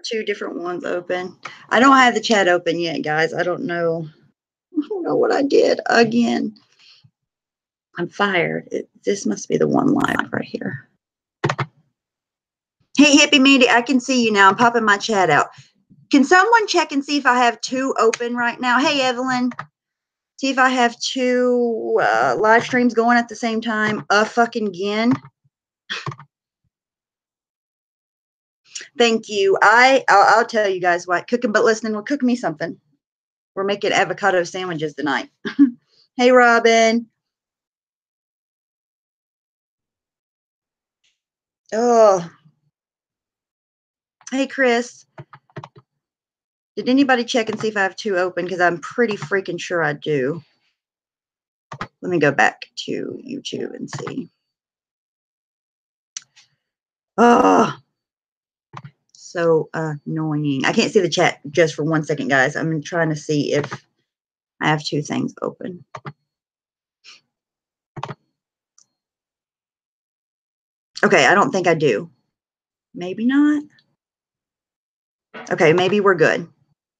two different ones open. I don't have the chat open yet, guys. I don't know. I don't know what I did again. I'm fired. This must be the one live right here. Hey, Hippie Mandy, I can see you now. I'm popping my chat out. Can someone check and see if I have two open right now? Hey, Evelyn. See if I have two live streams going at the same time. Fucking again. Thank you. I'll tell you guys what. Cooking but listening will cook me something. We're making avocado sandwiches tonight. Hey, Robin. Oh. Hey, Chris. Did anybody check and see if I have two open? Because I'm pretty freaking sure I do. Let me go back to YouTube and see. Oh, so annoying. I can't see the chat just for 1 second, guys. I'm trying to see if I have two things open. Okay, I don't think I do. Maybe not. Okay, maybe we're good.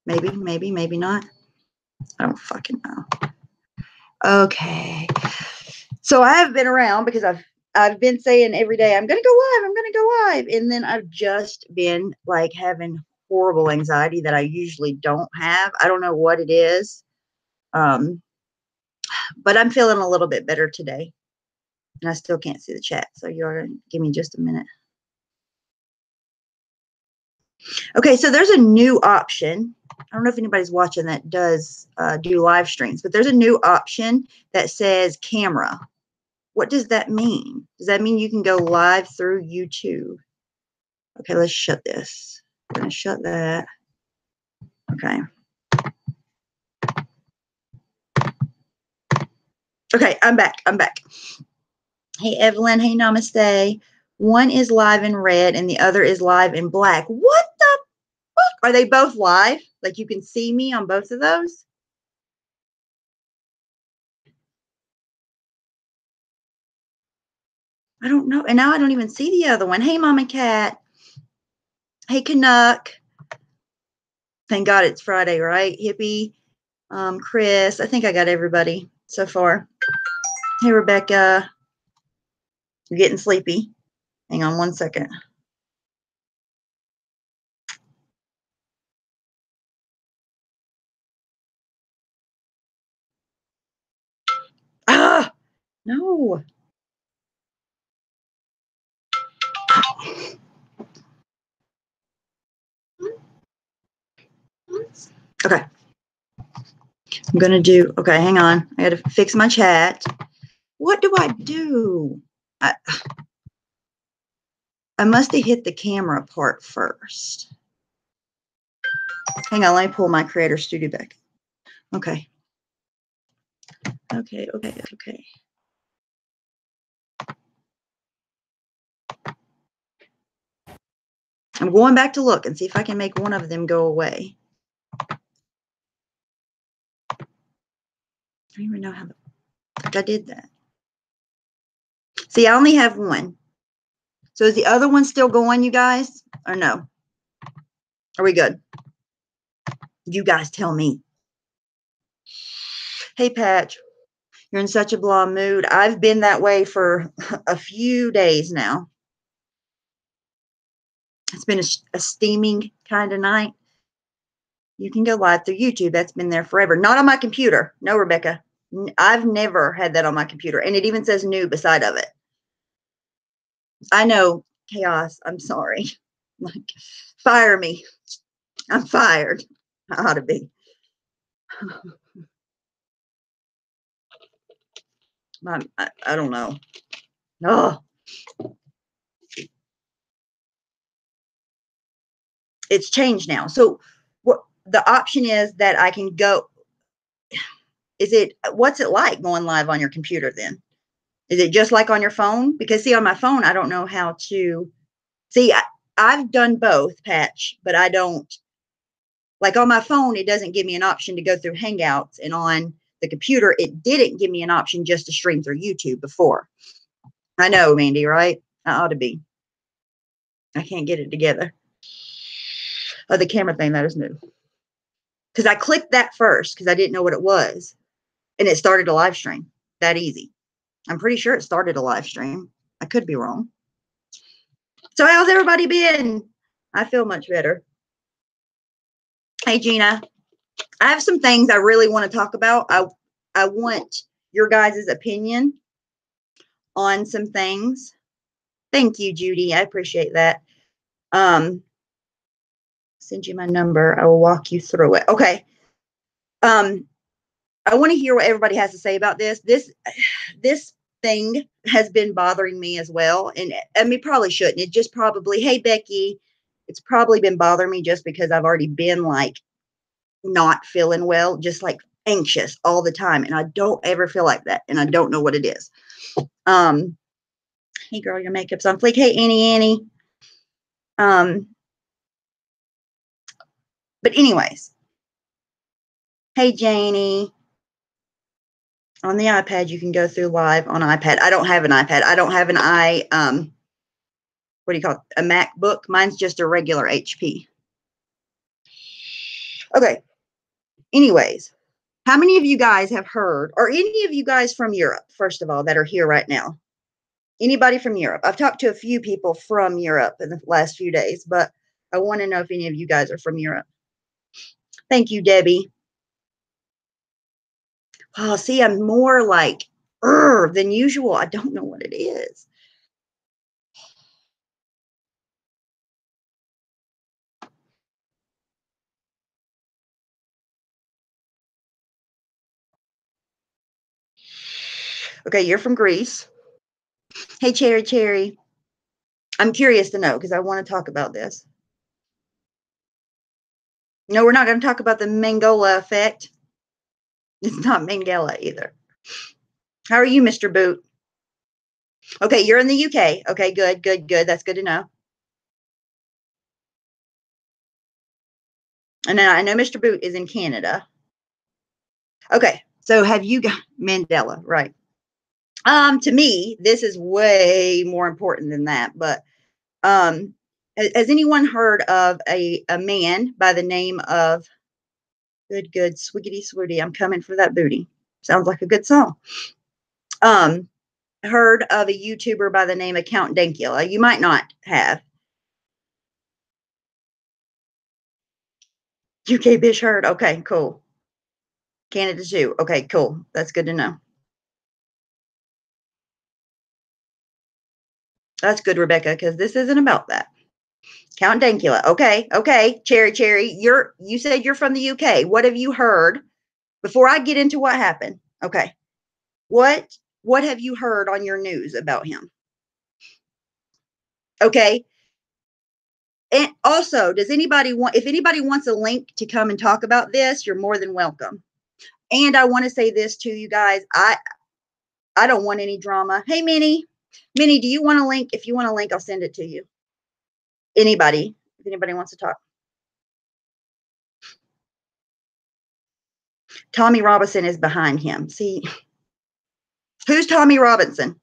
Maybe not. I don't fucking know. Okay. So I have been around because I've been saying every day, I'm going to go live, I'm going to go live. And then I've just been like having horrible anxiety that I usually don't have. I don't know what it is. But I'm feeling a little bit better today. And I still can't see the chat. So you ought to give me just a minute. Okay, so there's a new option. I don't know if anybody's watching that does do live streams, but there's a new option that says camera. What does that mean? Does that mean you can go live through YouTube? Okay, let's shut this. We're going to shut that. Okay. Okay, I'm back. Hey, Evelyn. Hey, namaste. One is live in red and the other is live in black. What the fuck? Are they both live? Like you can see me on both of those? I don't know. And now I don't even see the other one. Hey, Mama Cat. Hey, Canuck. Thank God it's Friday, right? Hippie. Chris. I think I got everybody so far. Hey, Rebecca. You're getting sleepy. Hang on 1 second. Ah, no. Okay. I'm going to do, okay, hang on. I got to fix my chat. What do I do? I must have hit the camera part first. Hang on, let me pull my Creator Studio back. Okay. Okay. I'm going back to look and see if I can make one of them go away. I don't even know how the fuck I did that. See, I only have one. So is the other one still going, you guys? Or no? Are we good? You guys tell me. Hey, Patch. You're in such a blah mood. I've been that way for a few days now. It's been a steaming kind of night. You can go live through YouTube. That's been there forever. Not on my computer. No, Rebecca. I've never had that on my computer. And it even says new beside of it. I know. Chaos. I'm sorry. Like, fire me. I'm fired. I ought to be. I don't know. Oh. It's changed now. So what the option is that I can go. What's it like going live on your computer then? Is it just like on your phone? Because see, on my phone, I don't know how to see. I've done both, Patch, but I don't. Like on my phone, it doesn't give me an option to go through Hangouts, and on the computer, it didn't give me an option just to stream through YouTube before. I know, Mandy, right? I ought to be. I can't get it together. Oh, the camera thing, that is new. Because I clicked that first because I didn't know what it was. And it started a live stream. That easy. I'm pretty sure it started a live stream. I could be wrong. So how's everybody been? I feel much better. Hey, Gina. I have some things I really want to talk about. I want your guys' opinion on some things. Thank you, Judy. I appreciate that. Send you my number. I will walk you through it. Okay. I want to hear what everybody has to say about this. This thing has been bothering me as well. And I mean, probably shouldn't. It just probably, hey, Becky, it's probably been bothering me just because I've already been like not feeling well, just like anxious all the time. And I don't ever feel like that. And I don't know what it is. Hey, girl, your makeup's on fleek. Hey, Annie. But anyways, hey, Janie. On the iPad, you can go through live on iPad. I don't have an iPad. I don't have an what do you call it? A MacBook. Mine's just a regular HP. Okay. Anyways, how many of you guys have heard, or any of you guys from Europe, first of all, that are here right now? Anybody from Europe? I've talked to a few people from Europe in the last few days, but I want to know if any of you guys are from Europe. Thank you, Debbie. Oh, see, I'm more like than usual. I don't know what it is. Okay, you're from Greece. Hey, Cherry. I'm curious to know because I want to talk about this. No, we're not going to talk about the Mangala effect. It's not Mangala either. How are you, Mr. Boot? Okay, you're in the UK. Okay, good. That's good to know. And I know Mr. Boot is in Canada. Okay, so have you got Mandela, right? To me, this is way more important than that. But has anyone heard of a man by the name of Good Swiggity Swooty? I'm coming for that booty. Sounds like a good song. Heard of a YouTuber by the name of Count Dankula? You might not have. UK Bish heard. Okay, cool. Canada too. Okay, cool. That's good to know. That's good, Rebecca, because this isn't about that. Count Dankula. Okay. Cherry. You said you're from the UK. What have you heard? Before I get into what happened, okay. What have you heard on your news about him? Okay. And also, does anybody want, if anybody wants a link to come and talk about this, you're more than welcome. And I want to say this to you guys. I don't want any drama. Hey, Minnie, do you want a link? If you want a link, I'll send it to you. Anybody, if anybody wants to talk. Tommy Robinson is behind him. See, who's Tommy Robinson?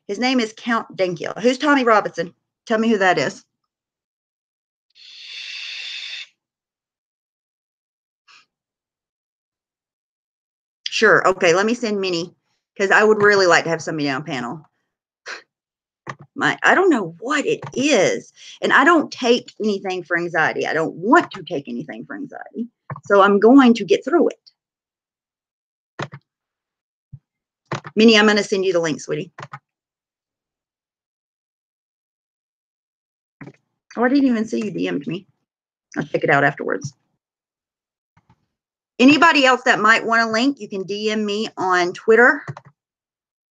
His name is Count Dankula. Who's Tommy Robinson? Tell me who that is. Sure. Okay, let me send Minnie because I would really like to have somebody on panel. I don't know what it is, and I don't take anything for anxiety. I don't want to take anything for anxiety, so I'm going to get through it. Minnie, I'm going to send you the link, sweetie. Oh, I didn't even see you DM'd me. I'll check it out afterwards. Anybody else that might want a link, you can DM me on Twitter,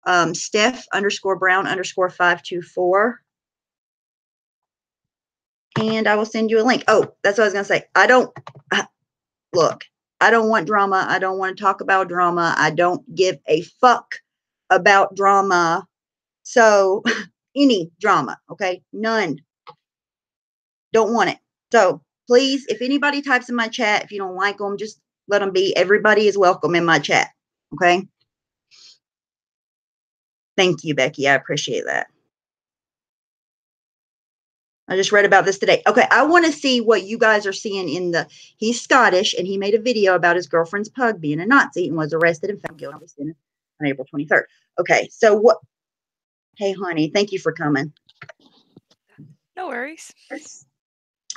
Steph_Brown_524. And I will send you a link. Oh, that's what I was going to say. Look, I don't want drama. I don't want to talk about drama. I don't give a fuck about drama. So any drama, okay? None. Don't want it. So please, if anybody types in my chat, if you don't like them, just let them be. Everybody is welcome in my chat, okay? Thank you, Becky. I appreciate that. I just read about this today. Okay, I want to see what you guys are seeing in the. He's Scottish, and he made a video about his girlfriend's pug being a Nazi and was arrested and found guilty on April 23rd. Okay, so what? Hey, honey, thank you for coming. No worries.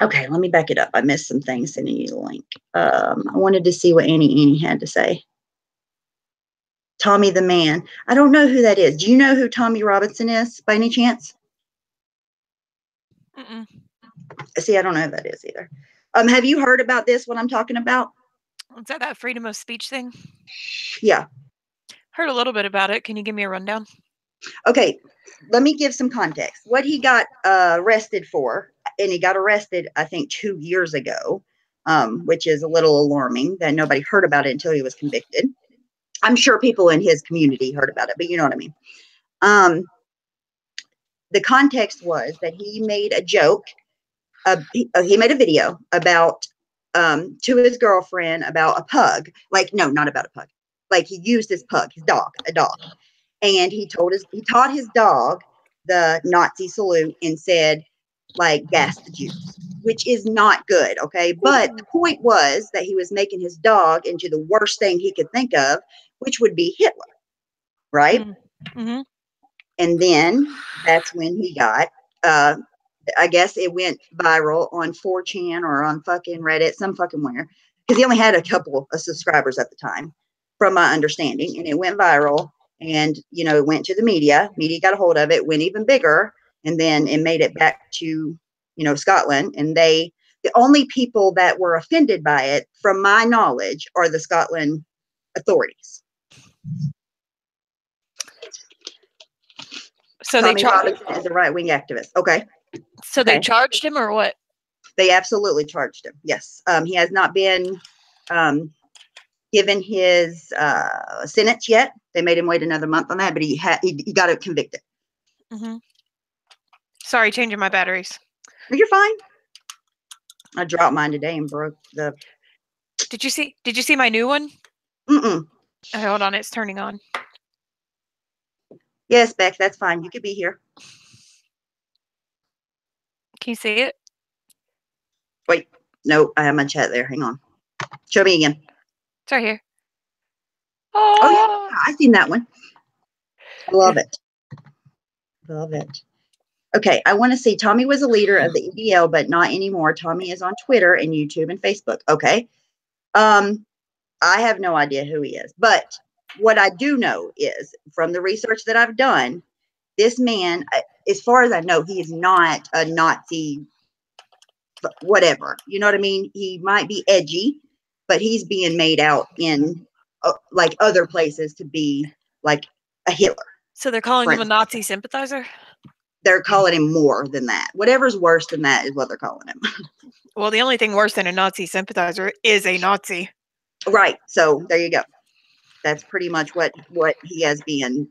Okay, let me back it up. I missed some things sending you the link. I wanted to see what Annie had to say. Tommy the Man. I don't know who that is. Do you know who Tommy Robinson is by any chance? Mm-mm. See, I don't know who that is either. Have you heard about this, what I'm talking about? Is that freedom of speech thing? Yeah. Heard a little bit about it. Can you give me a rundown? Okay, let me give some context. What he got arrested for, and he got arrested, I think, 2 years ago, which is a little alarming that nobody heard about it until he was convicted. I'm sure people in his community heard about it, but you know what I mean. The context was that he made a joke. He made a video about to his girlfriend about a pug. Like, no, not about a pug. Like, he used his pug, his dog, a dog. And he taught his dog the Nazi salute and said, like, gas the Jews, which is not good. Okay. But the point was that he was making his dog into the worst thing he could think of, which would be Hitler. Right. Mm-hmm. And then that's when he got, I guess it went viral on 4chan or on fucking Reddit, some fucking where, because he only had a couple of subscribers at the time, from my understanding, and it went viral. And, you know, it went to the media. Media got a hold of it, went even bigger, and then it made it back to, you know, Scotland. And the only people that were offended by it, from my knowledge, are the Scotland authorities. So Tommy Robinson is a right-wing activist. Okay. So they charged him or what? They absolutely charged him. Yes. He has not been given his sentence yet. They made him wait another month on that, but he got it convicted. Mm-hmm. Sorry, changing my batteries. You're fine. I dropped mine today and broke the. Did you see my new one? Mm-mm. Oh, hold on, it's turning on. Yes, Bex, that's fine. You could be here. Can you see it? Wait, no, I have my chat there. Hang on. Show me again. It's right here. Oh yeah, I've seen that one. I love it. Love it. Okay, I want to see. Tommy was a leader of the EDL, but not anymore. Tommy is on Twitter and YouTube and Facebook. Okay. I have no idea who he is, but what I do know is from the research that I've done, this man, as far as I know, he is not a Nazi, whatever. You know what I mean? He might be edgy, but he's being made out in like other places to be like a Hitler. So they're calling him a Nazi sympathizer? They're calling him more than that. Whatever's worse than that is what they're calling him. Well, the only thing worse than a Nazi sympathizer is a Nazi. Right. So there you go. That's pretty much what he has been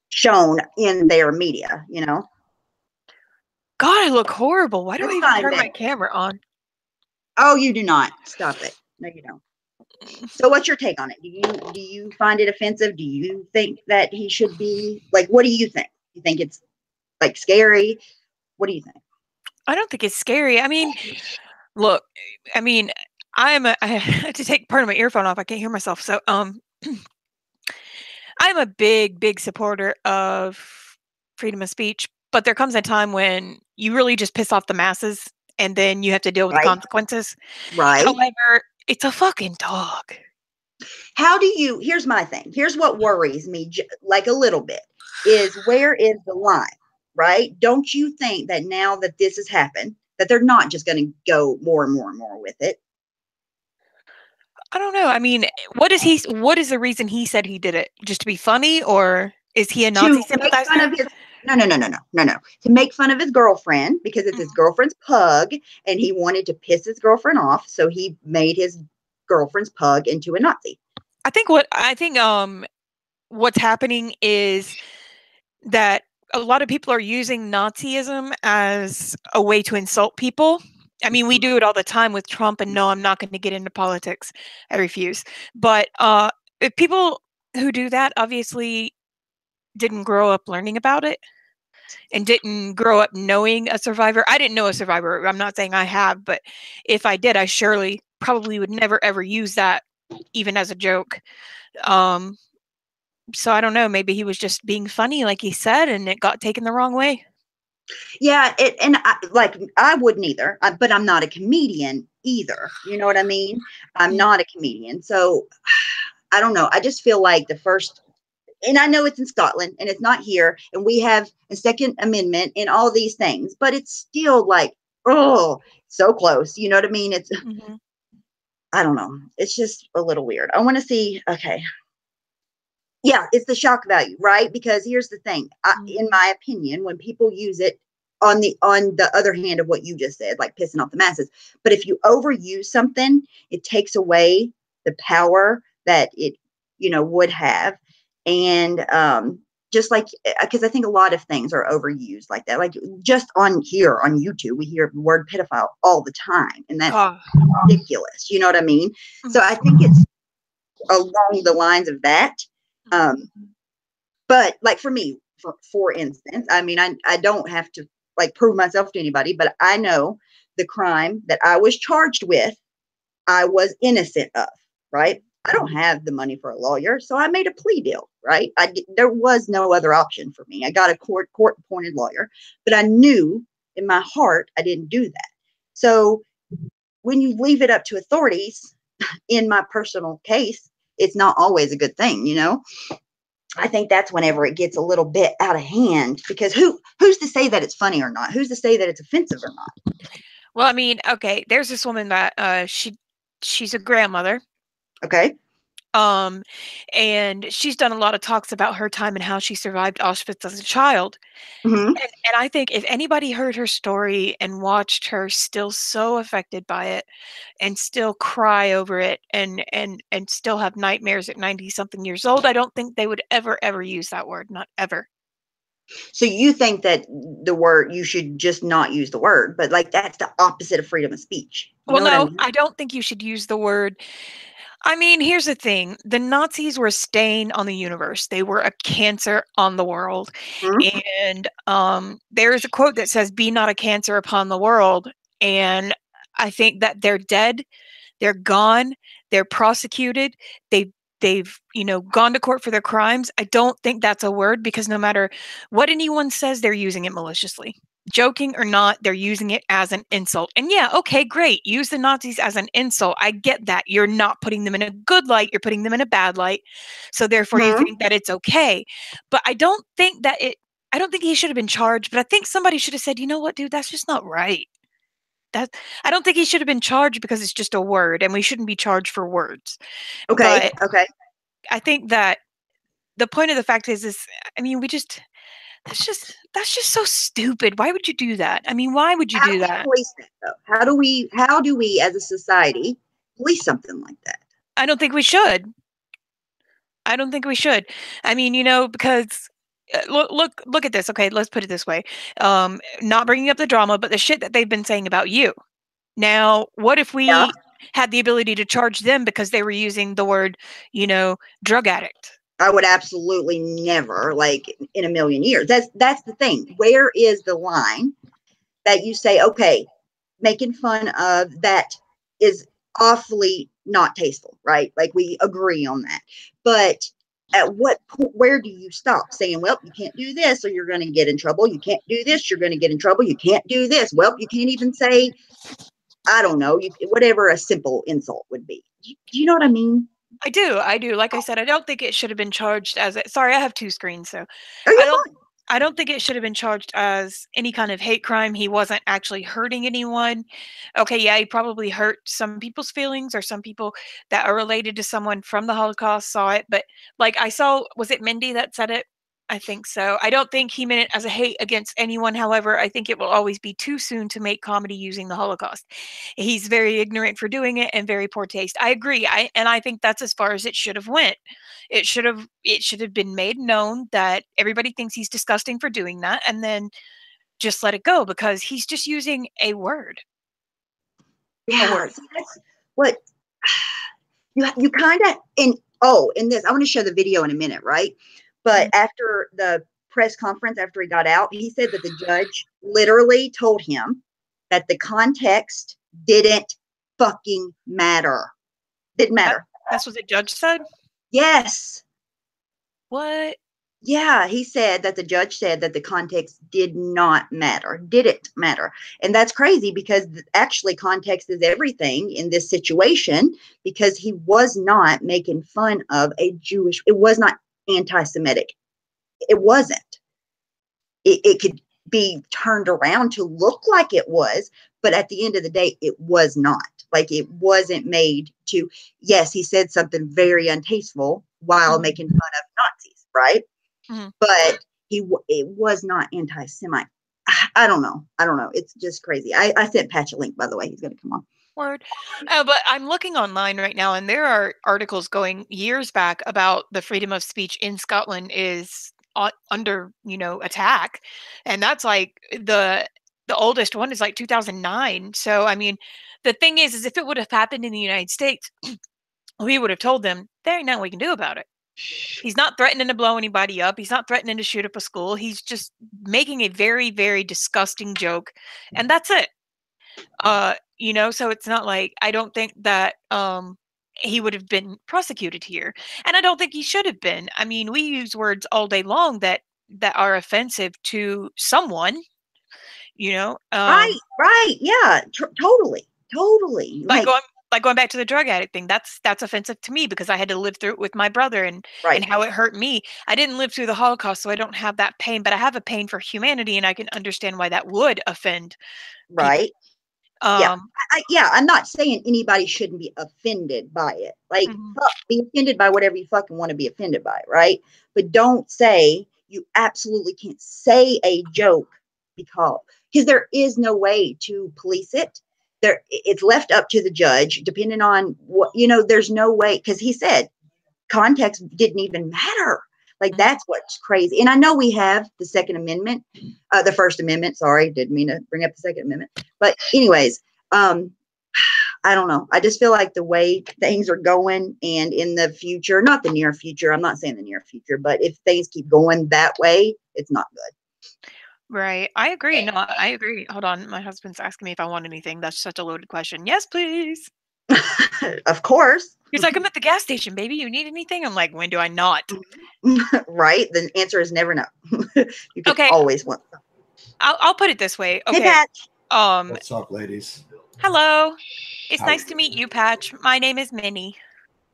shown in their media, you know. God, I look horrible. Why do I even turn my camera on? Oh, you do not. Stop it. No, you don't. So what's your take on it? Do you find it offensive? Do you think that he should be like, what do you think? You think it's like scary? What do you think? I don't think it's scary. I mean, look, I mean, I had to take part of my earphone off. I can't hear myself. So, I'm a big supporter of freedom of speech, but there comes a time when you really just piss off the masses and then you have to deal with the consequences. Right. However, it's a fucking dog. Here's my thing. Here's what worries me like a little bit is where is the line, right? Don't you think that now that this has happened, that they're not just going to go more and more and more with it? I don't know. I mean, what is the reason he said he did it? Just to be funny, or is he a Nazi sympathizer? No. To make fun of his girlfriend because it's his girlfriend's pug and he wanted to piss his girlfriend off. So he made his girlfriend's pug into a Nazi. I think what's happening is that a lot of people are using Nazism as a way to insult people. I mean, we do it all the time with Trump, and no, I'm not going to get into politics. I refuse. But if people who do that obviously didn't grow up learning about it. and didn't grow up knowing a survivor. I didn't know a survivor. I'm not saying I have, but if I did, I surely probably would never ever use that even as a joke. So I don't know, maybe he was just being funny like he said, and it got taken the wrong way. Yeah, I wouldn't either, but I'm not a comedian either. You know what I mean? I'm not a comedian. So I don't know. I just feel like the first, and I know it's in Scotland and it's not here, and we have a Second Amendment and all these things, but it's still like, oh, so close. You know what I mean? It's, I don't know. It's just a little weird. I want to see, okay. Yeah, it's the shock value, right? Because here's the thing, in my opinion, when people use it on the other hand of what you just said, like pissing off the masses, but if you overuse something, it takes away the power that it, would have. And just like, because I think a lot of things are overused like that. Like just on here on YouTube, we hear the word pedophile all the time, and that's ridiculous. You know what I mean? So I think it's along the lines of that. But like for me, for instance, I mean, I don't have to like prove myself to anybody, but I know the crime that I was charged with, I was innocent of, right? I don't have the money for a lawyer, so I made a plea deal, right? There was no other option for me. I got a court appointed lawyer, but I knew in my heart I didn't do that. So when you leave it up to authorities, in my personal case, it's not always a good thing, I think that's whenever it gets a little bit out of hand, because who's to say that it's funny or not? Who's to say that it's offensive or not? Well, I mean, okay, there's this woman that she's a grandmother. Okay. And she's done a lot of talks about her time and how she survived Auschwitz as a child. And I think if anybody heard her story and watched her still so affected by it and still cry over it and still have nightmares at 90 something years old, I don't think they would ever use that word, not ever. So you think that the word, you should just not use the word, but like that's the opposite of freedom of speech. You Well, know what I no, mean? I don't think you should use the word. I mean, here's the thing. The Nazis were a stain on the universe. They were a cancer on the world. And there is a quote that says, "Be not a cancer upon the world." And I think that they're dead. They're gone. They're prosecuted. They've gone to court for their crimes. I don't think that's a word, because no matter what anyone says, they're using it maliciously. Joking or not, they're using it as an insult. And yeah, okay, great. Use the Nazis as an insult. I get that. You're not putting them in a good light. You're putting them in a bad light. So therefore you think that it's okay. But I don't think he should have been charged, but I think somebody should have said, "You know what, dude, that's just not right." I don't think he should have been charged, because it's just a word and we shouldn't be charged for words. Okay. But I think that the point of the fact is I mean, that's just so stupid. Why would you do that? I mean, why would you do that? Police that though? How do we as a society police something like that? I don't think we should. I don't think we should. I mean, because look at this. Okay, let's put it this way. Not bringing up the drama, but the shit that they've been saying about you. Now, what if we had the ability to charge them because they were using the word, drug addict? I would absolutely never, like in a million years. That's the thing. Where is the line that you say, okay, making fun of that is awfully not tasteful, right? Like we agree on that. But at what point, where do you stop saying, well, you can't do this or you're going to get in trouble. You can't do this, you're going to get in trouble. You can't do this. Well, you can't even say, I don't know, whatever a simple insult would be. Do you know what I mean? I do. Like I said, I don't think it should have been charged as sorry, I have two screens, so Oh, I you're don't fine. I don't think it should have been charged as any kind of hate crime. He wasn't actually hurting anyone. Okay, yeah, he probably hurt some people's feelings, or some people that are related to someone from the Holocaust saw it. But like I saw, was it Mindy that said it? I think so. I don't think he meant it as a hate against anyone. However, I think it will always be too soon to make comedy using the Holocaust. He's very ignorant for doing it and very poor taste. I agree. I think that's as far as it should have went. It should have been made known that everybody thinks he's disgusting for doing that, and then just let it go, because he's just using a word. Yeah, A word. see, that's what you kind of in this. I want to show the video in a minute, right? But after the press conference after he got out, he said that the judge literally told him that the context didn't fucking matter. Didn't matter. That's what the judge said? Yes. What? Yeah, he said that the judge said that the context did not matter, didn't matter. And that's crazy because actually context is everything in this situation, because he was not making fun of a Jewish, it was not anti-Semitic. It wasn't. It could be turned around to look like it was, but at the end of the day, it was not. Like, it wasn't made to, yes, he said something very untasteful while making fun of Nazis, right? But it was not anti-Semite. I don't know. It's just crazy. I sent Patch a link, by the way. He's going to come on. Word. But I'm looking online right now, and there are articles going years back about the freedom of speech in Scotland is under, attack. And that's like the oldest one is like 2009. So, I mean, the thing is if it would have happened in the United States, we would have told them there ain't nothing we can do about it. He's not threatening to blow anybody up. He's not threatening to shoot up a school. He's just making a very, very disgusting joke. And that's it. So it's not like, I don't think that he would have been prosecuted here. And I don't think he should have been. I mean, we use words all day long that are offensive to someone, Right. Yeah, totally. Like going back to the drug addict thing, that's offensive to me because I had to live through it with my brother and how it hurt me. I didn't live through the Holocaust, so I don't have that pain, but I have a pain for humanity, and I can understand why that would offend people. Right. I'm not saying anybody shouldn't be offended by it. Like, be offended by whatever you fucking want to be offended by, right? But don't say, you absolutely can't say a joke because there is no way to police it. It's left up to the judge, depending on what, there's no way, because he said context didn't even matter. Like, that's what's crazy. And I know we have the Second Amendment, the First Amendment, sorry, didn't mean to bring up the Second Amendment. But anyways, I don't know. I just feel like the way things are going, and in the future, not the near future, I'm not saying the near future, but if things keep going that way, it's not good. Right. I agree. No, I agree. Hold on. My husband's asking me if I want anything. That's such a loaded question. Yes, please. Of course. He's like, I'm at the gas station, baby. You need anything? I'm like, when do I not? Right. The answer is never no. You can always want something. I'll put it this way. Okay. Hey, Patch. What's up, ladies? Hello. It's nice to meet you, Patch. My name is Minnie.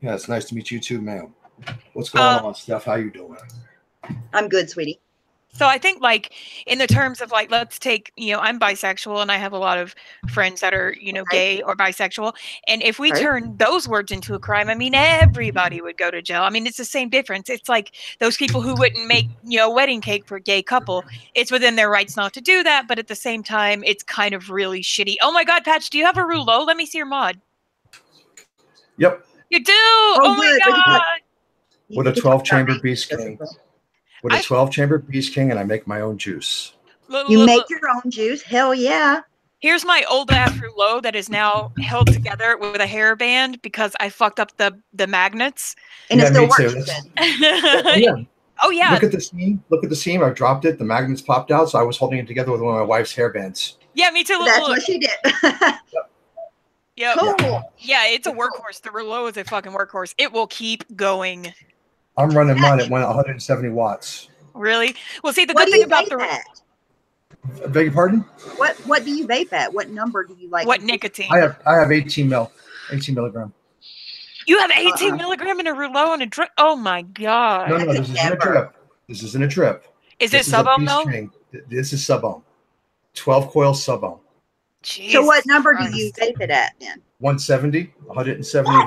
Yeah, it's nice to meet you too, ma'am. What's going on, Steph? How you doing? I'm good, sweetie. So I think, like, in the terms of, like, let's take, I'm bisexual, and I have a lot of friends that are, gay or bisexual. And if we turn those words into a crime, I mean, everybody would go to jail. I mean, it's the same difference. It's like those people who wouldn't make, a wedding cake for a gay couple. It's within their rights not to do that. But at the same time, it's kind of really shitty. Oh, my God, Patch, do you have a rouleau? Let me see your mod. Yep. You do? Oh my God. With a 12-chamber Beast King. With a 12-chamber Beast King, and I make my own juice. You make your own juice? Hell yeah. Here's my old ass rouleau that is now held together with a hairband because I fucked up the magnets. And it still works. Oh yeah. Look at the seam. Look at the seam. I dropped it. The magnets popped out, so I was holding it together with one of my wife's hairbands. Yeah, me too. That's what she did. Yep. Cool. Yeah, it's a workhorse. The rouleau is a fucking workhorse. It will keep going. I'm running mine at 170 watts. Really? Well, see, the good thing about I beg your pardon? What do you vape at? What number do you like? What nicotine? I have 18 milligram. You have 18 milligram in a rouleau and a drip? Oh my God. No, this isn't a trip. This isn't a trip. Is it sub-ohm though? This is sub-ohm. 12 coil sub-ohm. So what number do you vape it at then? 170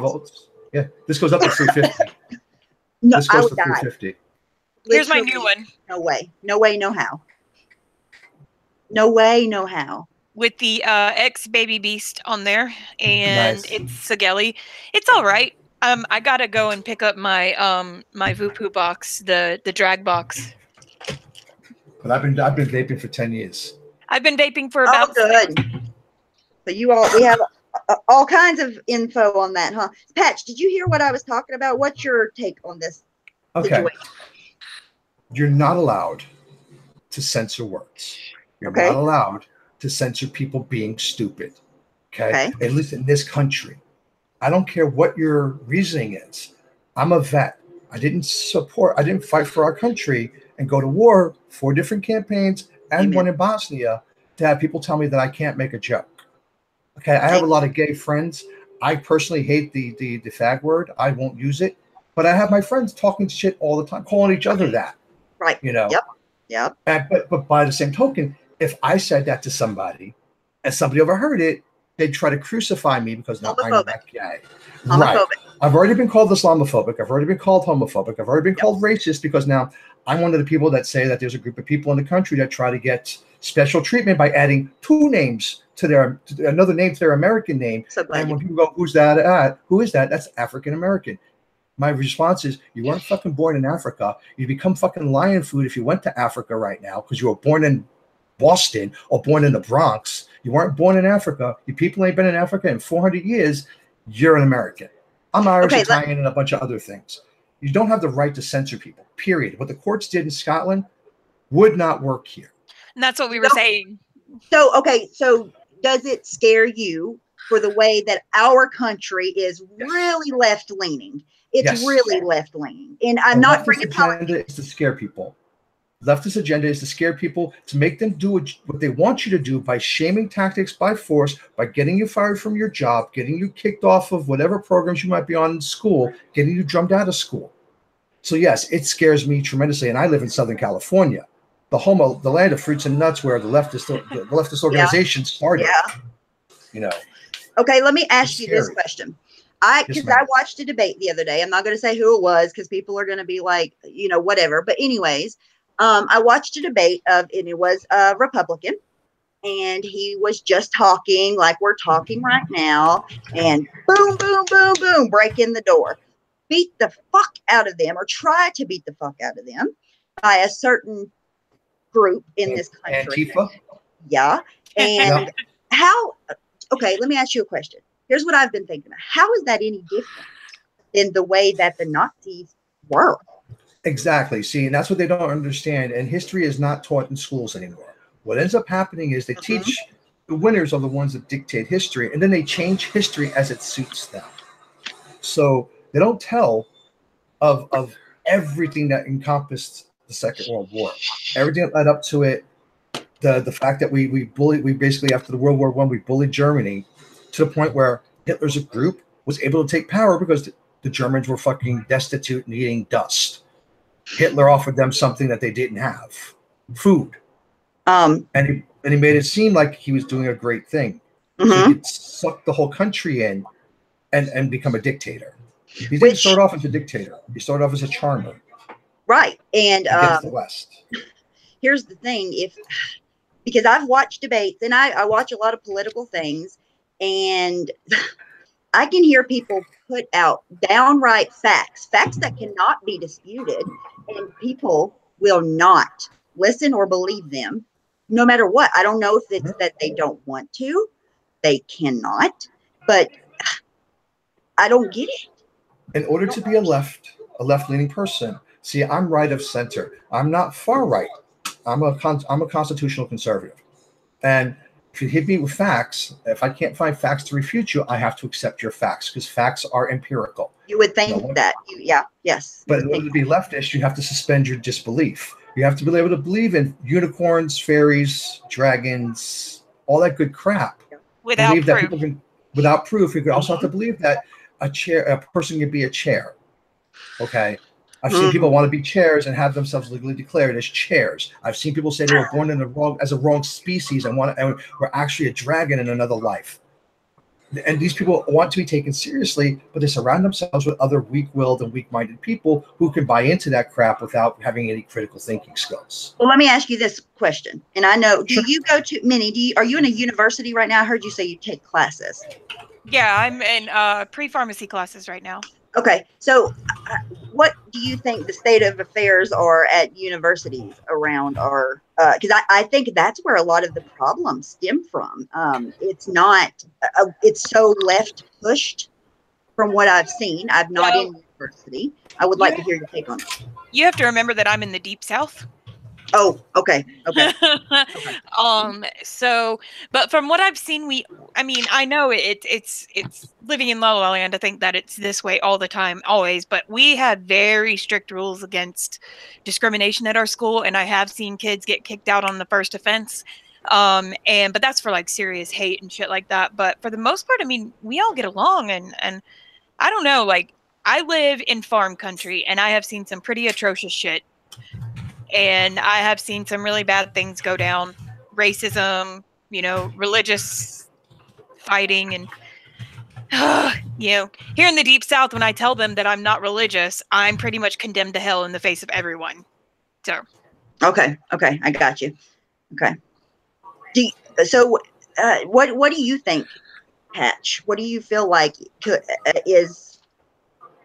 volts. Yeah, this goes up to 350. No, this goes to 350. Here's my new one. No way. No way, no how. No way, no how. With the X Baby Beast on there, and it's Sigelli. It's all right. I gotta go and pick up my my Voopoo box, the drag box. But I've been vaping for 10 years. I've been vaping for about. Oh, good. So we have all kinds of info on that, huh? Patch, did you hear what I was talking about? What's your take on this situation? You're not allowed to censor words. You're Okay. not allowed to censor people being stupid. Okay? At least in this country. I don't care what your reasoning is. I'm a vet. I didn't fight for our country and go to war 4 different campaigns and one in Bosnia to have people tell me that I can't make a joke. Okay, I have a lot of gay friends. I personally hate the fag word. I won't use it. But I have my friends talking shit all the time, calling each other that. Right. You know? Yep. But by the same token, if I said that to somebody and somebody overheard it, they'd try to crucify me because now I'm that gay. Right. I've already been called Islamophobic. I've already been called homophobic. I've already been called racist because now I'm one of the people that say that there's a group of people in the country that try to get special treatment by adding 2 names to another name to their American name. And when people go, who's that? Who is that? That's African American. My response is, you weren't fucking born in Africa. You become fucking lion food if you went to Africa right now because you were born in Boston or born in the Bronx. You weren't born in Africa. You people ain't been in Africa in 400 years. You're an American. I'm Irish, Italian, and a bunch of other things. You don't have the right to censor people, period. What the courts did in Scotland would not work here. And that's what we were saying. So, okay, so does it scare you for the way that our country is really left-leaning? It's really left-leaning. And I'm not bringing agenda is to scare people. Leftist agenda is to scare people, to make them do what they want you to do by shaming tactics, by force, by getting you fired from your job, getting you kicked off of whatever programs you might be on in school, getting you drummed out of school. So yes, it scares me tremendously. And I live in Southern California, the land of fruits and nuts, where the leftist organization started. You know. Okay, let me ask you this question. I watched a debate the other day. I'm not going to say who it was because people are going to be like, you know, whatever. But anyways, I watched a debate and it was a Republican, and he was just talking like we're talking right now, and boom, boom, boom, boom, break in the door, beat the fuck out of them, or try to beat the fuck out of them by a certain group in this country. Antifa? Yeah. And how, okay, let me ask you a question. Here's what I've been thinking about. How is that any different than the way that the Nazis were? Exactly. See, and that's what they don't understand. And history is not taught in schools anymore. What ends up happening is they teach the winners are the ones that dictate history, and then they change history as it suits them. So they don't tell of everything that encompassed the Second World War, everything that led up to it. The fact that we basically after the World War I we bullied Germany to the point where Hitler's group was able to take power because the Germans were fucking destitute and eating dust. Hitler offered them something that they didn't have, food. And he made it seem like he was doing a great thing. So he could suck the whole country in and become a dictator. He didn't start off as a dictator. He started off as a charmer. Right. And against the West. Here's the thing, because I've watched debates and I watch a lot of political things, and I can hear people put out downright facts that cannot be disputed, and people will not listen or believe them no matter what. I don't know if it's that they don't want to, they cannot, but I don't get it. In order to be a left-leaning person, see, I'm right of center. I'm not far right. I'm a constitutional conservative. And if you hit me with facts, if I can't find facts to refute you, I have to accept your facts because facts are empirical. You would think that. Yes. But in order to be leftist, you have to suspend your disbelief. You have to be able to believe in unicorns, fairies, dragons, all that good crap. Without proof. That people can, without proof. You could also have to believe that a person can be a chair. Okay. I've seen people want to be chairs and have themselves legally declared as chairs. I've seen people say they were born in as a wrong species and were actually a dragon in another life. And these people want to be taken seriously, but they surround themselves with other weak-willed and weak-minded people who can buy into that crap without having any critical thinking skills. Well, let me ask you this question. And I know, do you go to Minnie? Are you in a university right now? I heard you say you take classes. Yeah, I'm in pre-pharmacy classes right now. Okay, so what do you think the state of affairs are at universities around our, because I think that's where a lot of the problems stem from. It's not, it's so left pushed from what I've seen. I'm not in university. I would like to hear your take on it. You have to remember that I'm in the Deep South. Oh, okay. Okay. But from what I've seen, I know it's living in La La Land to think that it's this way all the time, always, but we have very strict rules against discrimination at our school, and I have seen kids get kicked out on the first offense. But that's for like serious hate and shit like that. But for the most part, I mean, we all get along, and I don't know, like, I live in farm country, and I have seen some pretty atrocious shit. And I have seen some really bad things go down. Racism, religious fighting. And, here in the Deep South, when I tell them that I'm not religious, I'm pretty much condemned to hell in the face of everyone. So. Okay. I got you. Okay. What do you think, Patch? What do you feel like is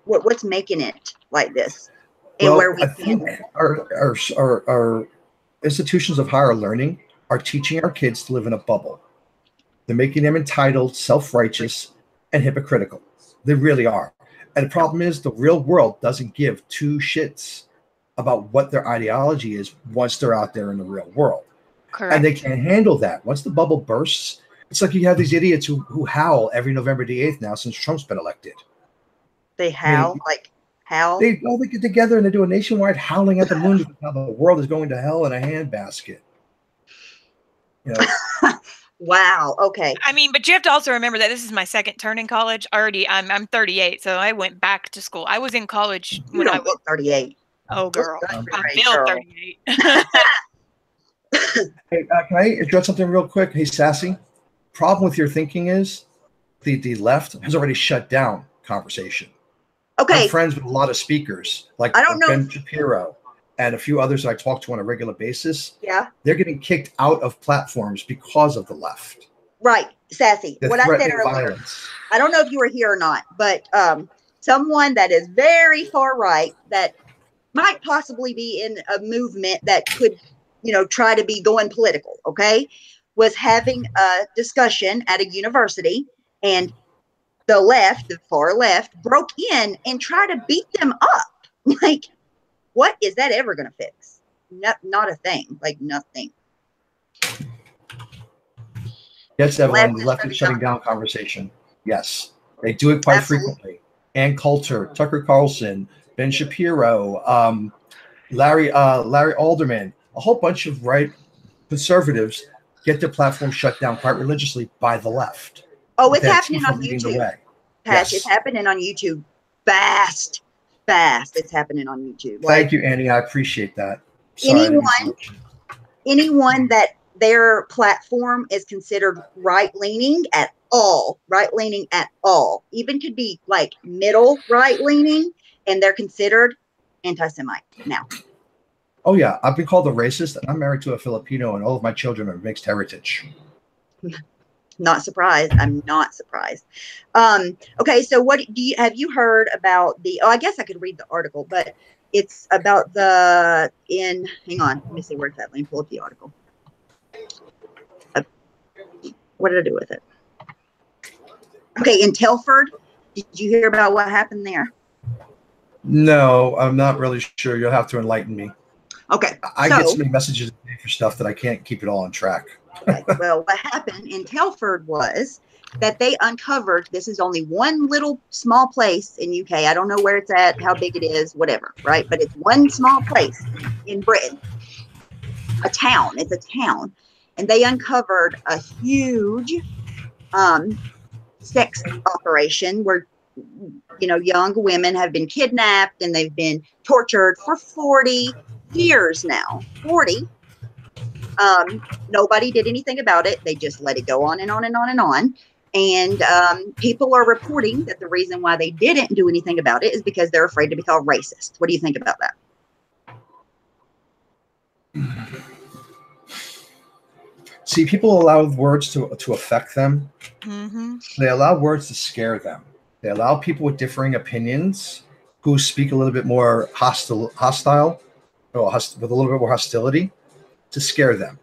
what's making it like this? And well, where we I think our institutions of higher learning are teaching our kids to live in a bubble. They're making them entitled, self-righteous, and hypocritical. They really are. And the problem is the real world doesn't give two shits about what their ideology is once they're out there in the real world. Correct. And they can't handle that. Once the bubble bursts, it's like you have these idiots who howl every November the 8th now since Trump's been elected. They howl? Howl? They get together and they do a nationwide howling at the moon because how the world is going to hell in a handbasket. Wow. Okay. I mean, but you have to also remember that this is my second term in college. I'm 38, so I went back to school. I was in college when I was 38. Oh, girl, I feel 38. Hey, can I address something real quick? Hey, Sassy. Problem with your thinking is the left has already shut down conversation. Okay. I'm friends with a lot of speakers, like Ben Shapiro and a few others I talk to on a regular basis. Yeah. They're getting kicked out of platforms because of the left. Right. Sassy. What I said earlier. Violence. I don't know if you were here or not, but someone that is very far right that might possibly be in a movement that could, try to be going political, okay, was having a discussion at a university, and the far left, broke in and tried to beat them up. Like, what is that ever going to fix? Not a thing. Like, nothing. Yes, Evelyn, the left is shutting down conversation. Yes, they do it quite frequently. Ann Coulter, Tucker Carlson, Ben Shapiro, Larry Alderman, a whole bunch of right conservatives get their platform shut down quite religiously by the left. Oh, it's happening on YouTube. Patch, it's happening on YouTube. Fast. It's happening on YouTube. Thank you, Annie. I appreciate that. Anyone that their platform is considered right-leaning at all, even could be like middle right-leaning, and they're considered anti-Semite now. Oh, yeah. I've been called a racist, and I'm married to a Filipino, and all of my children are mixed heritage. Not surprised. I'm not surprised. Okay, so have you heard about I guess I could read the article, but it's about hang on, let me see where it's at. Let me pull up the article. What did I do with it? Okay, in Telford, did you hear about what happened there? No, I'm not really sure. You'll have to enlighten me. Okay. I get so many messages for stuff that I can't keep it all on track. Okay. Well, what happened in Telford was that they uncovered, this is only one little small place in UK. I don't know where it's at, how big it is, whatever, right? But it's one small place in Britain. It's a town. And they uncovered a huge sex operation where, young women have been kidnapped and they've been tortured for 40 years now. 40. Nobody did anything about it. They just let it go on and on and on and on. And people are reporting that the reason why they didn't do anything about it is because they're afraid to be called racist. What do you think about that? See, people allow words to affect them. Mm-hmm. They allow words to scare them. They allow people with differing opinions who speak a little bit more hostile, or with a little bit more hostility, to scare them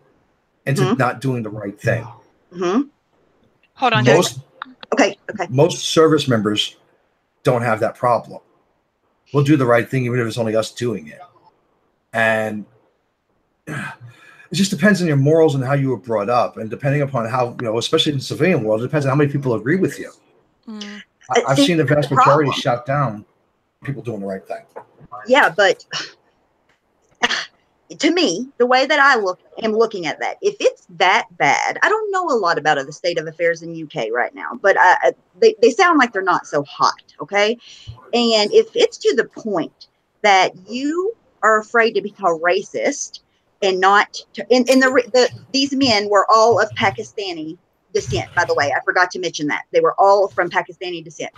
into not doing the right thing. Mm-hmm. Hold on. Okay. Most service members don't have that problem. We'll do the right thing even if it's only us doing it. And it just depends on your morals and how you were brought up, and depending upon how, especially in the civilian world, it depends on how many people agree with you. I've seen the vast majority shut down people doing the right thing. Yeah, but to me, the way that I am looking at that, if it's that bad, I don't know a lot about the state of affairs in UK right now, but they sound like they're not so hot, okay? And if it's to the point that you are afraid to become racist and not, these men were all of Pakistani descent, by the way. I forgot to mention that. They were all from Pakistani descent.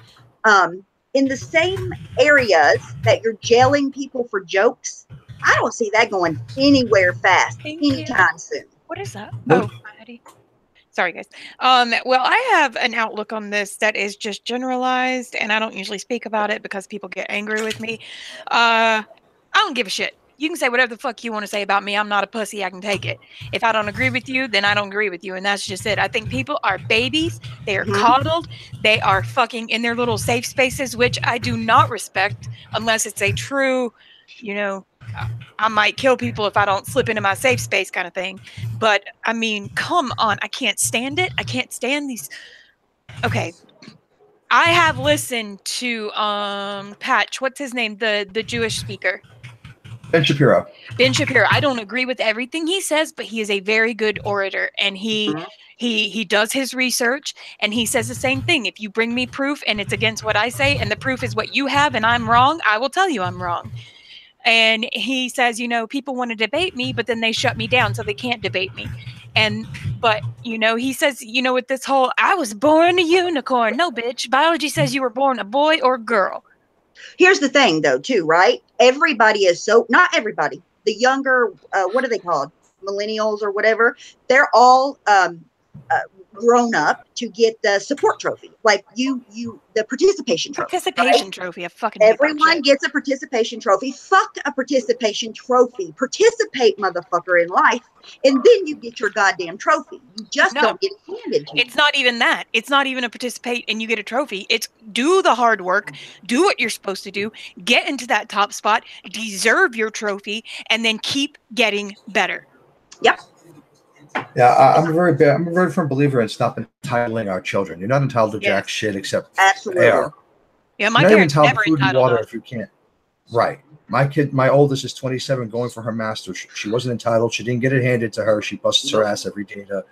In the same areas that you're jailing people for jokes, I don't see that going anywhere fast anytime soon. What is that? Nope. Oh, Maddie. Sorry, guys. Well, I have an outlook on this that is just generalized, and I don't usually speak about it because people get angry with me. I don't give a shit. You can say whatever the fuck you want to say about me. I'm not a pussy. I can take it. If I don't agree with you, then I don't agree with you. And that's just it. I think people are babies. They are coddled. They are fucking in their little safe spaces, which I do not respect unless it's a true, I might kill people if I don't slip into my safe space kind of thing. But I mean, come on. I can't stand it. I can't stand these. Okay. I have listened to Patch, what's his name? The Jewish speaker. Ben Shapiro. Ben Shapiro. I don't agree with everything he says, but he is a very good orator, and he does his research, and he says the same thing. If you bring me proof and it's against what I say, and the proof is what you have, and I'm wrong, I will tell you I'm wrong. And he says, people want to debate me, but then they shut me down, so they can't debate me. But he says, with this whole, I was born a unicorn. No, bitch. Biology says you were born a boy or a girl. Here's the thing, though, too, right? Everybody is not everybody. The younger, what are they called? Millennials or whatever. They're all grown up to get the support trophy, like the participation trophy. Participation trophy. I fucking everyone gets a participation trophy. Fuck a participation trophy. Participate, motherfucker, in life, and then you get your goddamn trophy. You just don't get it handed to you. It's not even that. It's not even a participate and you get a trophy. It's do the hard work, do what you're supposed to do, get into that top spot, deserve your trophy, and then keep getting better. Yep. Yeah, I'm a very firm believer in stop entitling our children. You're not entitled to jack shit except air. Yeah, my parents never food and water if you can't. Right. My oldest is 27, going for her master's. She wasn't entitled. She didn't get it handed to her. She busts her ass every day to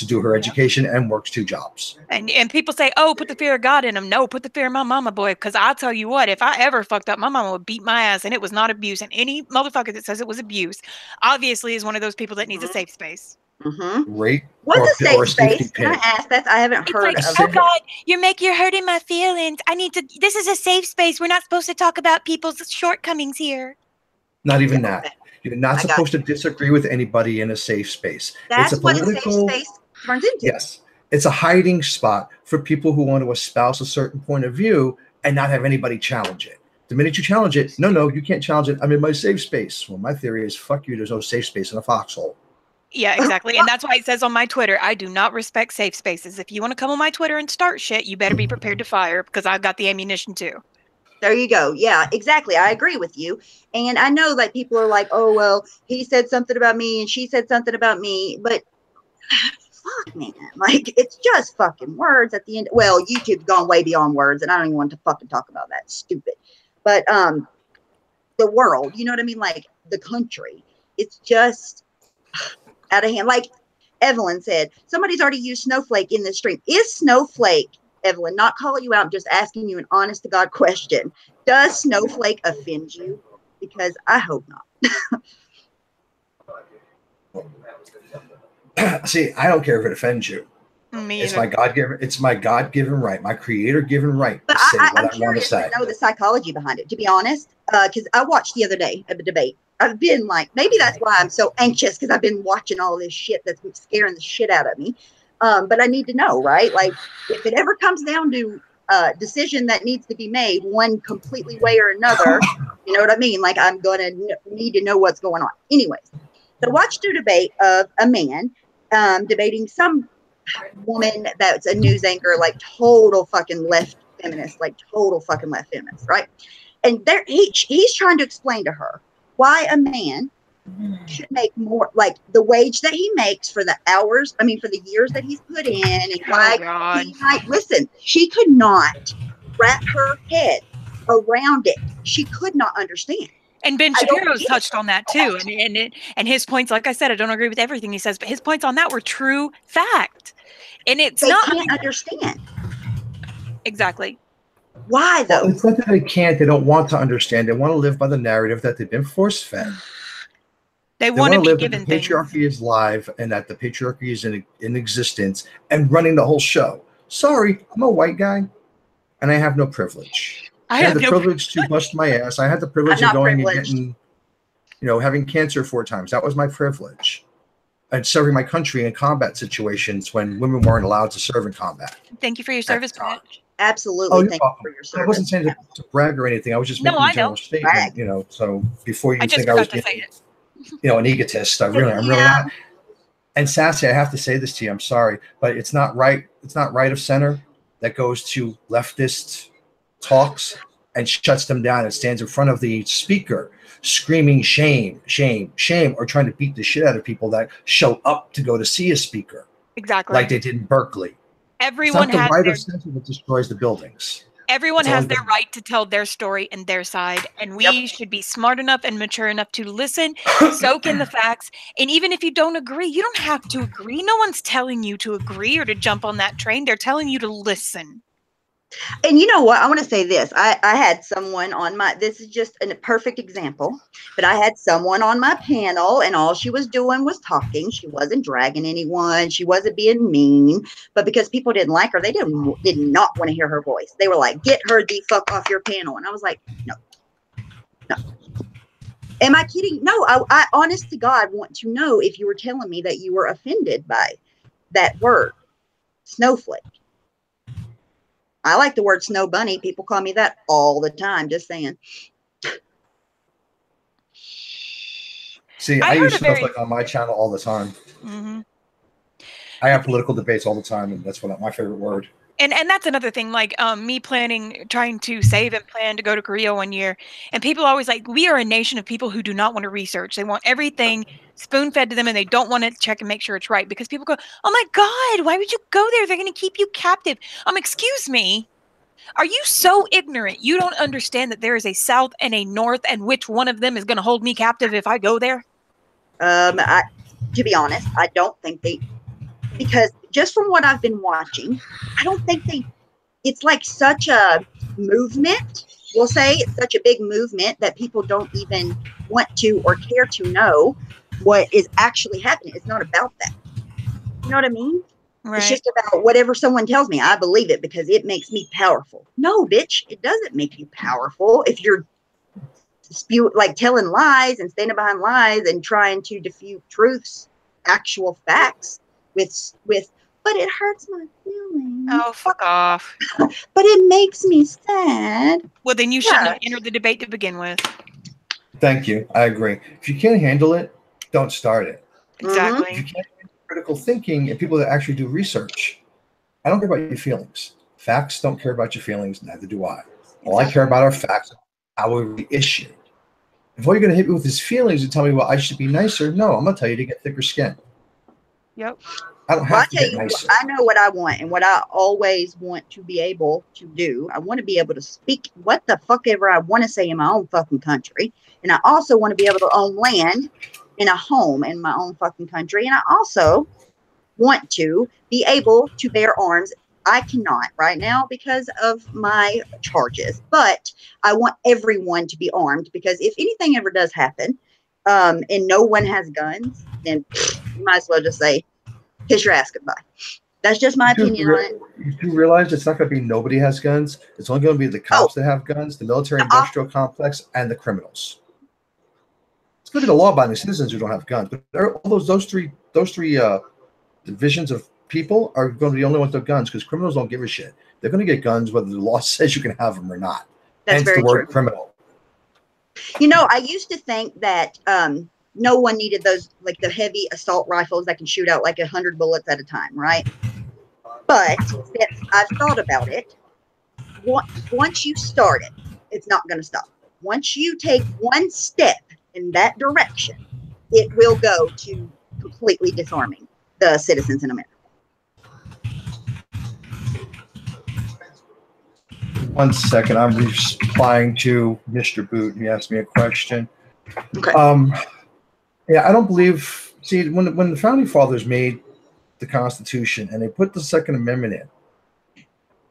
do her education and works 2 jobs. And people say, oh, put the fear of God in them. No, put the fear of my mama, boy. Because I'll tell you what, if I ever fucked up, my mama would beat my ass, and it was not abuse. And any motherfucker that says it was abuse, obviously is one of those people that needs a safe space. Rape. What's a safe space? Can I ask that? I haven't heard of oh God, you're hurting my feelings. This is a safe space. We're not supposed to talk about people's shortcomings here. Not even that. You're not supposed to disagree with anybody in a safe space. That's what a safe space turns into. Yes. It's a hiding spot for people who want to espouse a certain point of view and not have anybody challenge it. The minute you challenge it, no, you can't challenge it. I'm in my safe space. Well, my theory is, fuck you. There's no safe space in a foxhole. Yeah, exactly. And that's why it says on my Twitter, I do not respect safe spaces. If you want to come on my Twitter and start shit, you better be prepared to fire, because I've got the ammunition too. There you go. Yeah, exactly. I agree with you. And I know that people are like, oh, well, he said something about me and she said something about me. But fuck, man. Like, it's just fucking words at the end. Well, YouTube's gone way beyond words, and I don't even want to fucking talk about that. Stupid. But the world, you know what I mean? Like, the country. It's just out of hand. Like Evelyn said, somebody's already used Snowflake in this stream. Is Snowflake, Evelyn, not calling you out, I'm just asking you an honest to God question. Does Snowflake offend you? Because I hope not. See, I don't care if it offends you. It's my God-given right, my creator-given right to say what I want to say. I know the psychology behind it, to be honest, because I watched the other day of a debate. I've been like, maybe that's why I'm so anxious, because I've been watching all this shit that's been scaring the shit out of me. But I need to know, right? Like, if it ever comes down to a decision that needs to be made one completely way or another, you know what I mean? Like, I'm going to need to know what's going on. Anyways, so watched a debate of a man debating some woman that's a news anchor, like total fucking left feminist, right? And there he's trying to explain to her why a man should make more, like the wage that he makes for the hours, I mean, for the years that he's put in. And why he might, listen, she could not wrap her head around it. She could not understand. And Ben Shapiro's touched on that too. And his points, like I said, I don't agree with everything he says, but his points on that were true fact. And it's they can't understand. Exactly. Why though? Well, it's not that they can't, they don't want to understand. They want to live by the narrative that they've been force fed. They want to be live given that the patriarchy is live and that the patriarchy is in existence and running the whole show. Sorry, I'm a white guy and I have no privilege. I had the privilege to bust my ass. I had the privilege of going and getting, having cancer 4 times. That was my privilege. And serving my country in combat situations when women weren't allowed to serve in combat. Thank you for your service, Pat. Absolutely. Thank you for your service. I wasn't saying to brag or anything. I was just making a general statement, so before you think I was being, an egotist, I'm really not. And Sassy, I have to say this to you, I'm sorry, but it's not right. It's not right of center that goes to leftist talks and shuts them down and stands in front of the speaker screaming shame, shame, shame, or trying to beat the shit out of people that show up to go to see a speaker. Exactly. Like they did in Berkeley. Everyone it's not the right of center that destroys the buildings. Everyone has their right to tell their story and their side, and we should be smart enough and mature enough to listen, soak in the facts, and even if you don't agree, you don't have to agree. No one's telling you to agree or to jump on that train. They're telling you to listen. And you know what? I want to say this. I had someone on this is just a perfect example, but I had someone on my panel and all she was doing was talking. She wasn't dragging anyone. She wasn't being mean, but because people didn't like her, they did not want to hear her voice. They were like, get her the fuck off your panel. And I was like, no. Am I kidding? No, I honest to God want to know if you were telling me that you were offended by that word, snowflake. I like the word snow bunny. People call me that all the time. Just saying. See, I use snowflake on my channel all the time. Mm-hmm. I have political debates all the time, and that's my favorite word. And that's another thing, like me trying to save and plan to go to Korea one year. And people are always like, we are a nation of people who do not want to research. They want everything spoon-fed to them, and they don't want to check and make sure it's right. Because people go, oh my God, why would you go there? They're going to keep you captive. Excuse me. Are you so ignorant? You don't understand that there is a South and a North, and which one of them is going to hold me captive if I go there? To be honest, I don't think because just from what I've been watching, I don't think it's like such a movement. We'll say it's such a big movement that people don't even want to or care to know what is actually happening. It's not about that. You know what I mean? Right. It's just about whatever someone tells me. I believe it because it makes me powerful. No, bitch, it doesn't make you powerful if you're telling lies and standing behind lies and trying to defute truths, actual facts but it hurts my feelings. Oh, fuck off. But it makes me sad. Well, then you shouldn't have entered the debate to begin with. Thank you. I agree. If you can't handle it, don't start it. Exactly. If you can't handle critical thinking and people that actually do research, I don't care about your feelings. Facts don't care about your feelings, neither do I. All I care about are facts, how we reissue. If all you're going to hit me with is feelings and tell me, well, I should be nicer, no, I'm going to tell you to get thicker skin. Yep. I don't have to get nicer. I know what I want and what I always want to be able to do. I want to be able to speak what the fuck ever I want to say in my own fucking country. And I also want to be able to own land and a home in my own fucking country. And I also want to be able to bear arms. I cannot right now because of my charges, but I want everyone to be armed because if anything ever does happen and no one has guns, then you might as well just say, kiss your ass goodbye. That's just my opinion on it. You do realize it's not going to be nobody has guns. It's only going to be the cops that have guns, the military-industrial complex, and the criminals. It's going to be the law-abiding citizens who don't have guns. But all those three divisions of people are going to be the only ones with guns because criminals don't give a shit. They're going to get guns whether the law says you can have them or not. That's very the word true. Criminal. You know, I used to think that no one needed those, like the heavy assault rifles that can shoot out like 100 bullets at a time, right? But I've thought about it. Once you start it, it's not going to stop. Once you take one step in that direction, it will go to completely disarming the citizens in America. One second, I'm replying to Mr. Boot. He asked me a question. Okay. Yeah, I don't believe. See, when the founding fathers made the Constitution and they put the Second Amendment in,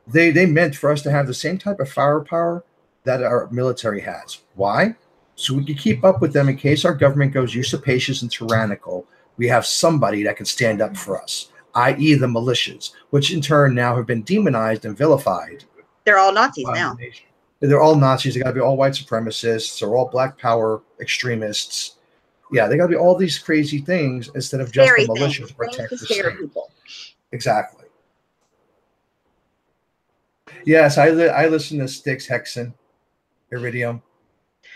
they meant for us to have the same type of firepower that our military has. Why? So we can keep up with them in case our government goes usurpacious and tyrannical. We have somebody that can stand up for us, i.e., the militias, which in turn now have been demonized and vilified. They're all Nazis now. They're all Nazis. They got to be all white supremacists or all black power extremists. Yeah, they got to be all these crazy things instead of just the militia to protect the state. People. Exactly. Yes, I listen to Styx, Hexen, Iridium.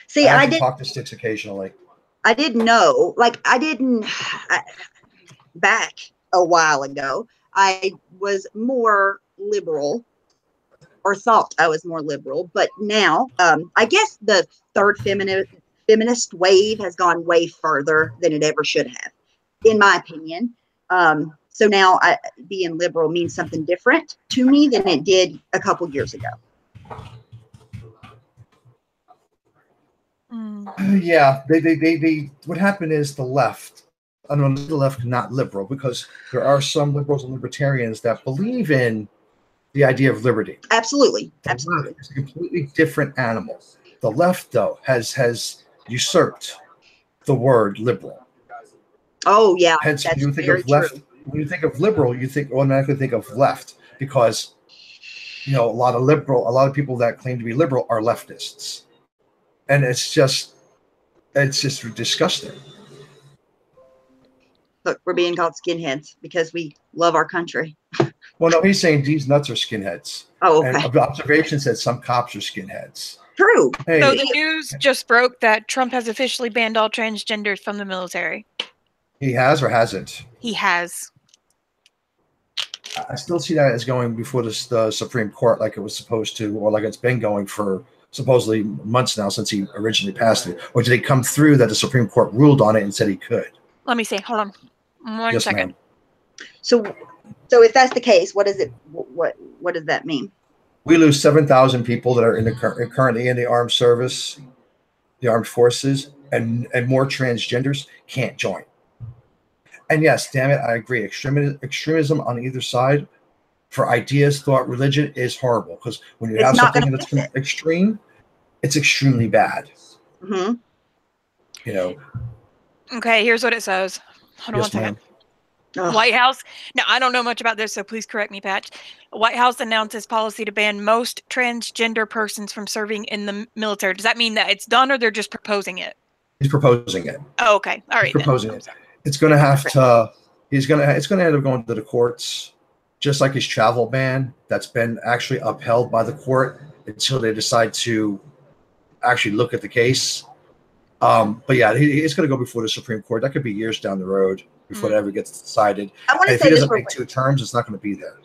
See, I did talk to Styx occasionally. I didn't know. Like, back a while ago, I was more liberal, or thought I was more liberal, but now I guess the third feminist wave has gone way further than it ever should have, in my opinion. So now being liberal means something different to me than it did a couple years ago. Yeah, they what happened is the left, I don't know, the left not liberal, because there are some liberals and libertarians that believe in the idea of liberty. Absolutely. It's a completely different animal. The left, though, has usurped the word liberal. Oh yeah, hence when you think of left, when you think of liberal, you automatically think of left, because a lot of people that claim to be liberal are leftists, and it's just disgusting. Look, we're being called skinheads because we love our country. Well, no, he's saying these nuts are skinheads. Oh, okay. And observation said some cops are skinheads. True. Hey. So the news just broke that Trump has officially banned all transgenders from the military. He has or hasn't? He has. I still see that as going before the Supreme Court like it was supposed to, or like it's been going for supposedly months now since he originally passed it. Or did it come through that the Supreme Court ruled on it and said he could? Let me see. Hold on. One second. Ma'am. So if that's the case, what does that mean? We lose 7,000 people that are currently in the armed service, the armed forces, and more transgenders can't join. And yes, damn it, I agree. Extremism on either side for ideas, thought, religion is horrible, because when you have something that's extreme, it's extremely bad. Mm-hmm. Okay, here's what it says. Hold on one second. White House. Now, I don't know much about this, so please correct me, Patch. White House announces policy to ban most transgender persons from serving in the military. Does that mean that it's done, or they're just proposing it? He's proposing it. Oh, okay. All right. He's proposing it. It's going to have to. It's going to end up going to the courts, just like his travel ban that's been actually upheld by the court until they decide to actually look at the case. But yeah, it's going to go before the Supreme Court. That could be years down the road before it ever gets decided. I want to say if he doesn't make 2 terms, it's not going to be there.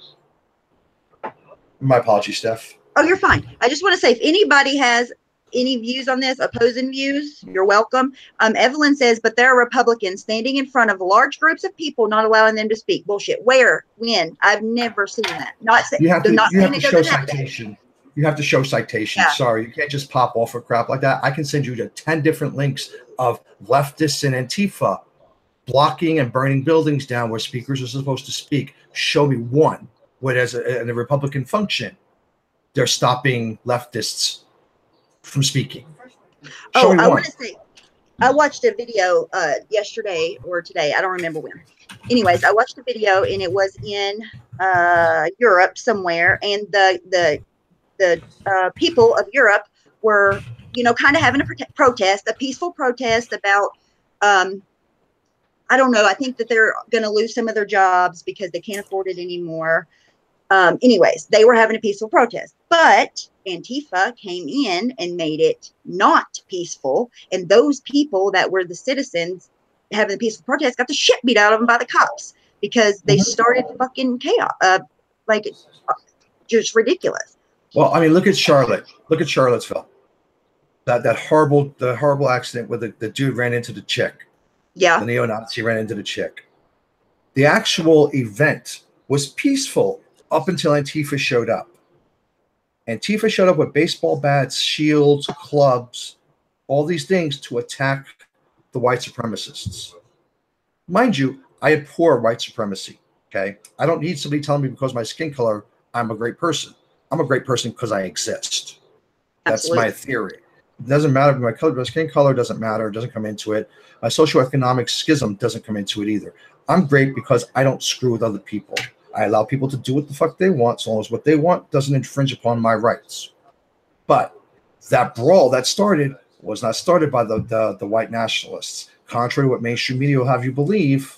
My apologies, Steph. Oh, you're fine. I just want to say, if anybody has any views on this, opposing views, you're welcome. Evelyn says, but there are Republicans standing in front of large groups of people, not allowing them to speak. Bullshit. Where? When? I've never seen that. You have to show citation. You have to show citation. Yeah. Sorry, you can't just pop off for crap like that. I can send you to 10 different links of leftists and Antifa blocking and burning buildings down where speakers are supposed to speak. Show me one where there's in a Republican function, they're stopping leftists from speaking. I want to say, I watched a video yesterday or today. I don't remember when. Anyways, I watched a video, and it was in Europe somewhere, and the people of Europe were, kind of having a protest, a peaceful protest about, I don't know, I think that they're going to lose some of their jobs because they can't afford it anymore. Anyways, they were having a peaceful protest, but Antifa came in and made it not peaceful. And those people that were the citizens having the peaceful protest got the shit beat out of them by the cops because they started fucking chaos, just ridiculous. Well, I mean, look at Charlotte. Look at Charlottesville. That horrible accident where the dude ran into the chick. Yeah. The neo-Nazi ran into the chick. The actual event was peaceful up until Antifa showed up. Antifa showed up with baseball bats, shields, clubs, all these things to attack the white supremacists. Mind you, I abhor white supremacy. Okay, I don't need somebody telling me because of my skin color I'm a great person. I'm a great person because I exist. That's Absolutely. my theory. It doesn't matter. My color, my skin color doesn't matter. It doesn't come into it. My socioeconomic schism doesn't come into it either. I'm great because I don't screw with other people. I allow people to do what the fuck they want, so long as what they want doesn't infringe upon my rights. But that brawl that started was not started by the white nationalists. Contrary to what mainstream media will have you believe,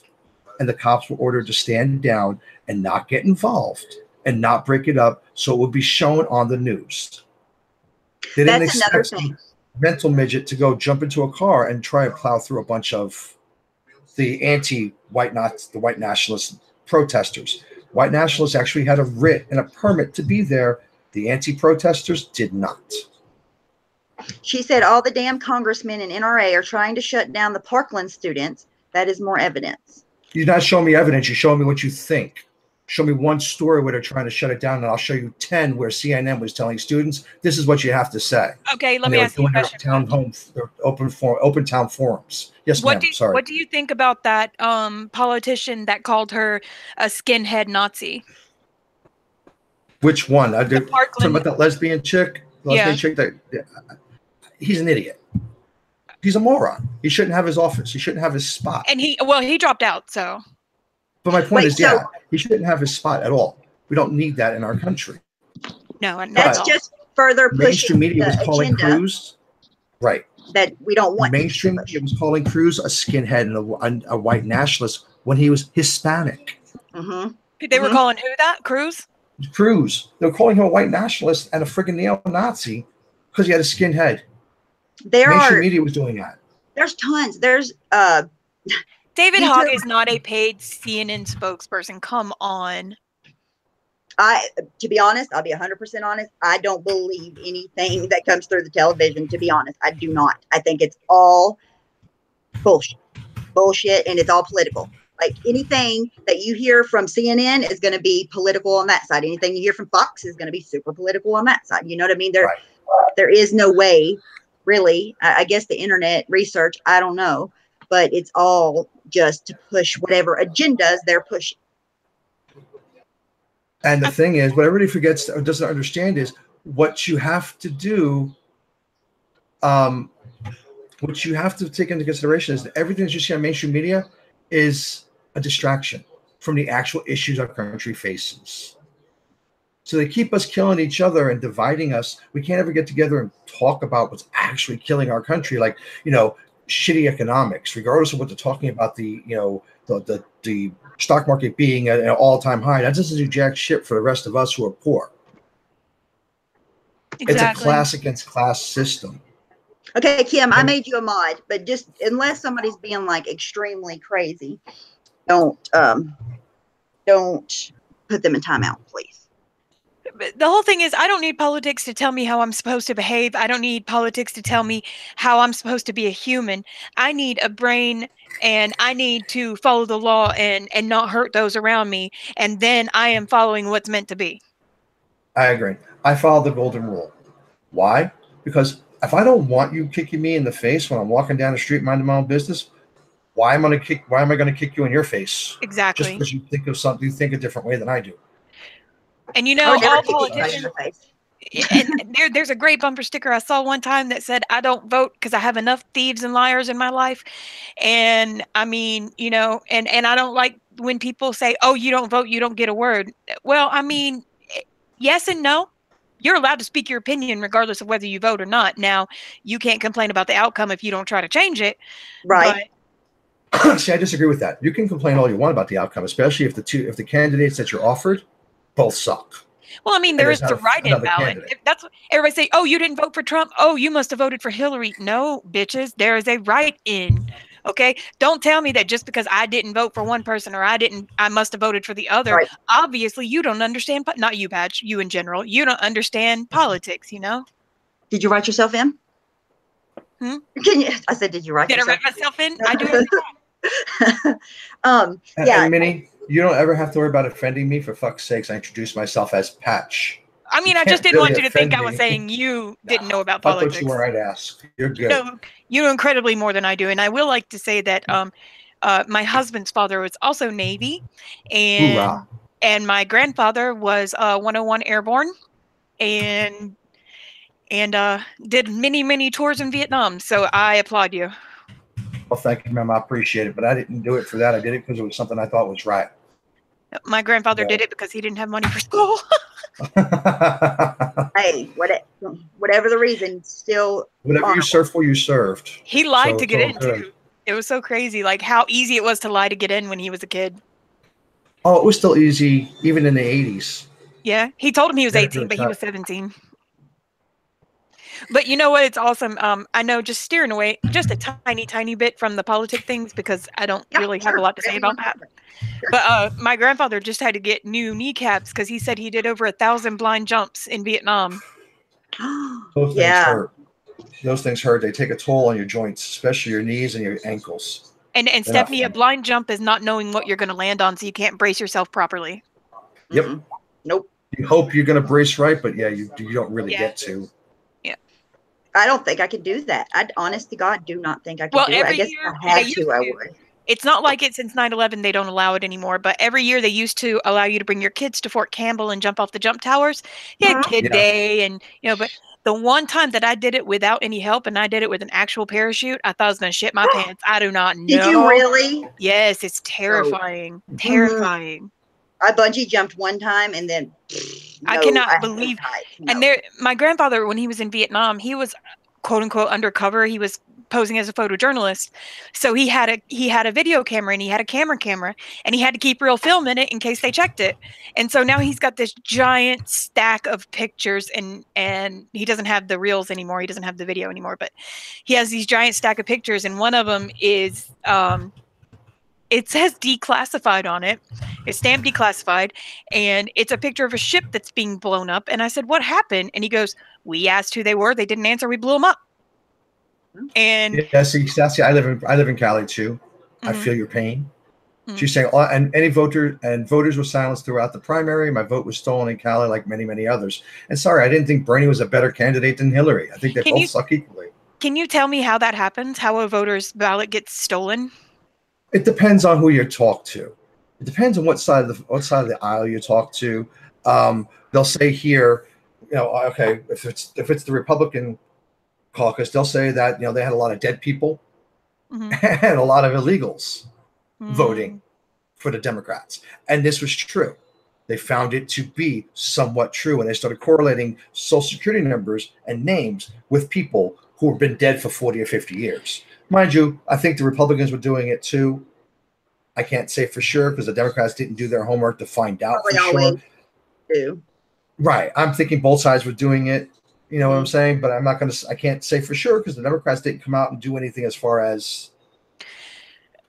and the cops were ordered to stand down and not get involved and not break it up so it would be shown on the news. They didn't expect some mental midget to go jump into a car and try and plow through a bunch of the anti-white the white nationalist protesters. White nationalists actually had a writ and a permit to be there. The anti-protesters did not. She said all the damn congressmen and NRA are trying to shut down the Parkland students. That is more evidence. You're not showing me evidence. You're showing me what you think. Show me one story where they're trying to shut it down, and I'll show you 10 where CNN was telling students, this is what you have to say. Okay, let me ask you a question. Open town forums. Yes, ma'am. Sorry. What do you think about that politician that called her a skinhead Nazi? Which one? Talking about that lesbian chick? Chick he's an idiot. He's a moron. He shouldn't have his office. He shouldn't have his spot. And he dropped out, so. But my point is, he shouldn't have his spot at all. We don't need that in our country. No, that's just further pushing mainstream media was calling Cruz, right? That we don't want. Mainstream media was calling Cruz a skinhead and a white nationalist when he was Hispanic. Mm-hmm. They were calling who that? Cruz? Cruz. They were calling him a white nationalist and a friggin' neo-Nazi because he had a skinhead. Mainstream media was doing that. There's tons. There's David Hogg is not a paid CNN spokesperson. Come on. To be honest, I'll be 100% honest. I don't believe anything that comes through the television. To be honest, I do not. I think it's all bullshit, and it's all political. Like anything that you hear from CNN is going to be political on that side. Anything you hear from Fox is going to be super political on that side. You know what I mean? There is no way, really. I guess the internet research, I don't know, but it's all just to push whatever agendas they're pushing. And the thing is, what everybody forgets or doesn't understand is what you have to do. What you have to take into consideration is that everything that you see on mainstream media is a distraction from the actual issues our country faces. So they keep us killing each other and dividing us. We can't ever get together and talk about what's actually killing our country, like, shitty economics, regardless of what they're talking about, the stock market being at an all-time high. That doesn't do jack shit for the rest of us who are poor. Exactly. It's a class against class system. Okay, Kim, I made you a mod, but just unless somebody's being like extremely crazy, don't put them in timeout, please. The whole thing is, I don't need politics to tell me how I'm supposed to behave. I don't need politics to tell me how I'm supposed to be a human. I need a brain, and I need to follow the law and not hurt those around me. And then I am following what's meant to be. I agree. I follow the golden rule. Why? Because if I don't want you kicking me in the face when I'm walking down the street minding my own business, why am I going to kick you in your face? Exactly. Just because you think of something, you think a different way than I do. And all politicians, and there's a great bumper sticker I saw one time that said, I don't vote because I have enough thieves and liars in my life. And I mean, and I don't like when people say, oh, you don't vote, you don't get a word. Well, I mean, yes and no. You're allowed to speak your opinion regardless of whether you vote or not. Now, you can't complain about the outcome if you don't try to change it. Right. See, I disagree with that. You can complain all you want about the outcome, especially if the candidates that you're offered both suck. Well, I mean, there is the write-in ballot. That's what everybody say. Oh, you didn't vote for Trump. Oh, you must have voted for Hillary. No, bitches, there is a write-in. Okay, don't tell me that just because I didn't vote for one person or I must have voted for the other. Right. Obviously, you don't understand. Not you, Badge. You in general. You don't understand politics. Did you write yourself in? Hmm? I said, did you write? Did I write myself in? I do. Yeah. And Minnie, you don't ever have to worry about offending me. For fuck's sakes, I introduced myself as Patch. I mean, I just didn't want you to think I was saying you didn't know about If I politics. thought you were, I'd ask. You're good. No, you know incredibly more than I do. And I will like to say that my husband's father was also Navy, and my grandfather was 101 Airborne, and did many tours in Vietnam. So I applaud you. Well, thank you, ma'am. I appreciate it, but I didn't do it for that. I did it because it was something I thought was right. My grandfather did it because he didn't have money for school. Hey, whatever the reason, still whatever honorable. You served for, you served. He lied to get in too. It was so crazy, like how easy it was to lie to get in when he was a kid. Oh, it was still easy, even in the 80s. Yeah, he told him he was 18, but he was 17. But you know what? It's awesome. I know, just steering away just a tiny bit from the politic things, because I don't really have a lot to say about that. But my grandfather just had to get new kneecaps because he said he did over 1,000 blind jumps in Vietnam. Those things hurt. Those things hurt. They take a toll on your joints, especially your knees and your ankles. And Stephanie, a blind jump is not knowing what you're going to land on, so you can't brace yourself properly. Yep. Nope. You hope you're going to brace right, but yeah, you don't really get to. Yeah. I don't think I could do that. I honest to God do not think I could do it. I guess if I had to, I would. It's not like it since 9/11 they don't allow it anymore, but every year they used to allow you to bring your kids to Fort Campbell and jump off the jump towers. You had kid day, and but the one time that I did it without any help, and I did it with an actual parachute, I thought I was going to shit my pants. I do not know. Did you really? Yes, it's terrifying. Oh. Terrifying. I bungee jumped one time, and then I cannot believe. And my grandfather, when he was in Vietnam, he was quote unquote undercover. He was posing as a photojournalist, so he had a video camera, and he had a camera, and he had to keep real film in it in case they checked it. And so now he's got this giant stack of pictures, and he doesn't have the reels anymore. He doesn't have the video anymore, but he has these giant stack of pictures, and one of them is it says declassified on it. It's stamped declassified, and it's a picture of a ship that's being blown up. And I said, "What happened?" And he goes, "We asked who they were. They didn't answer. We blew them up." And yeah, see, Sassy, I live in Cali too. I feel your pain. She's saying, and voters were silenced throughout the primary. My vote was stolen in Cali, like many others. And sorry, I didn't think Bernie was a better candidate than Hillary. I think they both suck equally. Can you tell me how that happens? How a voter's ballot gets stolen? It depends on who you talk to. It depends on what side of the aisle you talk to. They'll say here, okay, if it's the Republican caucus, they'll say that they had a lot of dead people and a lot of illegals voting for the Democrats, and this was true. They found it to be somewhat true, and they started correlating Social Security numbers and names with people who have been dead for 40 or 50 years. Mind you, I think the Republicans were doing it too. I can't say for sure because the Democrats didn't do their homework to find out for sure. Do. Right. I'm thinking both sides were doing it. You know what I'm saying? But I can't say for sure because the Democrats didn't come out and do anything as far as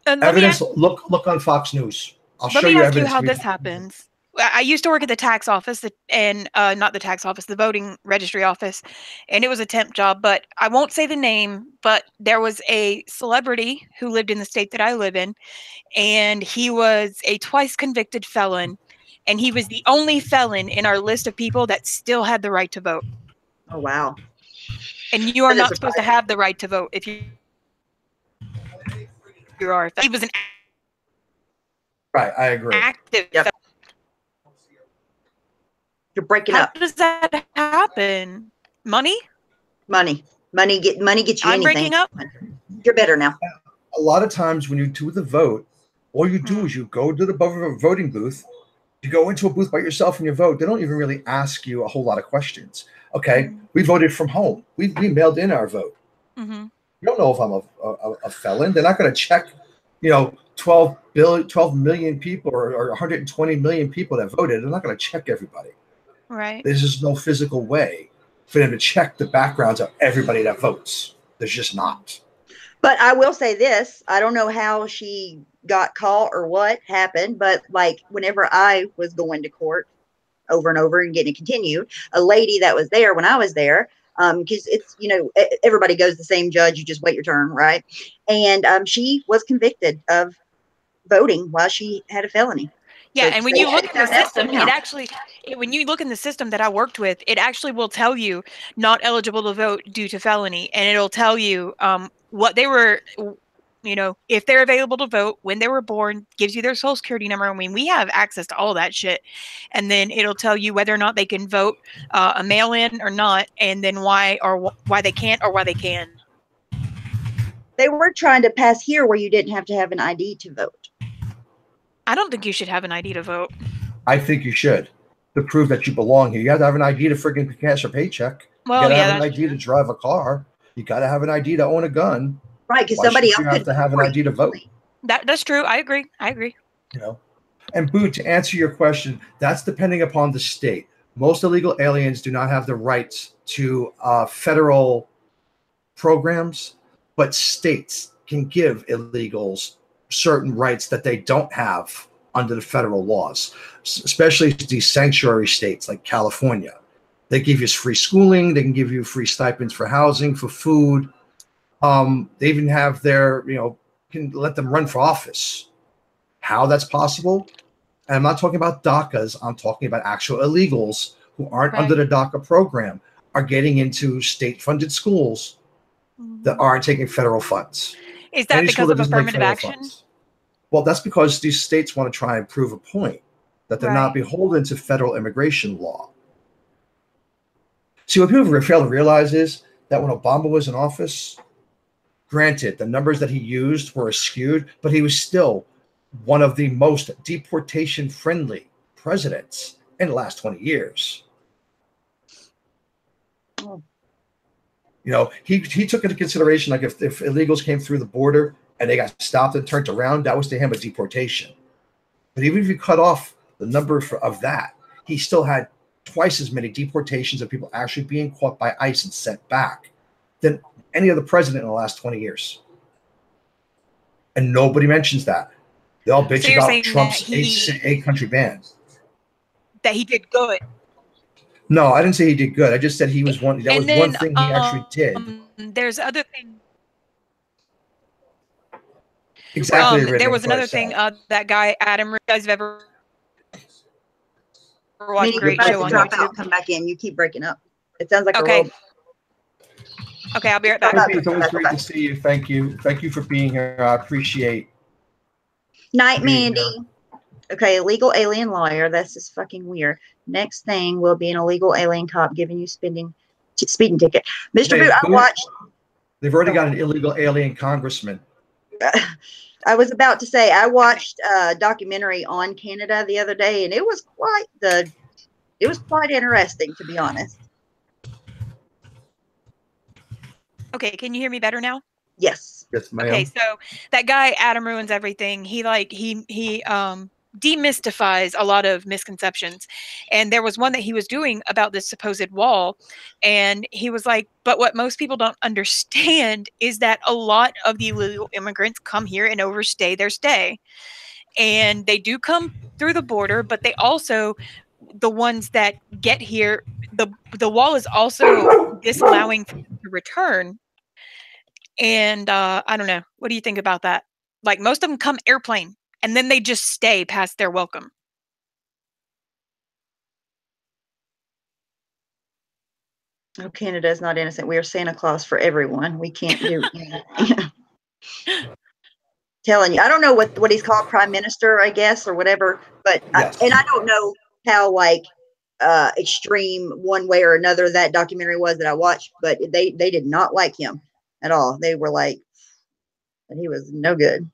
evidence. Look on Fox News. I'll show you evidence. Let me ask you how this happens. I used to work at the tax office, and not the tax office, the voting registry office, and it was a temp job, but I won't say the name, but there was a celebrity who lived in the state that I live in, and he was a twice convicted felon, and he was the only felon in our list of people that still had the right to vote. Oh, wow. And you are not supposed to have the right to vote if you are. He was an right. I agree. Active. Yep. You're breaking up. How does that happen? Money gets you anything. I'm breaking up. You're better now. A lot of times when you do the vote, all you do is you go to the voting booth. You go into a booth by yourself and you vote. They don't even really ask you a whole lot of questions. Okay, we voted from home. We mailed in our vote. You don't know if I'm a felon. They're not going to check, 12 million people or 120 million people that voted. They're not going to check everybody. Right. There's just no physical way for them to check the backgrounds of everybody that votes. There's just not. But I will say this. I don't know how she got caught or what happened, but like whenever I was going to court over and over and getting it continued, a lady that was there when I was there, because it's, everybody goes the same judge. You just wait your turn, right? And she was convicted of voting while she had a felony. Yeah, So and when you look in the system, when you look in the system that I worked with, it actually will tell you not eligible to vote due to felony, and it'll tell you what they were, if they're available to vote, when they were born, gives you their social security number. I mean, we have access to all that shit, and then it'll tell you whether or not they can vote a mail-in or not, and then why they can't or why they can. They were trying to pass here where you didn't have to have an ID to vote. I don't think you should have an ID to vote. I think you should, to prove that you belong here. You have to have an ID to friggin' cash a paycheck. Well, you got to have an ID to drive a car. You got to have an ID to own a gun. Right, because somebody else you have to have an ID to vote. That's true. I agree. And Boo, to answer your question, that's depending upon the state. Most illegal aliens do not have the rights to federal programs, but states can give illegals certain rights that they don't have under the federal laws, especially these sanctuary states like California. They give you free schooling. They can give you free stipends for housing, for food. They even have their, can let them run for office. How that's possible? And I'm not talking about DACAs. I'm talking about actual illegals who aren't under the DACA program are getting into state-funded schools that aren't taking federal funds. Is that because of affirmative action? Well, that's because these states want to try and prove a point that they're not beholden to federal immigration law. See, what people fail to realize is that when Obama was in office, granted, the numbers that he used were skewed, but he was still one of the most deportation-friendly presidents in the last 20 years. Oh. He took into consideration, like if illegals came through the border and they got stopped and turned around, that was to him a deportation. But even if you cut off the number of that, he still had twice as many deportations of people actually being caught by ICE and sent back than any other president in the last 20 years. And nobody mentions that. They all bitch about Trump's eight country ban. That he did good. No, I didn't say he did good. I just said he was one. That was one thing he actually did. There's other things. Exactly. There was another thing. That guy Adam. You guys have ever watched a great show on drop YouTube? Out, come back in. You keep breaking up. It sounds like okay. a robot. Okay, I'll be right back. It's always great to see you. Thank you. Thank you for being here. I appreciate. Night, Mandy. Okay, illegal alien lawyer. That's just fucking weird. Next thing will be an illegal alien cop giving you speeding ticket. Mr. Boot, I watched. They've already got an illegal alien congressman. I was about to say I watched a documentary on Canada the other day, and it was quite interesting, to be honest. Okay, can you hear me better now? Yes. Yes, ma'am. Okay, so that guy Adam Ruins Everything. He demystifies a lot of misconceptions, and there was one that he was doing about this supposed wall, and he was like, but what most people don't understand is that a lot of the illegal immigrants come here and overstay their stay, and they do come through the border, but they also, the ones that get here, the wall is also disallowing them to return. And I don't know. What do you think about that? Like, most of them come airplane, and then they just stay past their welcome. Oh, Canada is not innocent. We are Santa Claus for everyone. We can't do telling you. I don't know what he's called, prime minister, I guess, or whatever. But yes. I don't know how extreme one way or another that documentary was that I watched, but they did not like him at all. They were like that he was no good.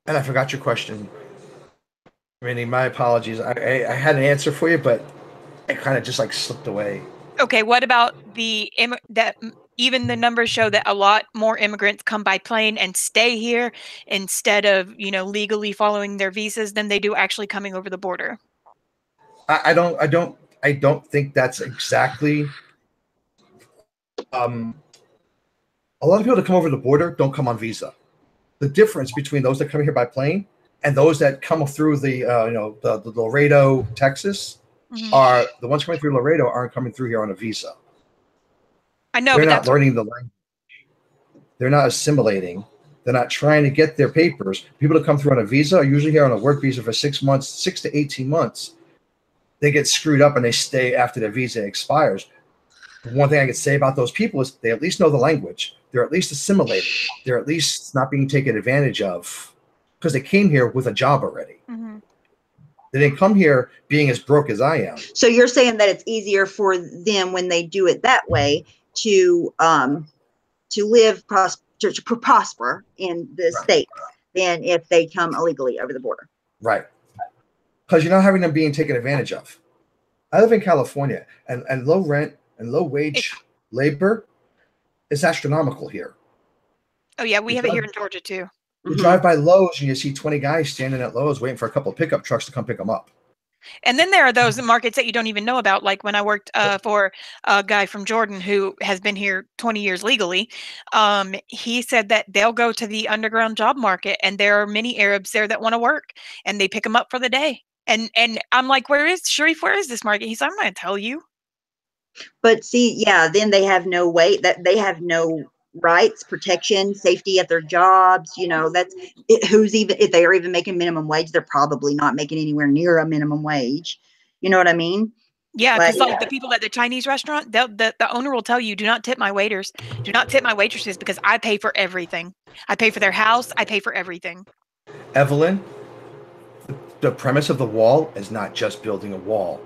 And I forgot your question. Randy, my apologies. I had an answer for you, but it kind of just slipped away. Okay, what about that even the numbers show that a lot more immigrants come by plane and stay here instead of, legally following their visas than they do actually coming over the border? I don't think that's exactly. A lot of people that come over the border don't come on visa. The difference between those that come here by plane and those that come through the Laredo, Texas, are the ones coming through Laredo aren't coming through here on a visa. I know, They're but not learning the language. They're not assimilating. They're not trying to get their papers. People that come through on a visa are usually here on a work visa for 6 months, 6 to 18 months. They get screwed up and they stay after their visa expires. One thing I could say about those people is they at least know the language. They're at least assimilated. They're at least not being taken advantage of because they came here with a job already. They didn't come here being as broke as I am. So you're saying that it's easier for them when they do it that way to live to prosper in the state than if they come illegally over the border. Right. Because you're not having them being taken advantage of. I live in California, and low rent and low wage labor is astronomical here. Oh yeah, we have it here in Georgia too. You drive by Lowe's and you see 20 guys standing at Lowe's waiting for a couple of pickup trucks to come pick them up. And then there are those markets that you don't even know about. Like when I worked for a guy from Jordan who has been here 20 years legally, he said that they'll go to the underground job market and there are many Arabs there that want to work and they pick them up for the day. And I'm like, Sharif, where is this market? He's like, I'm going to tell you. But see, yeah, then they have no way that they have no rights, protection, safety at their jobs. You know, that's who's even, if they are even making minimum wage, they're probably not making anywhere near a minimum wage. You know what I mean? Yeah, because like the people at the Chinese restaurant, the owner will tell you, do not tip my waiters, do not tip my waitresses because I pay for everything. I pay for their house. I pay for everything. Evelyn, the premise of the wall is not just building a wall.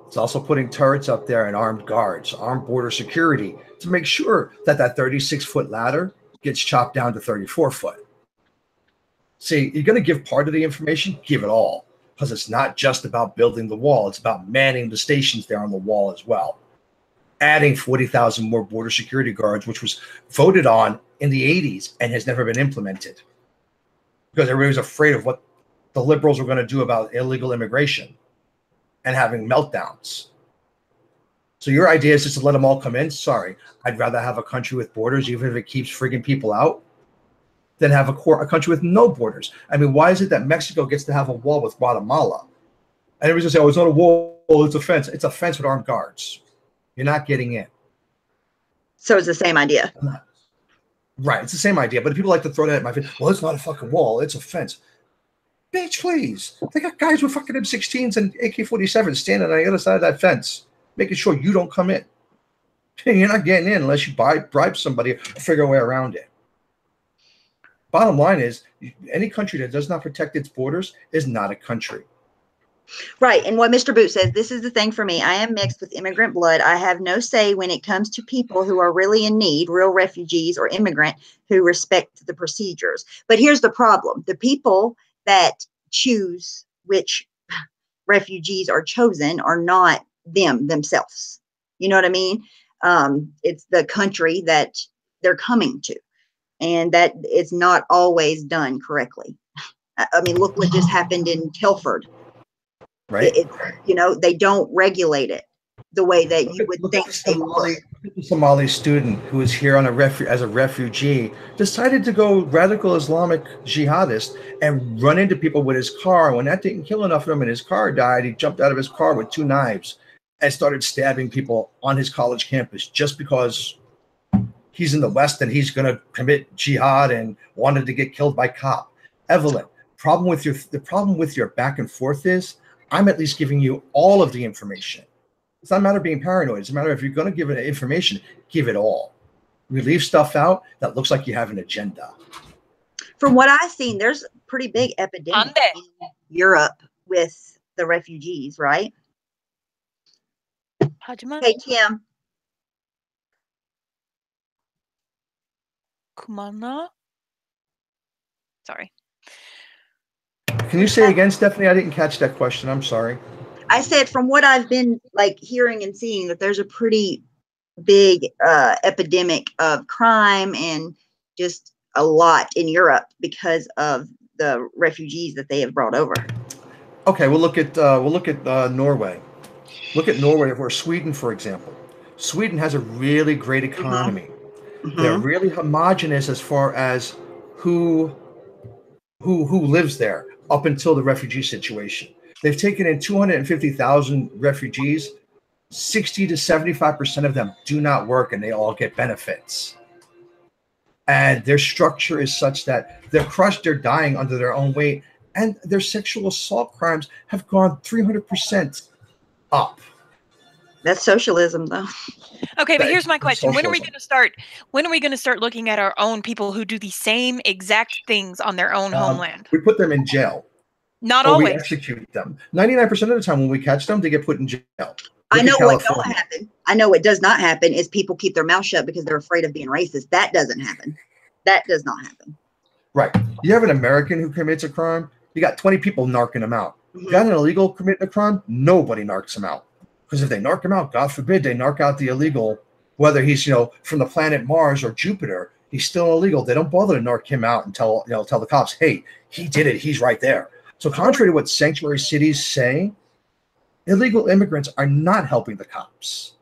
It's also putting turrets up there and armed guards, armed border security to make sure that 36-foot ladder gets chopped down to 34 foot. See, you're going to give part of the information, give it all, because it's not just about building the wall. It's about manning the stations there on the wall as well. Adding 40,000 more border security guards, which was voted on in the 80s and has never been implemented because everybody was afraid of what the liberals were going to do about illegal immigration and having meltdowns. So your idea is just to let them all come in? Sorry, I'd rather have a country with borders, even if it keeps frigging people out, than have a country with no borders. I mean, why is it that Mexico gets to have a wall with Guatemala? And everybody's going to say, oh, it's not a wall, it's a fence. It's a fence with armed guards. You're not getting in. So it's the same idea. Right, it's the same idea. But people like to throw that at my face. Well, it's not a fucking wall, it's a fence. Bitch, please. They got guys with fucking M16s and AK-47s standing on the other side of that fence, making sure you don't come in. You're not getting in unless you bribe somebody or figure a way around it. Bottom line is, any country that does not protect its borders is not a country. Right. And what Mr. Boot says, this is the thing for me. I am mixed with immigrant blood. I have no say when it comes to people who are really in need, real refugees or immigrant who respect the procedures. But here's the problem. The people that choose which refugees are chosen are not themselves. You know what I mean? It's the country that they're coming to, and that it's not always done correctly. I mean, look what just happened in Telford. Right. You know, they don't regulate it the way that you would think they would. The Somali student who was here on as a refugee decided to go radical Islamic jihadist and run into people with his car. When that didn't kill enough of them and his car died, he jumped out of his car with 2 knives and started stabbing people on his college campus just because he's in the West and he's going to commit jihad and wanted to get killed by cop. Evelyn, the problem with your back and forth is I'm at least giving you all of the information. It's not a matter of being paranoid. It's a matter of if you're going to give it information, give it all. We leave stuff out that looks like you have an agenda. From what I've seen, there's a pretty big epidemic in Europe with the refugees, right? Hey, Kim. Kumana? Sorry. Can you say again, Stephanie? I didn't catch that question. I'm sorry. I said from what I've been like hearing and seeing that there's a pretty big epidemic of crime and just a lot in Europe because of the refugees that they have brought over. Okay, we'll look at Norway. Look at Norway or Sweden, for example. Sweden has a really great economy. Mm-hmm. They're really homogenous as far as who lives there up until the refugee situation. They've taken in 250,000 refugees. 60 to 75% of them do not work, and they all get benefits. And their structure is such that they're crushed, they're dying under their own weight, and their sexual assault crimes have gone 300% up. That's socialism, though. Okay, but here's my question: Socialism. When are we going to start looking at our own people who do the same exact things on their own homeland? We put them in jail. Not or always. We execute them. 99% of the time, when we catch them, they get put in jail. I know what don't happen. I know what does not happen is people keep their mouth shut because they're afraid of being racist. That doesn't happen. That does not happen. Right. You have an American who commits a crime, you got 20 people narking him out. You got an illegal committing a crime, nobody narks him out. Because if they narc him out, God forbid they narc out the illegal, whether he's, from the planet Mars or Jupiter, he's still illegal. They don't bother to narc him out and tell the cops, hey, he did it. He's right there. So contrary to what sanctuary cities say, illegal immigrants are not helping the cops.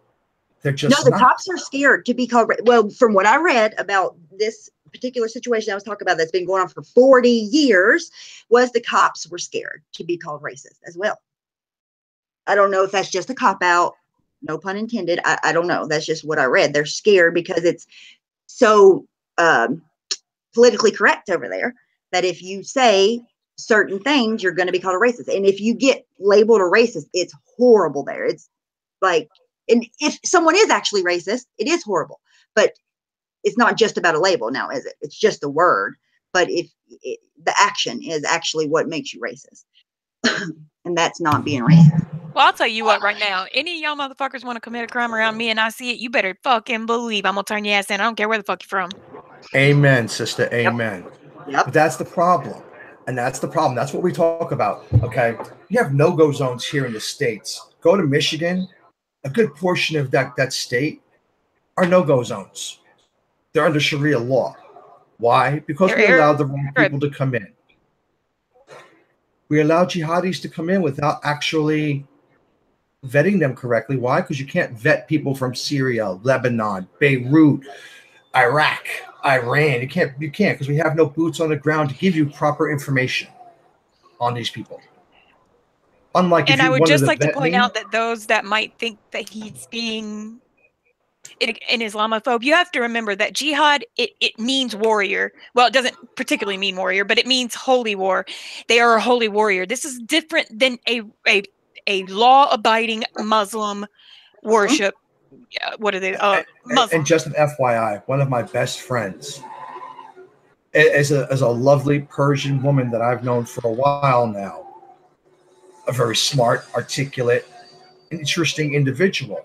They're just the cops are scared to be called. Well, from what I read about this particular situation I was talking about that's been going on for 40 years, was the cops were scared to be called racist as well. I don't know if that's just a cop-out, no pun intended. I don't know. That's just what I read. They're scared because it's so politically correct over there that if you say certain things, you're going to be called a racist. And if you get labeled a racist, it's horrible there. It's like, and if someone is actually racist, it is horrible. But it's not just about a label now, is it? It's just a word. But if the action is actually what makes you racist. And that's not being racist. Well, I'll tell you what right now. Any of y'all motherfuckers want to commit a crime around me and I see it, you better fucking believe I'm going to turn your ass in. I don't care where the fuck you're from. Amen, sister. Amen. Yep. But that's the problem. And that's the problem. That's what we talk about. Okay. You have no-go zones here in the States. Go to Michigan. A good portion of that state are no-go zones. They're under Sharia law. Why? Because we allowed the wrong people to come in. We allow jihadis to come in without actually vetting them correctly. Why? Because you can't vet people from Syria, Lebanon, Beirut, Iraq, Iran. You can't because we have no boots on the ground to give you proper information on these people. Unlike, and I would just like to point out that those that might think that he's being an Islamophobe, you have to remember that jihad, it means warrior. Well, it doesn't particularly mean warrior, but it means holy war. They are a holy warrior. This is different than a law-abiding Muslim worship. What are they? Muslim. And just an FYI, one of my best friends is a lovely Persian woman that I've known for a while now. A very smart, articulate, interesting individual.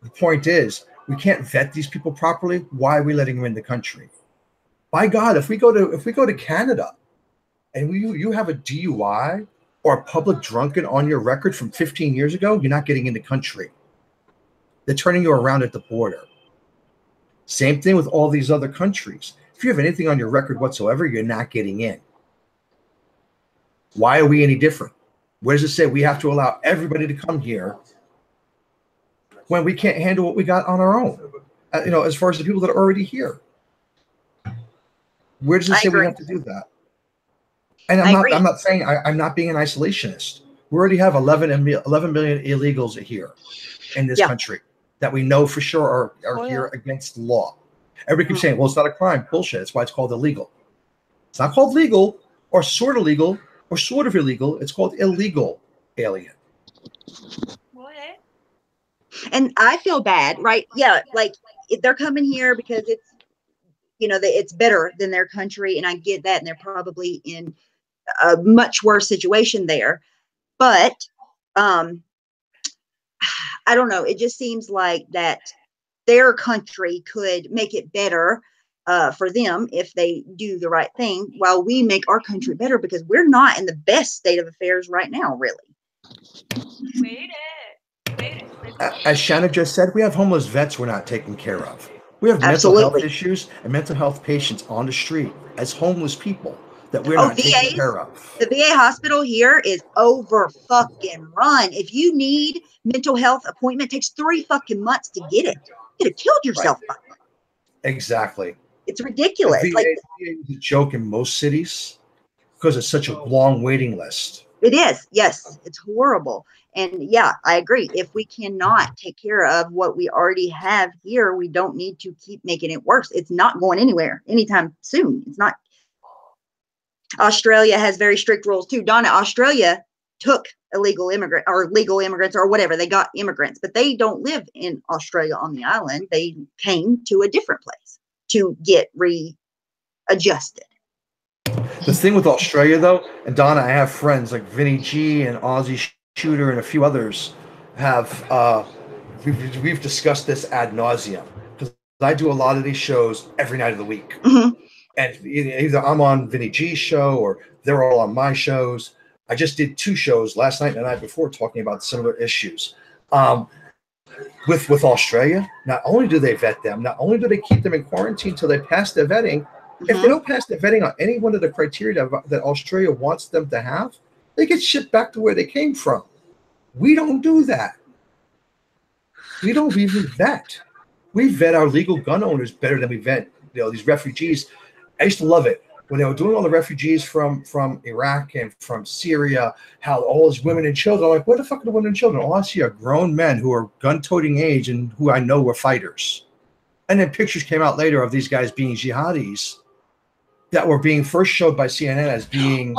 The point is, we can't vet these people properly. Why are we letting them in the country? By God, if we go to Canada and you have a DUI or a public drunken on your record from 15 years ago, you're not getting in the country. They're turning you around at the border. Same thing with all these other countries. If you have anything on your record whatsoever, you're not getting in. Why are we any different? Where does it say we have to allow everybody to come here when we can't handle what we got on our own? As far as the people that are already here. Where does it say we have to do that? And I'm not saying I'm not being an isolationist. We already have 11 million illegals here in this country that we know for sure are here against the law. Everybody keeps saying, well, it's not a crime. Bullshit. That's why it's called illegal. It's not called legal or sort of legal or sort of illegal. It's called illegal alien. What? And I feel bad, right? Yeah, like they're coming here because it's, it's better than their country, and I get that, and they're probably in a much worse situation there. But I don't know. It just seems like that their country could make it better for them if they do the right thing, while we make our country better, because we're not in the best state of affairs right now, really. Wait it. As Shanna just said, we have homeless vets we're not taking care of. We have mental health issues and mental health patients on the street as homeless people that we're not taking care of. The VA hospital here is over fucking run. If you need mental health appointment, it takes 3 fucking months to get it. You'd have killed yourself by now. Exactly. It's ridiculous. The VA is a joke in most cities because it's such a long waiting list. It is. Yes, it's horrible. And yeah, I agree. If we cannot take care of what we already have here, we don't need to keep making it worse. It's not going anywhere anytime soon. It's not. Australia has very strict rules too. Donna, Australia took illegal immigrant or legal immigrants or whatever. They got immigrants, but they don't live in Australia on the island. They came to a different place to get readjusted. The thing with Australia, though, and Donna, I have friends like Vinny G and Aussie Shooter and a few others have. We've discussed this ad nauseum because I do a lot of these shows every night of the week, and either I'm on Vinny G's show or they're all on my shows. I just did 2 shows last night and the night before talking about similar issues. With Australia, not only do they vet them, not only do they keep them in quarantine until they pass their vetting. If they don't pass the vetting on any one of the criteria that Australia wants them to have, they get shipped back to where they came from. We don't do that. We don't even vet. We vet our legal gun owners better than we vet, these refugees. I used to love it when they were doing all the refugees from Iraq and from Syria, how all these women and children. I'm like, where the fuck are the women and children? All I see are grown men who are gun-toting age and who I know were fighters. And then pictures came out later of these guys being jihadis that were being first showed by CNN as being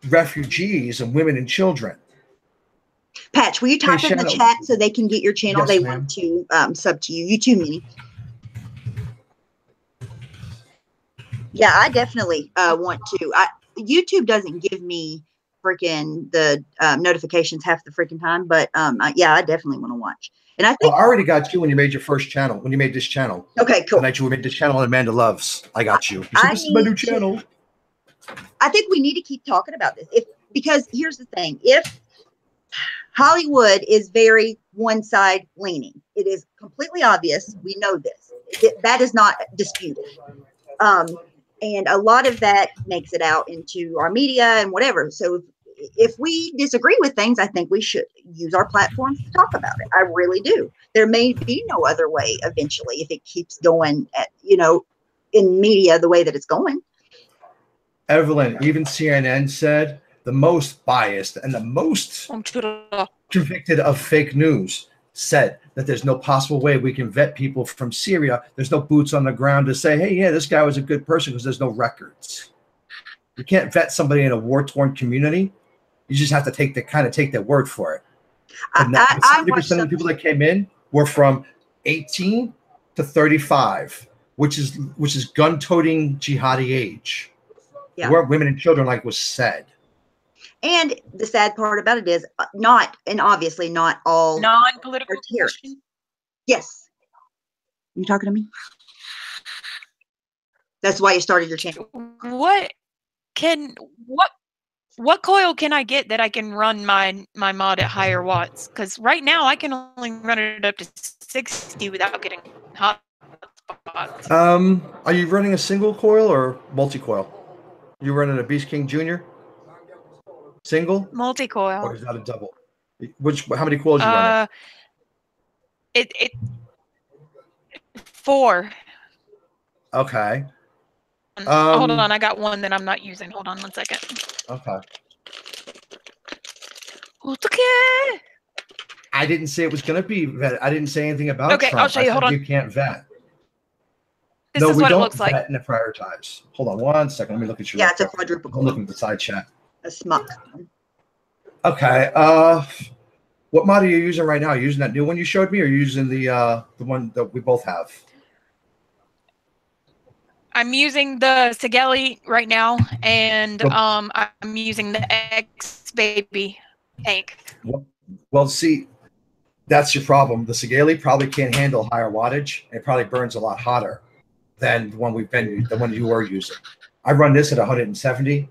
refugees and women and children. Patch, will you type in the chat so they can get your channel? Yes, they ma'am. want to sub to you. You too, Minnie. Yeah, I definitely want to. YouTube doesn't give me freaking the notifications half the freaking time, but yeah, I definitely want to watch. And I think I already got you when you made your first channel. When you made this channel. Okay, cool. The night you made this channel, and Amanda loves. I got you. This is my new channel. I think we need to keep talking about this. Because here's the thing: if Hollywood is very one side leaning, it is completely obvious. We know this. That is not disputed. And a lot of that makes it out into our media and whatever. So if we disagree with things, I think we should use our platforms to talk about it. I really do. There may be no other way eventually if it keeps going in media the way that it's going. Evelyn, even CNN said the most biased and the most convicted of fake news said that there's no possible way we can vet people from Syria. There's no boots on the ground to say, hey, yeah, this guy was a good person, because there's no records. You can't vet somebody in a war-torn community. You just have to take their word for it. And 70% of the people that came in were from 18 to 35, which is gun-toting jihadi age. Yeah. We're women and children, like was said. And the sad part about it is obviously not all non-political terrorists. Yes. You talking to me? That's why you started your channel. What coil can I get that I can run my mod at higher watts? Because right now I can only run it up to 60 without getting hot spots. Are you running a single coil or multi-coil? You running a Beast King Jr.? Single? Multi-coil. Or is that a double? How many coils you running? It 4. Okay. Hold on, I got one that I'm not using. Hold on 1 second. Okay. Okay. I didn't say it was going to be vet. I didn't say anything about Trump. I'll show you. Hold on. You can't vet. This is what it looks like. Vet and prioritize. Hold on 1 second. Let me look at your. Yeah, it's a quadruple. I'm looking at the side chat. A smuck. Okay. What mod are you using right now? Are you using that new one you showed me, or are you using the one that we both have? I'm using the Sigeli right now, and I'm using the X Baby tank. Well, see, that's your problem. The Sigeli probably can't handle higher wattage. It probably burns a lot hotter than the one you were using. I run this at 170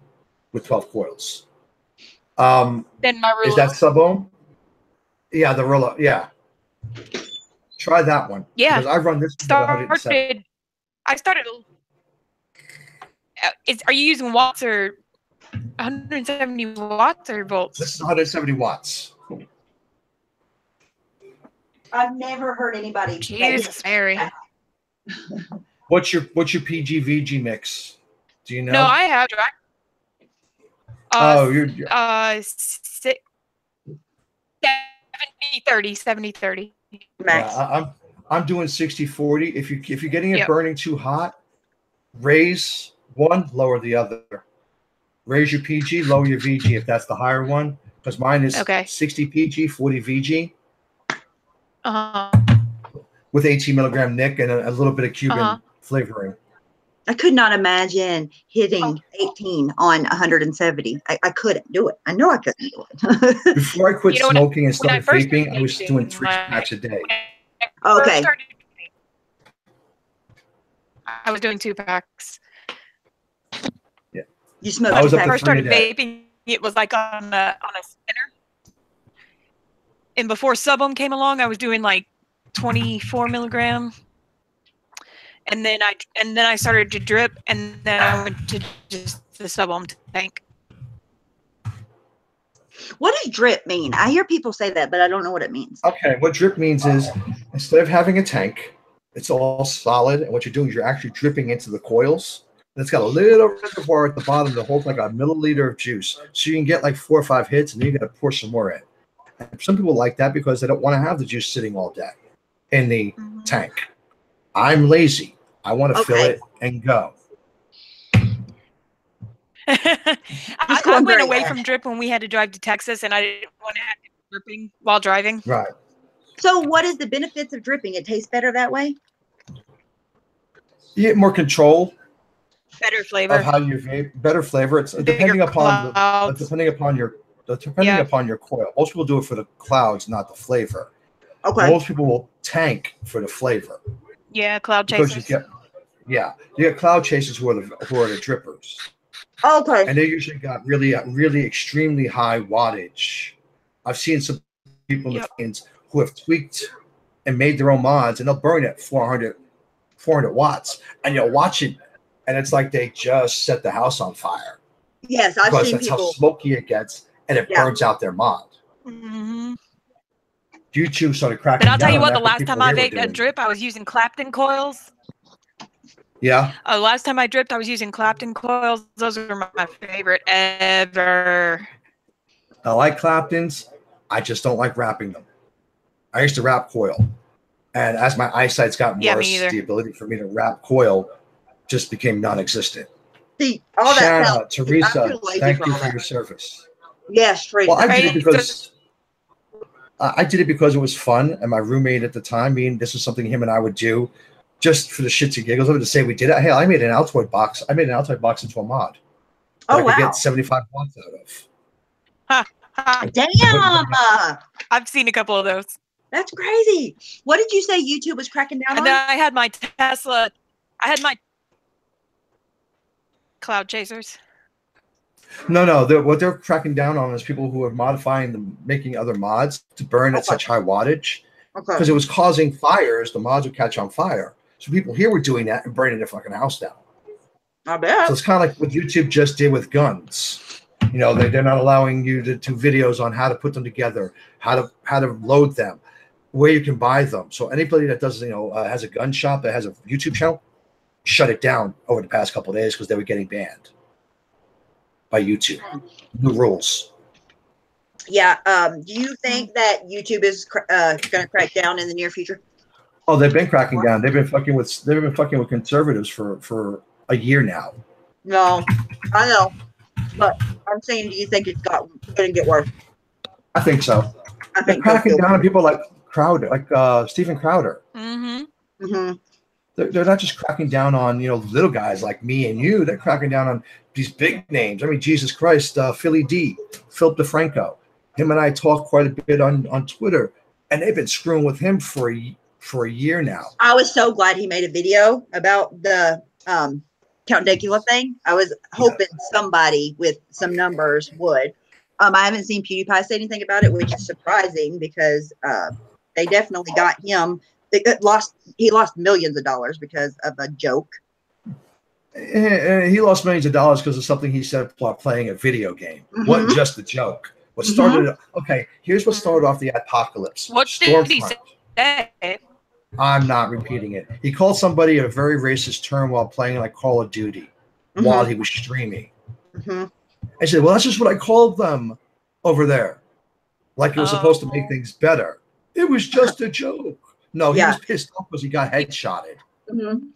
with 12 coils. Then my ruler. Is that sub-ohm? Yeah, the ruler. Yeah. Try that one. Yeah. Because I run this at 170. I started. Are you using watts or 170 watts or volts? This is 170 watts. I've never heard anybody. Jesus, Mary. What's your PGVG mix? Do you know? No, I have. You're 70-30. Max. yeah, I'm doing 60-40. If you're getting it Yep. burning too hot, raise one, lower the other. Raise your PG, lower your VG if that's the higher one. Because mine is Okay. 60 PG, 40 VG Uh-huh. with 18 milligram Nick and a little bit of Cuban flavoring. I could not imagine hitting 18 on 170. I couldn't do it. I know I couldn't do it. Before I quit smoking and started vaping, I was doing 3 packs a day. Okay. I was doing 2 packs. Yeah. You smoked. I was When up I to first 3 a started day. vaping, it was like on a spinner. And before Subum came along, I was doing like 24 milligram. And then I started to drip, and then I went to just the Subum tank. What does drip mean? I hear people say that, but I don't know what it means. Okay, what drip means is instead of having a tank, it's all solid, and what you're doing is you're actually dripping into the coils. And it's got a little reservoir at the bottom that holds like a milliliter of juice. So you can get like 4 or 5 hits, and then you got to pour some more in. And some people like that because they don't want to have the juice sitting all day in the tank. I'm lazy. I want to fill it and go. I went away from drip when we had to drive to Texas, and I didn't want to have dripping while driving. Right. So what is the benefits of dripping? It tastes better that way? You get more control. Better flavor. Of how you vape. Better flavor. It's depending upon your coil. Most people do it for the clouds, not the flavor. Okay. Most people will tank for the flavor. Yeah, cloud chasers. You get cloud chasers who are the drippers. Okay. And they usually got really extremely high wattage. I've seen some people in the fans who have tweaked and made their own mods, and they'll burn at 400 watts, and you'll watch it, and it's like they just set the house on fire. Yes, I've seen that's people. How smoky it gets, and it burns out their mod. Mm-hmm. YouTube started cracking. But I'll tell you what, the last time I vaped a drip, I was using Clapton coils. Yeah. Last time I dripped, I was using Clapton coils. Those are my favorite ever. I like Claptons. I just don't like wrapping them. I used to wrap coil. And as my eyesight's gotten worse, the ability for me to wrap coil just became non-existent. See, all that Shanna, Teresa, thank you for your service. Yes, Teresa. Well, I did it because it was fun, and my roommate at the time, this was something him and I would do just for the shits and giggles of it, to say we did it. Hey, I made an Altoid box. I made an Altoid box into a mod. I could get 75 watts out of. Damn! I've seen a couple of those. That's crazy. What did you say YouTube was cracking down on? And then I had my Tesla. I had my cloud chasers. No. What they're cracking down on is people who are modifying them, making other mods to burn at such high wattage. Because it was causing fires. The mods would catch on fire. So people here were doing that and burning their fucking house down. I bet. So it's kind of like what YouTube just did with guns. They're not allowing you to do videos on how to put them together, how to load them, where you can buy them. So anybody that does, has a gun shop that has a YouTube channel, shut it down over the past couple of days because they were getting banned by YouTube. New rules. Yeah. Do you think that YouTube is going to crack down in the near future? Oh, they've been cracking down. They've been fucking with conservatives for a year now. No, I know, but I'm saying, do you think it's going to get worse? I think so. They're cracking down on people like Crowder, like Stephen Crowder. Mm-hmm. Mm-hmm. They're not just cracking down on little guys like me and you. They're cracking down on these big names. I mean, Jesus Christ, Philly D, Philip DeFranco. Him and I talk quite a bit on Twitter, and they've been screwing with him for a year now. I was so glad he made a video about the Count Dankula thing. I was hoping somebody with some numbers would. I haven't seen PewDiePie say anything about it, which is surprising because they definitely got him. He lost millions of dollars because of a joke. He lost millions of dollars because of something he said while playing a video game. Mm-hmm. Wasn't just a joke. What started? Okay, here's what started off the apocalypse. What did he say? I'm not repeating it. He called somebody a very racist term while playing like Call of Duty while he was streaming. Mm-hmm. And she said, well, that's just what I called them over there. Like it was supposed to make things better. It was just a joke. No, he was pissed off because he got headshotted. Mm-hmm.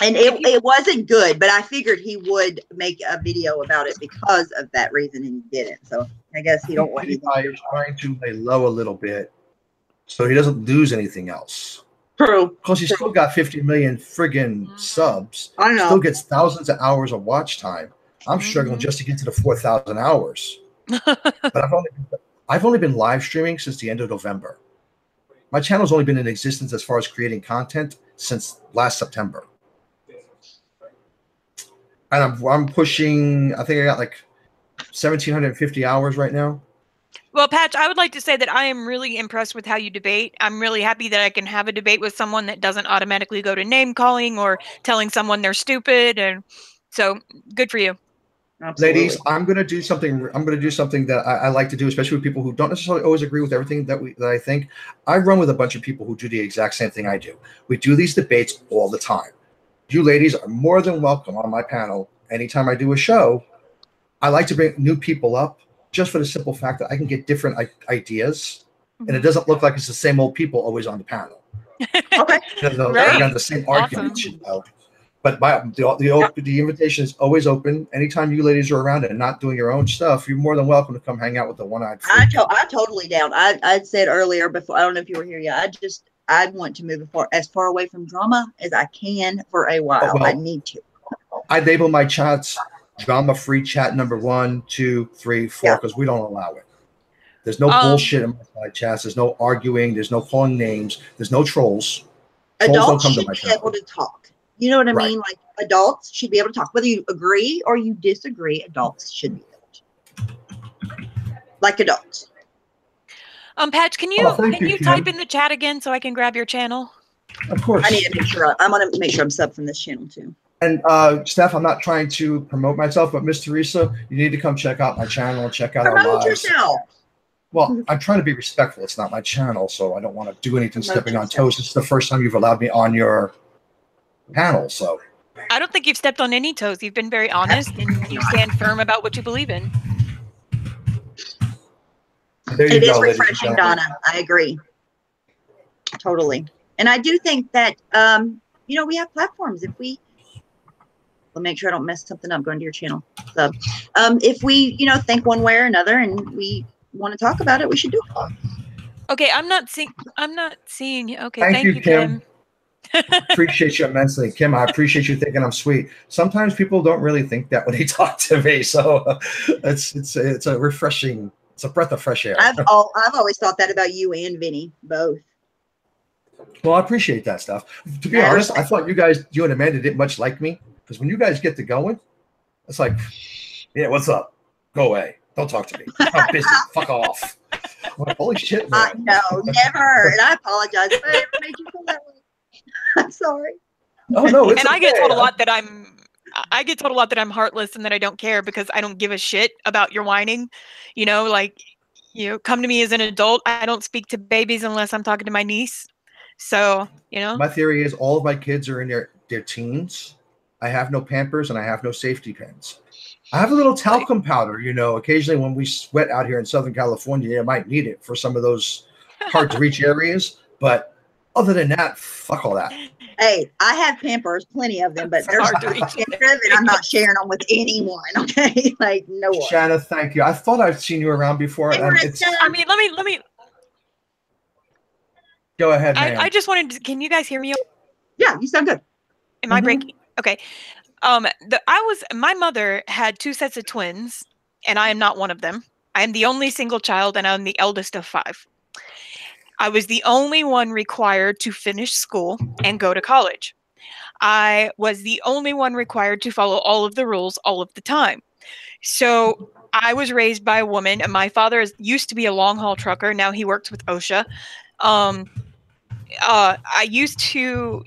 And it wasn't good, but I figured he would make a video about it because of that reason, and he didn't. So I guess he don't want you. He's trying to lay low a little bit so he doesn't lose anything else. True. Because he's still got 50 million friggin' subs. I know. Still gets thousands of hours of watch time. I'm struggling just to get to the 4,000 hours. But I've only been live streaming since the end of November. My channel's only been in existence as far as creating content since last September. And I'm pushing, I think I got like 1,750 hours right now. Well, Patch, I would like to say that I am really impressed with how you debate. I'm really happy that I can have a debate with someone that doesn't automatically go to name calling or telling someone they're stupid. And so good for you. Absolutely. Ladies, I'm going to do something. I'm going to do something that I like to do, especially with people who don't necessarily always agree with everything that I think. I run with a bunch of people who do the exact same thing I do. We do these debates all the time. You ladies are more than welcome on my panel. Anytime I do a show, I like to bring new people up just for the simple fact that I can get different ideas, and it doesn't look like it's the same old people always on the panel. Okay. Right. The same arguments, you know. But the invitation is always open. Anytime you ladies are around and not doing your own stuff, you're more than welcome to come hang out with the one-eyed freak. I'm totally down. I said earlier before, I don't know if you were here yet, I want to move as far away from drama as I can for a while. I need to. I label my chats drama-free chat number 1, 2, 3, 4 because we don't allow it. There's no bullshit in my chats. There's no arguing. There's no calling names. There's no trolls. Adults should be able to talk. You know what I mean? Like adults should be able to talk. Whether you agree or you disagree, adults should be able to. Like adults. Patch, can you type in the chat again so I can grab your channel? Of course. I need to make sure I'm going to make sure I'm sub from this channel too. And Steph, I'm not trying to promote myself, but Miss Teresa, you need to come check out my channel and check out our lives. Promote yourself. Well, I'm trying to be respectful. It's not my channel, so I don't want to do anything stepping on toes. It's the first time you've allowed me on your panel, so. I don't think you've stepped on any toes. You've been very honest, and you stand firm about what you believe in. It is refreshing, Donna. I agree. Totally. And I do think that, we have platforms. If we, I'll make sure I don't mess something up going to your channel. So, if we, think one way or another and we want to talk about it, we should do it. Okay, I'm not seeing. Okay, thank you, Kim. Appreciate you immensely, Kim. I appreciate you thinking I'm sweet. Sometimes people don't really think that when they talk to me, so it's a refreshing. It's a breath of fresh air. I've always thought that about you and Vinny, both. Well, I appreciate that stuff. To be honest, I thought you and Amanda didn't much like me because when you guys get to going, it's like, yeah, what's up? Go away. Don't talk to me. I'm busy. Fuck off. Like, holy shit, man. No, never. And I apologize if I ever made you feel that way. I'm sorry. Oh no, it's and I get told a lot that I'm heartless and that I don't care because I don't give a shit about your whining. Come to me as an adult. I don't speak to babies unless I'm talking to my niece. So, My theory is all of my kids are in their teens. I have no Pampers and I have no safety pins. I have a little talcum powder, occasionally when we sweat out here in Southern California, I might need it for some of those hard to reach areas. But other than that, fuck all that. Hey, I have Pampers, plenty of them, but they're hard to reach. And I'm not sharing them with anyone. Okay, like no one. Shanna, thank you. I thought I've seen you around before. Let me. Go ahead, ma'am. I just wanted to. Can you guys hear me? Yeah, you sound good. Am I breaking? Okay. My mother had 2 sets of twins, and I am not one of them. I am the only single child, and I'm the eldest of 5. I was the only one required to finish school and go to college. I was the only one required to follow all of the rules all of the time. So I was raised by a woman, and my father used to be a long-haul trucker. Now he works with OSHA. I used to,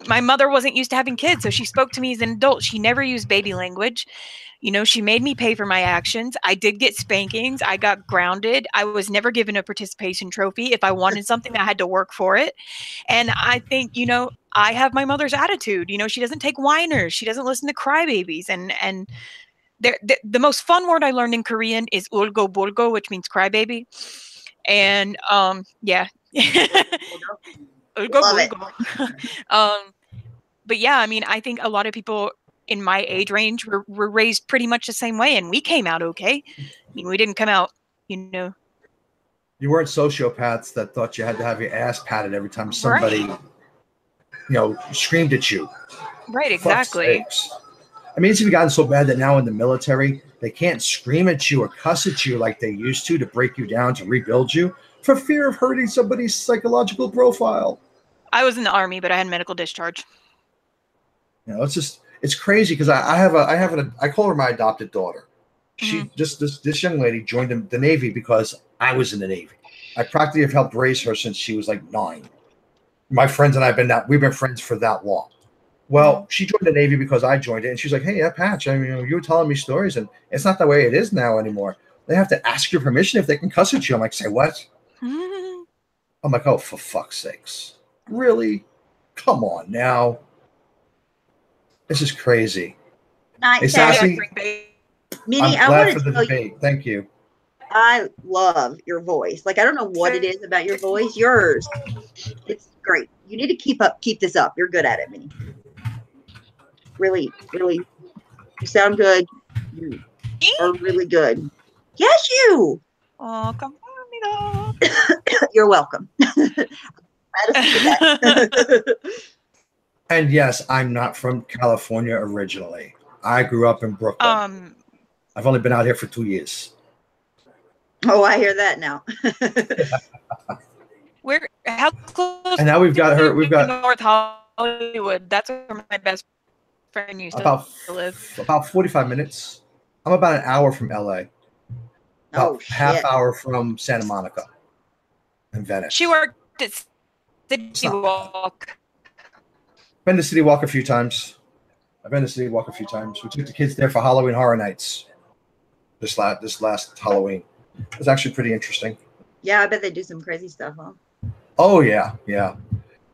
my mother wasn't used to having kids, so she spoke to me as an adult. She never used baby language. She made me pay for my actions. I did get spankings. I got grounded. I was never given a participation trophy. If I wanted something, I had to work for it. And I think, I have my mother's attitude. She doesn't take whiners. She doesn't listen to crybabies. And the most fun word I learned in Korean is ulgo bulgo, which means crybaby. And yeah. Ulgo Love it. bulgo. But yeah, I mean, I think a lot of people in my age range were raised pretty much the same way, and we came out okay. I mean, we didn't come out, you know. You weren't sociopaths that thought you had to have your ass patted every time somebody, screamed at you. Right, exactly. I mean, it's even gotten so bad that now in the military, they can't scream at you or cuss at you like they used to break you down, to rebuild you, for fear of hurting somebody's psychological profile. I was in the Army, but I had medical discharge. It's crazy because I call her my adopted daughter. She this young lady joined the Navy because I was in the Navy. I practically have helped raise her since she was like 9. My friends and we've been friends for that long. Well, she joined the Navy because I joined it, and she's like, "Hey, Patch, I mean, you were telling me stories, and it's not the way it is now anymore. They have to ask your permission if they can cuss at you." I'm like, "Say what?" I'm like, "Oh, for fuck's sakes, really? Come on now. This is crazy." Hey, Sassy, Minnie, I'm glad for the debate. Thank you. I love your voice. Like, I don't know what it is about your voice. Yours, it's great. You need to keep this up. You're good at it, Minnie. Really, really, you sound good. You are really good. Yes, you. Oh, come on, You're welcome. And yes, I'm not from California originally. I grew up in Brooklyn. I've only been out here for 2 years. Oh, I hear that now. How close? And now we've got North Hollywood. That's where my best friend used to live. About 45 minutes. I'm about an hour from LA. About half hour from Santa Monica and Venice. She worked at City Walk. Been to City Walk a few times. I've been to City Walk a few times. We took the kids there for Halloween Horror Nights this last Halloween. It was actually pretty interesting. Yeah, I bet they do some crazy stuff, huh? Oh, yeah, yeah.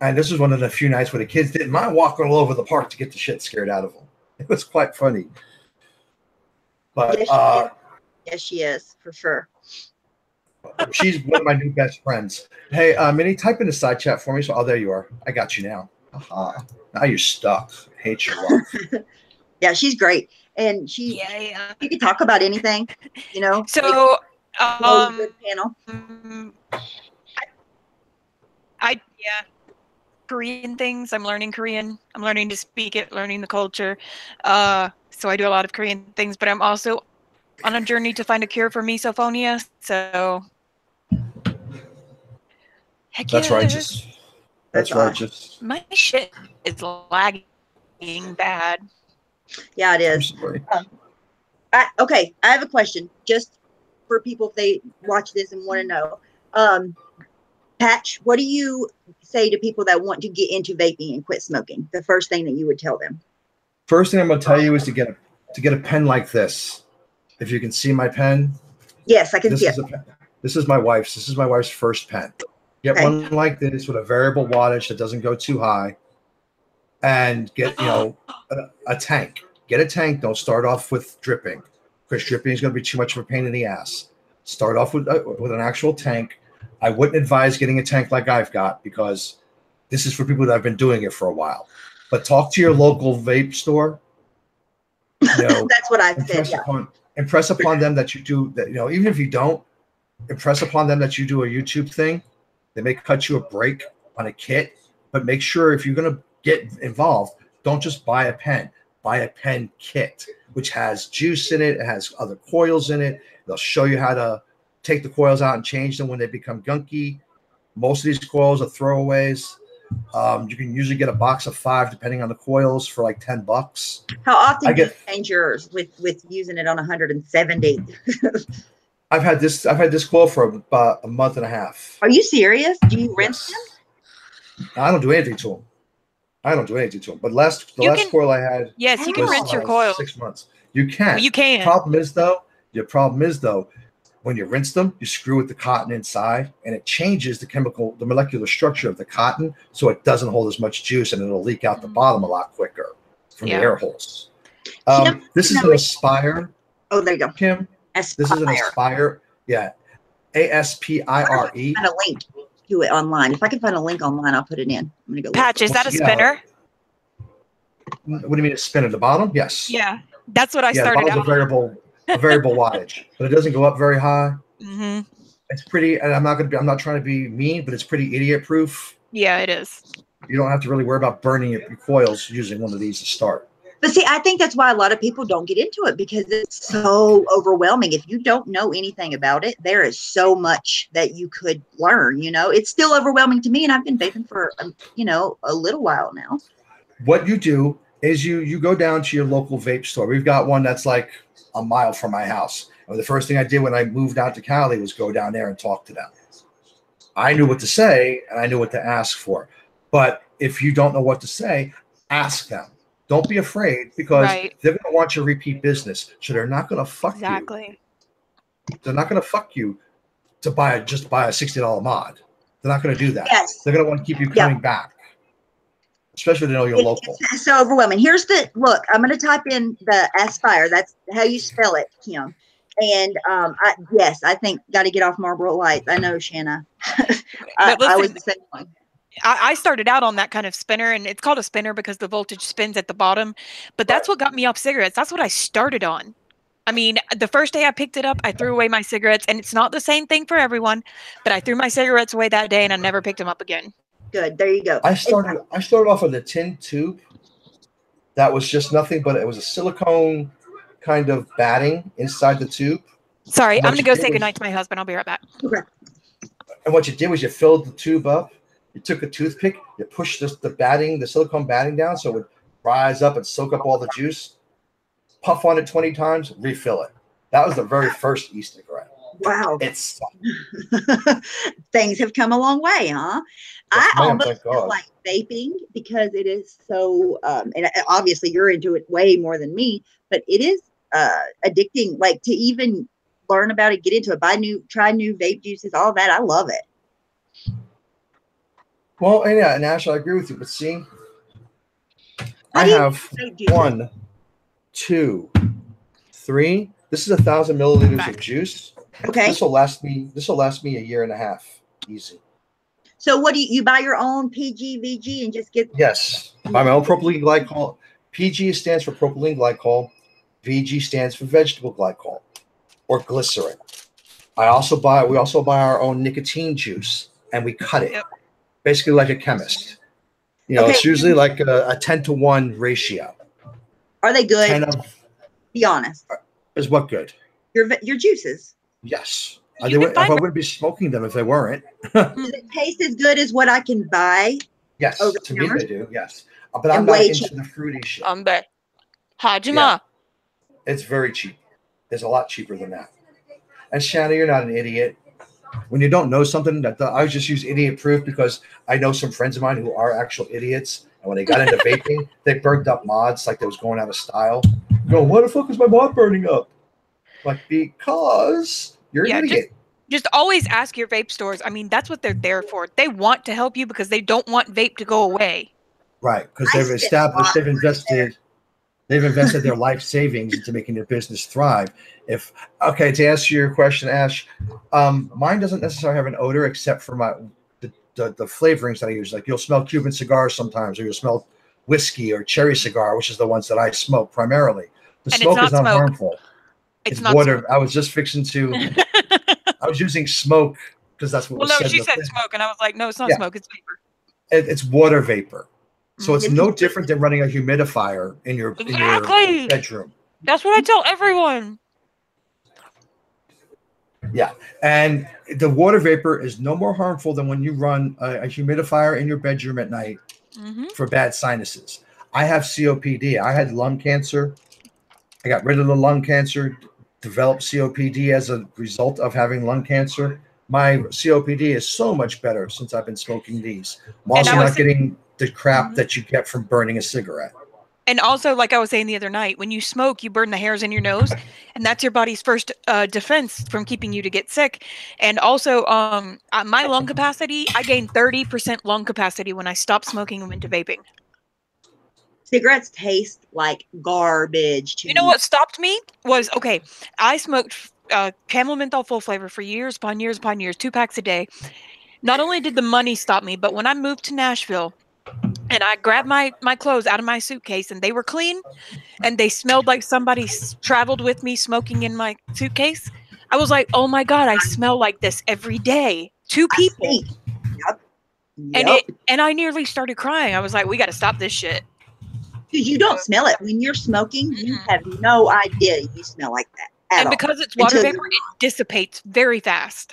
And this was one of the few nights where the kids didn't mind walking all over the park to get the shit scared out of them. It was quite funny. But yes, she is, for sure. She's one of my new best friends. Hey, Minnie, type in the side chat for me. So, there you are. I got you now. Aha. Now you're stuck. I hate your love. Yeah, she's great. And she can talk about anything, So, good panel. Korean things. I'm learning Korean. I'm learning to speak it, learning the culture. So I do a lot of Korean things, but I'm also on a journey to find a cure for misophonia. So that's righteous. That's righteous. My shit is lagging bad. Yeah, it is. Okay, I have a question just for people if they watch this and want to know. Patch, what do you say to people that want to get into vaping and quit smoking? The first thing that you would tell them. First thing I'm going to tell you is to get a pen like this. If you can see my pen. Yes, I can see it. This is my wife's. This is my wife's first pen. Get one like this with a variable wattage that doesn't go too high, and get a tank. Get a tank. Don't start off with dripping, because dripping is going to be too much of a pain in the ass. Start off with an actual tank. I wouldn't advise getting a tank like I've got, because this is for people that have been doing it for a while. But talk to your local vape store. That's what I said. Impress upon them that you do that. Even if you don't, impress upon them that you do a YouTube thing. They may cut you a break on a kit, but make sure if you're going to get involved, don't just buy a pen. Buy a pen kit, which has juice in it. It has other coils in it. They'll show you how to take the coils out and change them when they become gunky. Most of these coils are throwaways. You can usually get a box of 5, depending on the coils, for like $10. How often do you change yours with using it on 170? I've had this coil for about a month and a half. Are you serious? Do you rinse them? I don't do anything to them. But the last coil I had. Yes, you can rinse your coil. 6 months. You can. You can. Your problem is though, when you rinse them, you screw with the cotton inside, and it changes the molecular structure of the cotton, so it doesn't hold as much juice, and it'll leak out the bottom a lot quicker from the air holes. This is an Aspire. Oh, there you go. Kim, Aspire. this is an Aspire. Yeah. ASPIRE. Find a link to it online. If I can find a link online, I'll put it in. I'm gonna go. Patch, is that a spinner? What do you mean a spin at the bottom? Yes. Yeah, that's what I started out. A variable wattage, but it doesn't go up very high. Mm-hmm. It's pretty, and I'm not trying to be mean, but it's pretty idiot proof. Yeah, it is. You don't have to really worry about burning your coils using one of these to start. But see, I think that's why a lot of people don't get into it, because it's so overwhelming. If you don't know anything about it, there is so much that you could learn. It's still overwhelming to me, and I've been vaping for a little while now. What you do is you go down to your local vape store. We've got one that's like a mile from my house. And the first thing I did when I moved out to Cali was go down there and talk to them. I knew what to say and I knew what to ask for. But if you don't know what to say, ask them. Don't be afraid, because they're going to want your repeat business. So they're not going to fuck you. Exactly. They're not going to fuck you to buy a $60 mod. They're not going to do that. Yes. They're going to want to keep you coming back. Especially if they know you're local. It's so overwhelming. Here's the look. I'm going to type in the Aspire. That's how you spell it, Kim. And I think got to get off Marlboro Lights. I know, Shanna. I was the same one. I started out on that kind of spinner, and it's called a spinner because the voltage spins at the bottom. But that's what got me off cigarettes. That's what I started on. I mean, the first day I picked it up, I threw away my cigarettes, and it's not the same thing for everyone. But I threw my cigarettes away that day, and I never picked them up again. Good. There you go. I started off with a tin tube that was just nothing but it was a silicone kind of batting inside the tube. Sorry, I'm going to go say goodnight to my husband. I'll be right back. Okay. And what you did was you filled the tube up. You took a toothpick, you pushed the silicone batting down so it would rise up and soak up all the juice. Puff on it 20 times, refill it. That was the very first e-cigarette. Wow. It's things have come a long way, huh? Yes, I almost like vaping because it is so, and obviously you're into it way more than me, but it is addicting. Like to even learn about it, get into it, try new vape juices, all that. I love it. Well, and yeah, Nash, I agree with you. But see, I have 1, 2, 3. This is 1,000 milliliters of juice. Okay. This will last me a year and a half, easy. So what do you buy your own PG, VG, and just get? Yes, buy my own propylene glycol. PG stands for propylene glycol. VG stands for vegetable glycol or glycerin. We also buy our own nicotine juice, and we cut it. Yep. Basically like a chemist. It's usually like a 10-to-1 ratio. Are they good? Be honest. Is what good? Your juices. Yes. I wouldn't be smoking them if they weren't. Does it taste as good as what I can buy? Yes. To me they do, yes. But I'm not into the fruity shit. Hajima. It's very cheap. It's a lot cheaper than that. And Shanna, you're not an idiot. When you don't know something, I just use idiot proof because I know some friends of mine who are actual idiots. And when they got into vaping, they burned up mods like they was going out of style. Why the fuck is my mod burning up? Like, because you're an idiot. Just always ask your vape stores. I mean, that's what they're there for. They want to help you because they don't want vape to go away. Right, because they've invested their life savings into making their business thrive. To answer your question, Ash, mine doesn't necessarily have an odor except for the flavorings that I use. Like you'll smell Cuban cigars sometimes, or you'll smell whiskey or cherry cigar, which is the ones that I smoke primarily. The smoke is not harmful. It's not water. Smoke. I was just fixing to. I was using smoke because that's what was said. Well, no, she said smoke, and I was like, no, it's not smoke. It's vapor. It's water vapor. So it's no different than running a humidifier in your bedroom. That's what I tell everyone. Yeah. And the water vapor is no more harmful than when you run a humidifier in your bedroom at night for bad sinuses. I have COPD. I had lung cancer. I got rid of the lung cancer, developed COPD as a result of having lung cancer. My COPD is so much better since I've been smoking these. I'm also not getting the crap that you get from burning a cigarette. And also, like I was saying the other night, when you smoke, you burn the hairs in your nose, and that's your body's first defense from keeping you to get sick. And also, my lung capacity, I gained 30% lung capacity when I stopped smoking and went to vaping. Cigarettes taste like garbage to You know what stopped me was, okay, I smoked Camel menthol full flavor for years upon years upon years, 2 packs a day. Not only did the money stop me, but when I moved to Nashville and I grabbed my clothes out of my suitcase and they were clean and they smelled like somebody traveled with me smoking in my suitcase, I was like, oh my God, I smell like this every day. 2 people. Yep. Yep. And I nearly started crying. I was like, we got to stop this shit. Because you don't smell it. When you're smoking, you have no idea you smell like that at all. And because it's water vapor, it dissipates very fast.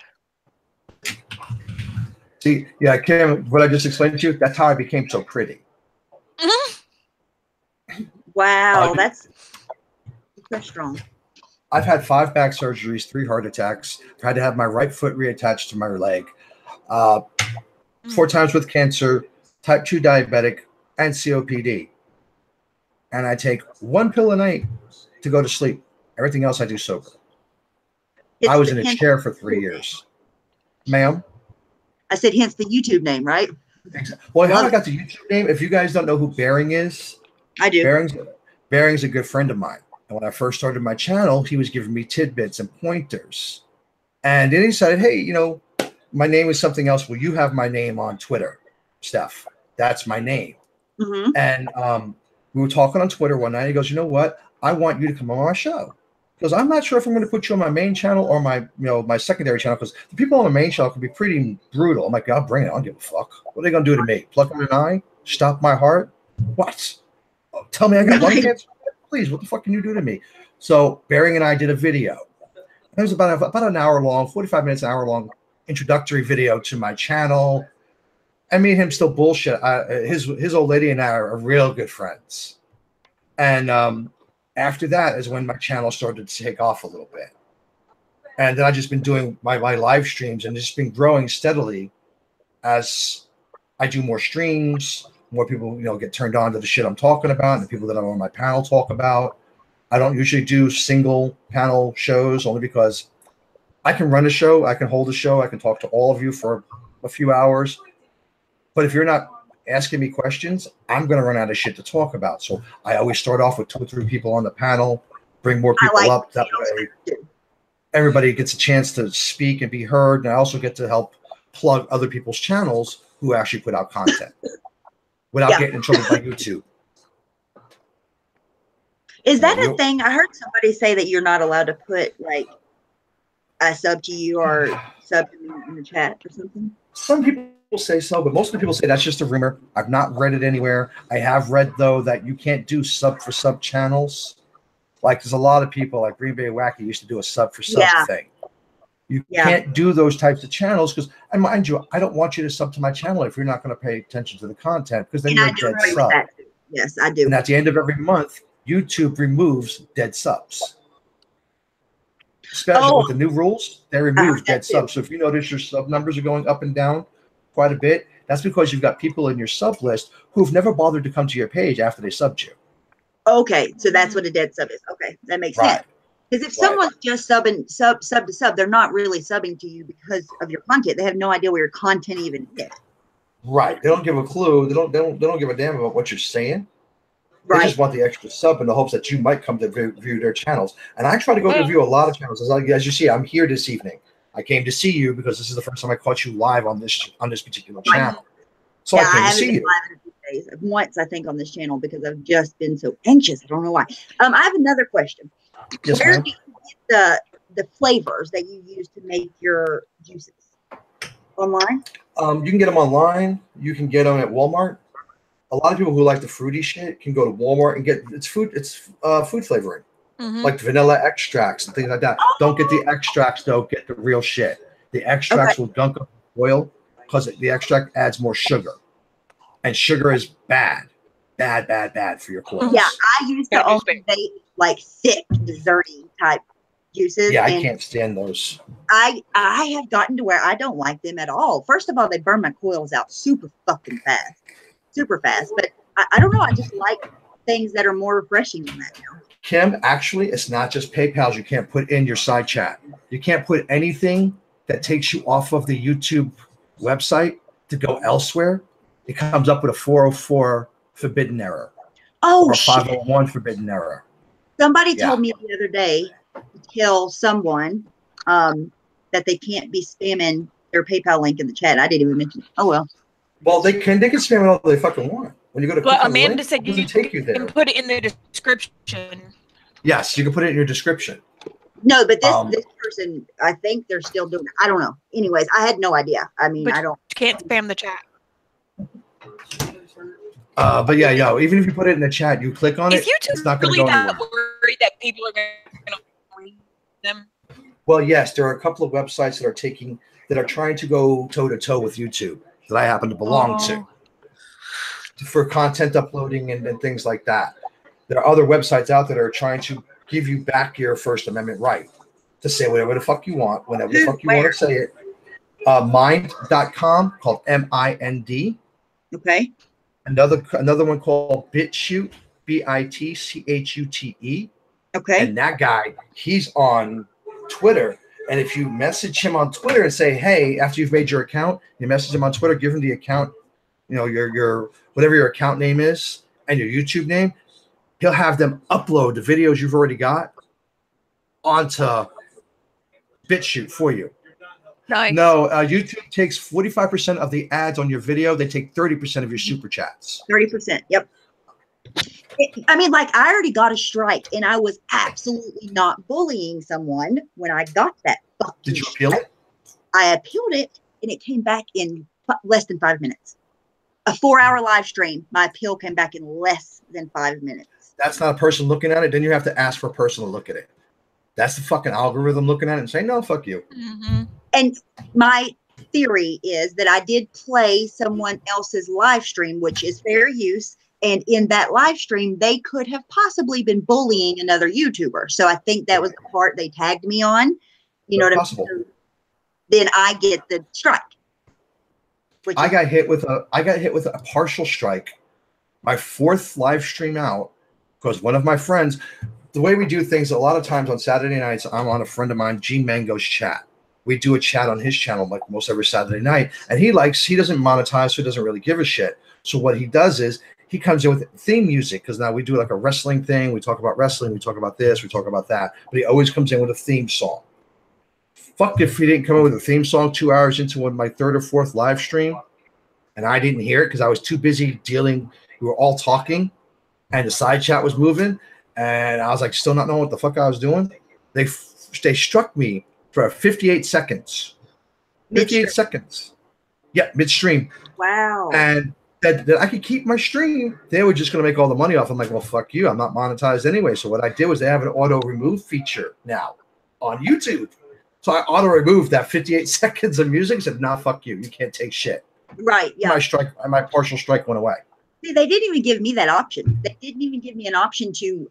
See, yeah, Kim, what I just explained to you, that's how I became so pretty. Wow, that's strong. I've had 5 back surgeries, 3 heart attacks. I've had to have my right foot reattached to my leg. 4 times with cancer, type 2 diabetic, and COPD. And I take 1 pill a night to go to sleep. Everything else I do sober. I was in a chair for 3 years. Ma'am? I said, hence the YouTube name, right? Well, how I got the YouTube name, if you guys don't know who Bering is, I do. Bering's a good friend of mine. And when I first started my channel, he was giving me tidbits and pointers. And then he said, hey, you know, my name is something else. Will you have my name on Twitter, Steph? That's my name. Mm-hmm. And we were talking on Twitter one night. He goes, you know what? I want you to come on my show. Because I'm not sure if I'm going to put you on my main channel or my secondary channel. Because the people on the main channel can be pretty brutal. I'm like, I'll bring it. I don't give a fuck. What are they going to do to me? Pluck out an eye? Stop my heart? What? Oh, tell me I got lung cancer? Please, what the fuck can you do to me? So Bering and I did a video. It was about an hour long, 45 minutes, an hour long introductory video to my channel. I mean, him still bullshit. His old lady and I are real good friends. And after that is when my channel started to take off a little bit. And then I've just been doing my live streams and it's just been growing steadily as I do more streams, more people, get turned on to the shit I'm talking about and the people that I'm on my panel talk about. I don't usually do single panel shows only because I can run a show, I can hold a show, I can talk to all of you for a few hours. But if you're not asking me questions, I'm going to run out of shit to talk about. So I always start off with 2 or 3 people on the panel, bring more people up. That way everybody gets a chance to speak and be heard. And I also get to help plug other people's channels who actually put out content without getting in trouble by YouTube. Is that a thing? I heard somebody say that you're not allowed to put like a sub to you or sub to me in the chat or something. Some people say so, but most of the people say that's just a rumor. I've not read it anywhere. I have read though that you can't do sub for sub channels. Like there's a lot of people like Green Bay Wacky used to do a sub for sub thing. You can't do those types of channels because, and mind you, I don't want you to sub to my channel if you're not going to pay attention to the content because then you're a dead sub. Yes, I do. And at the end of every month, YouTube removes dead subs. Especially with the new rules, they remove dead subs. So if you notice your sub numbers are going up and down quite a bit, that's because you've got people in your sub list who've never bothered to come to your page after they subbed you. Okay, so that's what a dead sub is. Okay, that makes sense. Because if someone's just sub to sub, they're not really subbing to you because of your content. They have no idea where your content even is. Right. They don't give a clue. They don't give a damn about what you're saying. They just want the extra sub in the hopes that you might come to view their channels. And I try to go to view a lot of channels. As you see, I'm here this evening. I came to see you because this is the first time I caught you live on this particular channel. So I came to see you. Once, I think, on this channel because I've just been so anxious. I don't know why. I have another question. Yes, Where do you get the flavors that you use to make your juices? Online? You can get them online. You can get them at Walmart. A lot of people who like the fruity shit can go to Walmart and get food flavoring, like vanilla extracts and things like that. Don't get the extracts though. Get the real shit. The extracts will gunk up oil because the extract adds more sugar, and sugar is bad for your clothes. Yeah, I used to only make like thick, desserty type juices. Yeah, I can't stand those. I have gotten to where I don't like them at all. First of all, they burn my coils out super fucking fast. Super fast, but I don't know. I just like things that are more refreshing than that now. Kim, actually, it's not just PayPal's you can't put in your side chat. You can't put anything that takes you off of the YouTube website to go elsewhere. It comes up with a 404 forbidden error. Oh, or a shit. 501 forbidden error. Somebody told me the other day to tell someone that they can't be spamming their PayPal link in the chat. I didn't even mention it. Oh, well. Well, they can spam it all they fucking want. When you go to click on the link, Amanda said it doesn't take you there. You can put it in the description. Yes, you can put it in your description. No, but this person, I think they're still doing it. I don't know. Anyways, I had no idea. I mean, I don't. You can't spam the chat. But yeah, even if you put it in the chat, you click on it, it's not going to go anywhere. Worried that people are going to read them? Well, yes, there are a couple of websites that are trying to go toe to toe with YouTube that I happen to belong to for content uploading and things like that. There are other websites out there that are trying to give you back your First Amendment right to say whatever the fuck you want, whenever the fuck you want to say it. Mind.com, called MIND. Okay. Another one called BitChute, BITCHUTE. Okay. And that guy, he's on Twitter. And if you message him on Twitter and say, hey, after you've made your account, you message him on Twitter, give him the account, your whatever your account name is and your YouTube name, he'll have them upload the videos you've already got onto BitChute for you. Nice. No, YouTube takes 45% of the ads on your video. They take 30% of your super chats. 30%. Yep. I mean, like, I already got a strike, and I was absolutely not bullying someone when I got that. Did you appeal it? I appealed it, and it came back in less than 5 minutes. A 4-hour live stream, my appeal came back in less than 5 minutes. That's not a person looking at it. Then you have to ask for a person to look at it. That's the fucking algorithm looking at it and saying, no, fuck you. Mm-hmm. And my theory is that I did play someone else's live stream, which is fair use. And in that live stream, they could have possibly been bullying another YouTuber. So I think that was the part they tagged me on. You know what I mean? Then I get the strike. I got hit with a partial strike. My 4th live stream out, because one of my friends, the way we do things, a lot of times on Saturday nights, I'm on a friend of mine, G Mango's chat. We do a chat on his channel like most every Saturday night. And he doesn't monetize, so he doesn't really give a shit. So what he does is he comes in with theme music, because now we do like a wrestling thing. We talk about wrestling. We talk about this. We talk about that. But he always comes in with a theme song. Fuck if he didn't come in with a theme song 2 hours into my 3rd or 4th live stream, and I didn't hear it because I was too busy dealing. We were all talking, and the side chat was moving, and I was like, still not knowing what the fuck I was doing. They struck me for 58 seconds. 58 seconds. Yeah, midstream. Wow. And that I could keep my stream. They were just going to make all the money off. I'm like, well, fuck you. I'm not monetized anyway. So what I did was they have an auto remove feature now on YouTube. So I auto removed that 58 seconds of music and said, nah, fuck you. You can't take shit. Right. Yeah. My partial strike went away. See, they didn't even give me that option. They didn't even give me an option to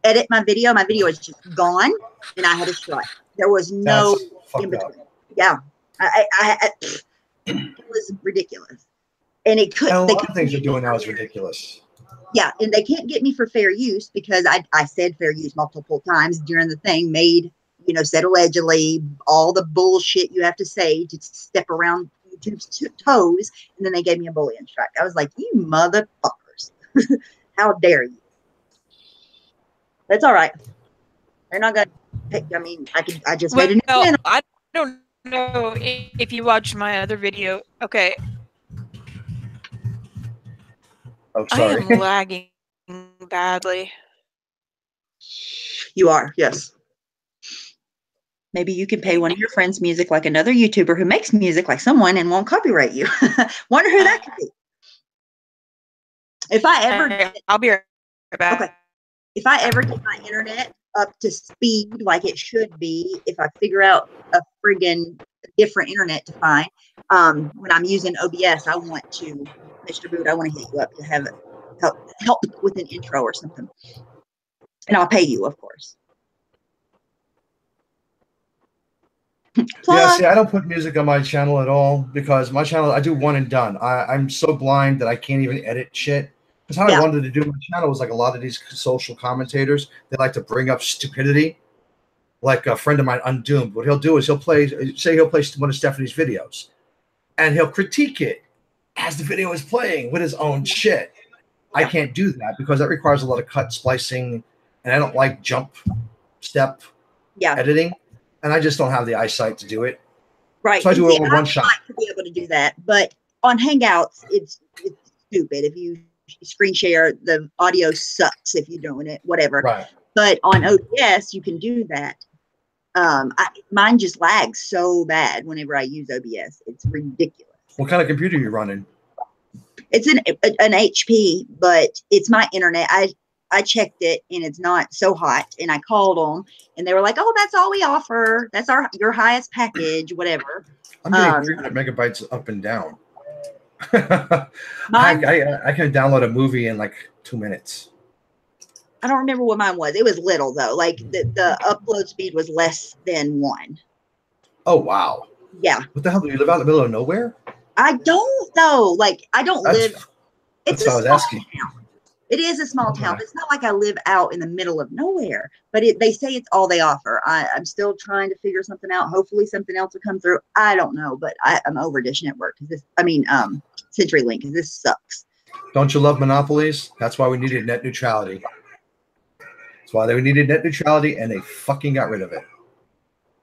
edit my video. My video was just gone, and I had a strike. There was no in between. Yeah. It was ridiculous. And it could. And a lot of things they're doing now is ridiculous. Yeah, and they can't get me for fair use because I said fair use multiple times during the thing. Said allegedly, all the bullshit you have to say to step around YouTube's toes, and then they gave me a bullying strike. I was like, you motherfuckers. How dare you? That's all right. They're not going to, I just made a new channel. I don't know if you watched my other video. Okay. Oh, sorry. I am lagging badly. You are, yes. Maybe you can pay one of your friends music like another YouTuber who makes music like someone and won't copyright you. Wonder who that could be. If I ever I'll be right back. Okay. If I ever get my internet up to speed like it should be, if I figure out a friggin' different internet to find, when I'm using OBS, I want to, Mr. Boot, I want to hit you up to have it help with an intro or something. And I'll pay you, of course. Yeah, see, I don't put music on my channel at all because my channel, I do one and done. I'm so blind that I can't even edit shit. Because how I wanted to do my channel was like a lot of these social commentators, they like to bring up stupidity. Like a friend of mine, Undoomed, what he'll do is he'll play one of Stephanie's videos, and he'll critique it as the video is playing with his own shit. I can't do that because that requires a lot of cut splicing, and I don't like jump step editing, and I just don't have the eyesight to do it. Right. So I do it all in one shot. I like to be able to do that, but on Hangouts, it's stupid. If you screen share, the audio sucks if you're doing it, whatever. Right. But on OBS, you can do that. Mine just lags so bad whenever I use OBS. It's ridiculous. What kind of computer are you running? It's an HP, but it's my internet. I checked it and it's not so hot. And I called them and they were like, "Oh, that's all we offer. That's your highest package, whatever." I'm getting 300 megabytes up and down. I can download a movie in like 2 minutes. I don't remember what mine was. It was little though. Like the upload speed was less than 1. Oh wow. Yeah. What the hell? Do you live out in the middle of nowhere? I don't though. Like I don't live. That's what I was asking. Town. It is a small town. It's not like I live out in the middle of nowhere. But they say it's all they offer. I'm still trying to figure something out. Hopefully something else will come through. I don't know. But I'm over Dish Network because CenturyLink because this sucks. Don't you love monopolies? That's why we needed net neutrality. That's why they needed net neutrality, and they fucking got rid of it.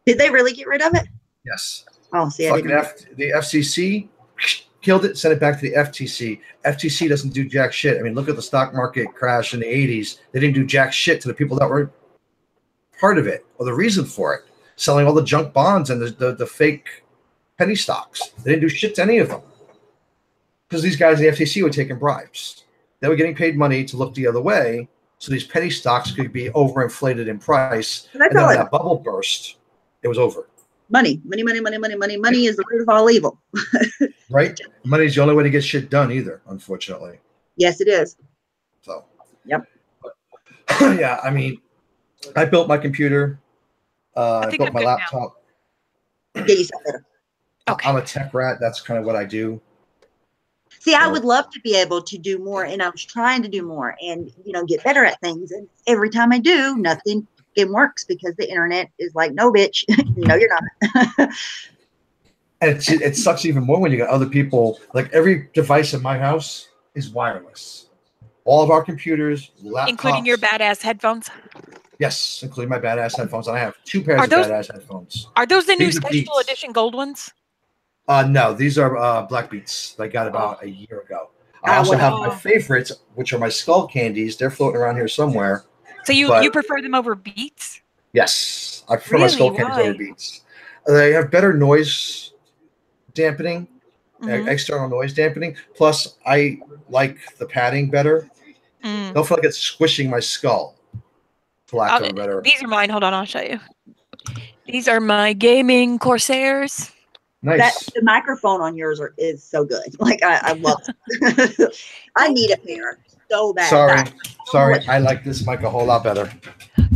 Did they really get rid of it? Yes. Oh, see, the FCC killed it, sent it back to the FTC. FTC doesn't do jack shit. I mean, look at the stock market crash in the 80s. They didn't do jack shit to the people that were part of it or the reason for it, selling all the junk bonds and the fake penny stocks. They didn't do shit to any of them because these guys in the FTC were taking bribes. They were getting paid money to look the other way, so these penny stocks could be overinflated in price. And then when that bubble burst, it was over. Money is the root of all evil. Right? Money is the only way to get shit done either, unfortunately. Yes, it is. So. Yep. Yeah, I mean, I built my computer. I built my laptop. Get yourself better. Okay. I'm a tech rat. That's kind of what I do. See, I would love to be able to do more, and I was trying to do more and, get better at things. And every time I do, nothing works because the internet is like, no, bitch, no, you're not. And it sucks even more when you got other people. Like every device in my house is wireless. All of our computers, laptops, including your badass headphones. Yes, including my badass headphones. And I have 2 pairs of badass headphones. Are those the new special edition gold ones? No, these are Black Beats. I got about a year ago. I also have my favorites, which are my skull candies. They're floating around here somewhere. So you prefer them over Beats? Yes, I prefer my skull candies over Beats. They have better noise dampening, external noise dampening. Plus, I like the padding better. I don't feel like it's squishing my skull. For lack of a better. These are mine. Hold on, I'll show you. These are my gaming Corsairs. Nice. The microphone on yours is so good. Like I love it. I need a pair so bad. Sorry. I like this mic a whole lot better.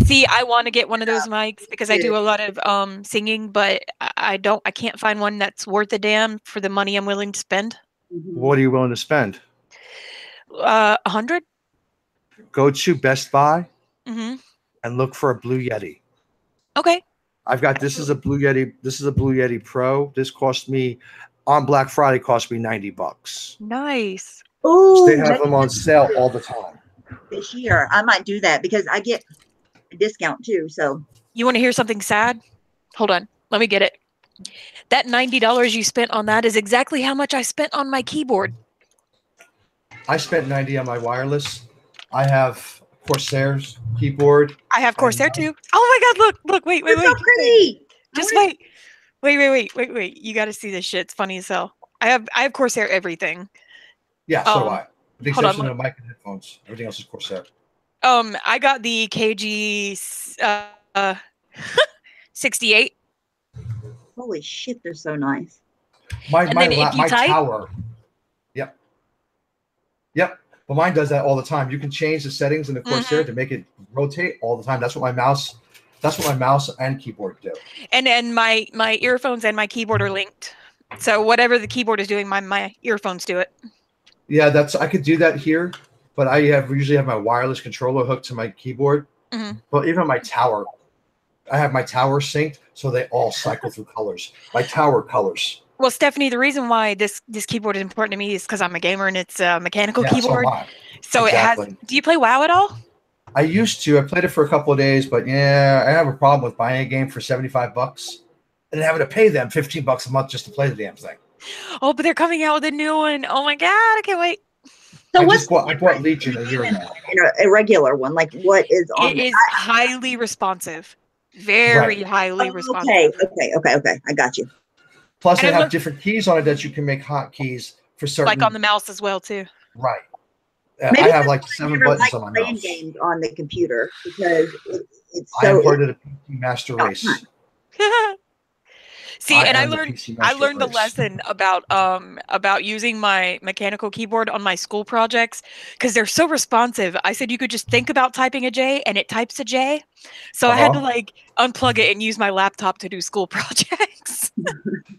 See, I want to get one of those mics because I do a lot of singing, but I can't find one that's worth a damn for the money I'm willing to spend. What are you willing to spend? 100. Go to Best Buy and look for a Blue Yeti. Okay. I've got this is a Blue Yeti. This is a Blue Yeti Pro. This cost me on Black Friday. Cost me $90. Nice. Oh, they have them on sale all the time. This year, I might do that because I get a discount too. So you want to hear something sad? Hold on, let me get it. That $90 you spent on that is exactly how much I spent on my keyboard. I spent $90 on my wireless. I have Corsair's keyboard. I have Corsair too. Oh my God! Look! Wait! So pretty. Just wait. Wait! You got to see this shit. It's funny as hell. I have Corsair everything. Yeah, so do I. The exception of mic and headphones. Everything else is Corsair. I got the KG 68. Holy shit, they're so nice. My tower. Yep. But mine does that all the time. You can change the settings in the Corsair to make it rotate all the time. That's what my mouse and keyboard do. And my earphones and my keyboard are linked. So whatever the keyboard is doing, my earphones do it. Yeah, I could do that here, but I usually have my wireless controller hooked to my keyboard. But even my tower, I have my tower synced, so they all cycle through colors. My tower colors. Well, Stephanie, the reason why this keyboard is important to me is because I'm a gamer and it's a mechanical keyboard. So exactly. it has. Do you play WoW at all? I used to. I played it for a couple of days, but yeah, I have a problem with buying a game for $75 and having to pay them $15 a month just to play the damn thing. Oh, but they're coming out with a new one. Oh my god, I can't wait. So I bought Legion a year ago. A regular one, like what is on it? It is highly responsive, very highly responsive. Okay. I got you. Plus, they have different keys on it that you can make hotkeys for certain. Like on the mouse as well, too. Right. I have like 7 buttons on my mouse. Games on the computer because it's so. I am part of the PC Master Race. See, and I learned the lesson about using my mechanical keyboard on my school projects because they're so responsive. I said you could just think about typing a J and it types a J. So I had to like unplug it and use my laptop to do school projects.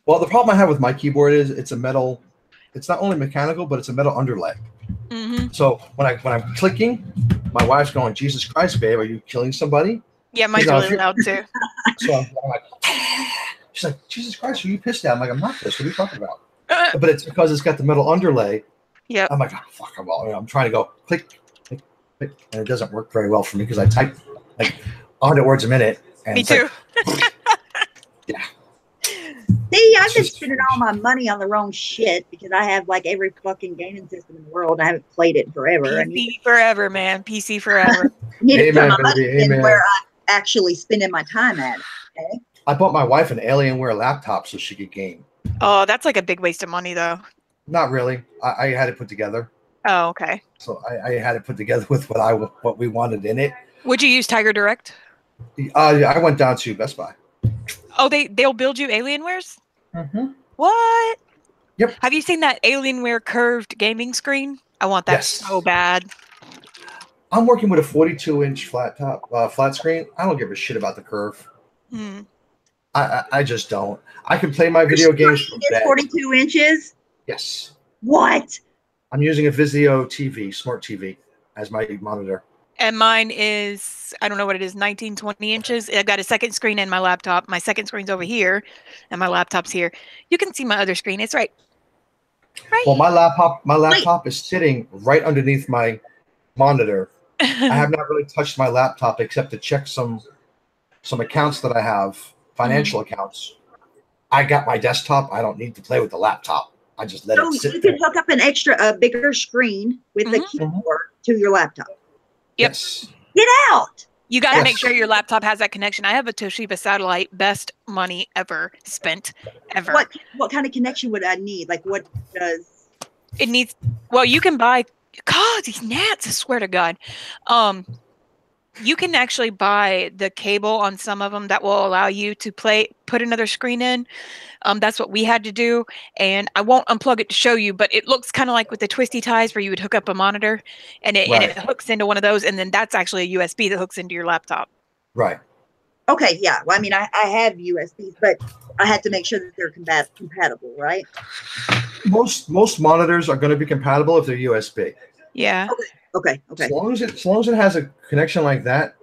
Well, the problem I have with my keyboard is it's a metal. It's not only mechanical, but it's a metal underlay. So when I'm clicking, my wife's going, "Jesus Christ, babe, are you killing somebody?" Yeah, mine's really loud too. So I'm like, she's like, "Jesus Christ, are you pissed at?" I'm like, "I'm not pissed. What are you talking about?" But it's because it's got the metal underlay. Yeah. I'm like, "Oh, fuck." I'm trying to go click, click, click, and it doesn't work very well for me because I type like 100 words a minute. And me too. Like, yeah. See, I've been spending all my money on the wrong shit because I have like every fucking gaming system in the world. I haven't played it forever. PC forever, man. PC forever. Amen, baby. Amen. Where I'm actually spending my time at. Okay? I bought my wife an Alienware laptop so she could game. Oh, that's like a big waste of money, though. Not really. I had it put together. Oh, okay. So I had it put together with what we wanted in it. Would you use Tiger Direct? I went down to Best Buy. Oh, they'll build you Alienwares? What? Yep. Have you seen that Alienware curved gaming screen? I want that so bad. I'm working with a 42-inch flat screen. I don't give a shit about the curve. I just don't. I can play my video games from bed. 42 inches? Yes. What? I'm using a Vizio TV, smart TV, as my monitor. And mine is, I don't know what it is, 19, 20 inches. I got a second screen in my laptop. My second screen's over here, and my laptop's here. You can see my other screen. It's right. Well, my laptop is sitting right underneath my monitor. I have not really touched my laptop except to check some accounts that I have, financial accounts. I got my desktop. I don't need to play with the laptop. I just let it sit there. You can hook up a bigger screen with the keyboard to your laptop. Yep. Yes. Get out. You got to make sure your laptop has that connection. I have a Toshiba satellite. Best money ever spent, ever. What kind of connection would I need? Like, what does it needs? Well, you can buy. God, these gnats! I swear to God. You can actually buy the cable on some of them that will allow you to put another screen in. That's what we had to do. And I won't unplug it to show you, but it looks kind of like with the twisty ties where you would hook up a monitor and it hooks into one of those. And then that's actually a USB that hooks into your laptop. Right. Okay. Yeah. Well, I mean, I have USBs, but I had to make sure that they're compatible, right? Most monitors are going to be compatible if they're USB. Yeah. Okay. As long as it has a connection like that,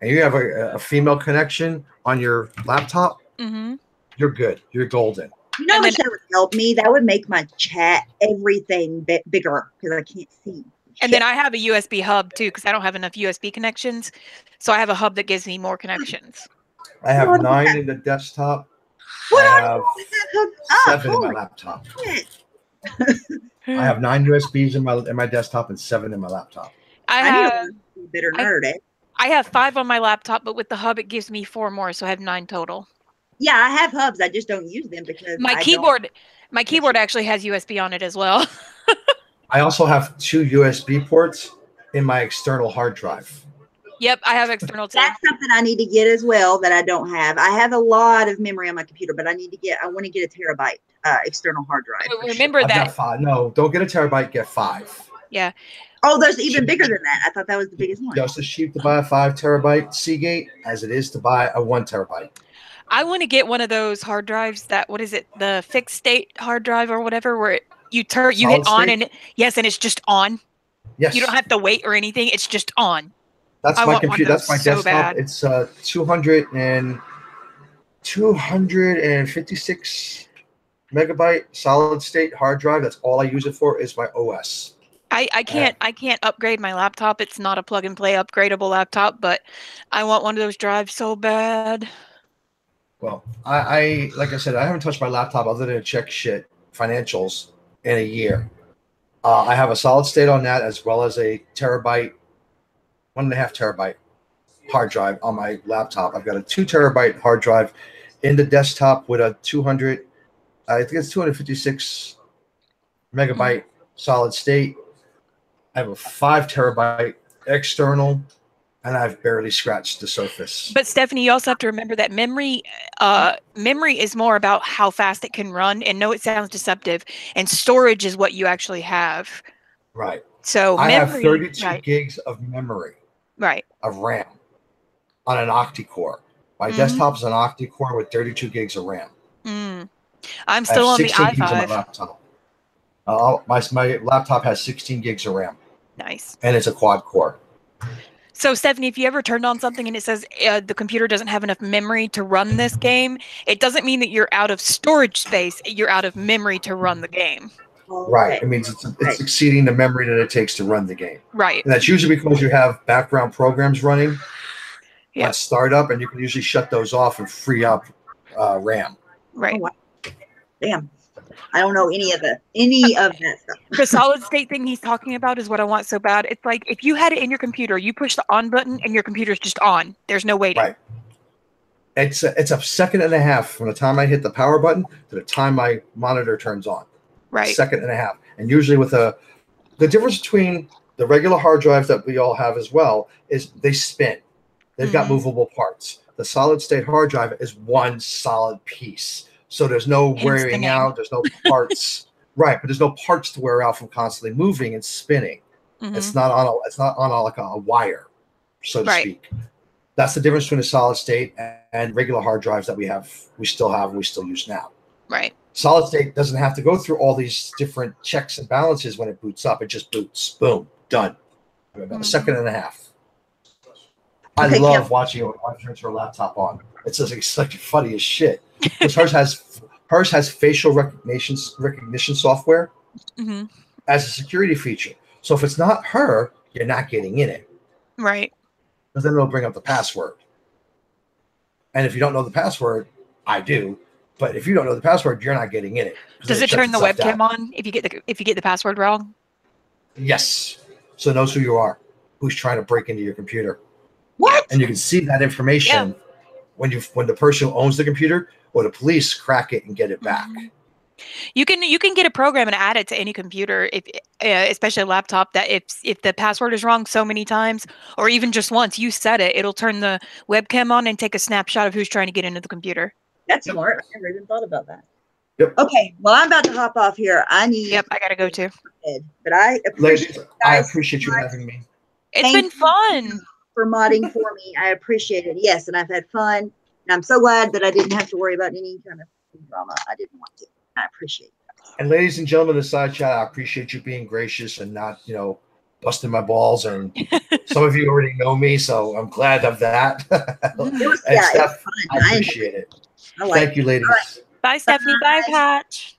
and you have a female connection on your laptop, you're good. You're golden. You know how much that would help me? That would make my chat everything bigger because I can't see. And then I have a USB hub too because I don't have enough USB connections. So I have a hub that gives me more connections. I have 9 in the desktop. What I have 7 in my laptop. I have 9 USBs in my desktop and 7 in my laptop. I have bitter nerd. I have 5 on my laptop, but with the hub it gives me 4 more, so I have 9 total. Yeah, I have hubs. I just don't use them because my keyboard actually has USB on it as well. I also have 2 USB ports in my external hard drive. Yep, I have external too. That's something I need to get as well that I don't have. I have a lot of memory on my computer, but I want to get a terabyte external hard drive. Remember that. I've got 5. No, don't get a terabyte, get 5. Yeah. Oh, there's even bigger than that. I thought that was the biggest one. Just as cheap to buy a 5 terabyte Seagate as it is to buy a 1 terabyte. I want to get one of those hard drives that, what is it, the fixed state hard drive or whatever, where you hit on and and it's just on. Yes. You don't have to wait or anything. It's just on. That's my computer. That's my desktop. It's 256 megabyte solid state hard drive. That's all I use it for is my OS. I can't upgrade my laptop. It's not a plug and play upgradable laptop, but I want one of those drives so bad. Well, I like I said, I haven't touched my laptop other than to check shit financials in a year. I have a solid state on that as well as a terabyte, 1.5 terabyte hard drive on my laptop. I've got a 2 terabyte hard drive in the desktop with a 200, I think it's 256 megabyte solid state. I have a 5 terabyte external, and I've barely scratched the surface. But Stephanie, you also have to remember that memory is more about how fast it can run. And no, it sounds deceptive. And storage is what you actually have. Right. So I have 32 right. gigs of memory. Right. Of RAM on an octa-core. My desktop is an octa-core with 32 gigs of RAM. I'm still on the i5. Gigs on my laptop. My laptop has 16 gigs of RAM. Nice. And it's a quad core. So, Stephanie, if you ever turned on something and it says the computer doesn't have enough memory to run this game, it doesn't mean that you're out of storage space. You're out of memory to run the game. Right. It means it's exceeding the memory that it takes to run the game. Right. And that's usually because you have background programs running at startup, and you can usually shut those off and free up RAM. Right. Oh, wow. Damn. I don't know any of that stuff. The solid state thing he's talking about is what I want so bad. It's like if you had it in your computer, you push the on button and your computer's just on. There's no waiting. Right. It's a second and a half from the time I hit the power button to the time my monitor turns on. Right. Second and a half. And usually with the difference between the regular hard drives that we all have as well is they spin. They've got movable parts. The solid state hard drive is one solid piece. So there's no wearing out. There's no parts. Right. But there's no parts to wear out from constantly moving and spinning. It's not on like a wire, so to speak. That's the difference between a solid state and regular hard drives that we still use now. Right. Solid state doesn't have to go through all these different checks and balances when it boots up. It just boots. Boom. Done. About a second and a half. I love watching it when my wife turns her laptop on. It's like funny as shit. Because hers has facial recognition software as a security feature. So if it's not her, you're not getting in it. Right. Because then it'll bring up the password. And if you don't know the password, I do. But if you don't know the password, you're not getting in it. Does it turn the webcam on if you get the password wrong? Yes. So it knows who you are, who's trying to break into your computer. What? And you can see that information when the person who owns the computer or the police crack it and get it back. You can get a program and add it to any computer, if especially a laptop, that if the password is wrong so many times or even just once, you set it, it'll turn the webcam on and take a snapshot of who's trying to get into the computer. That's smart. I never even thought about that. Yep. Okay. Well, I'm about to hop off here. I gotta go too. But I appreciate you having me. It's been fun. For modding for me. I appreciate it. Yes, and I've had fun. And I'm so glad that I didn't have to worry about any kind of drama. I didn't want to. I appreciate it. And ladies and gentlemen of the side chat, I appreciate you being gracious and not, busting my balls. And some of you already know me, so I'm glad of that. And Steph, I appreciate it. Thank you, ladies. Bye, Stephanie. Bye, Patch.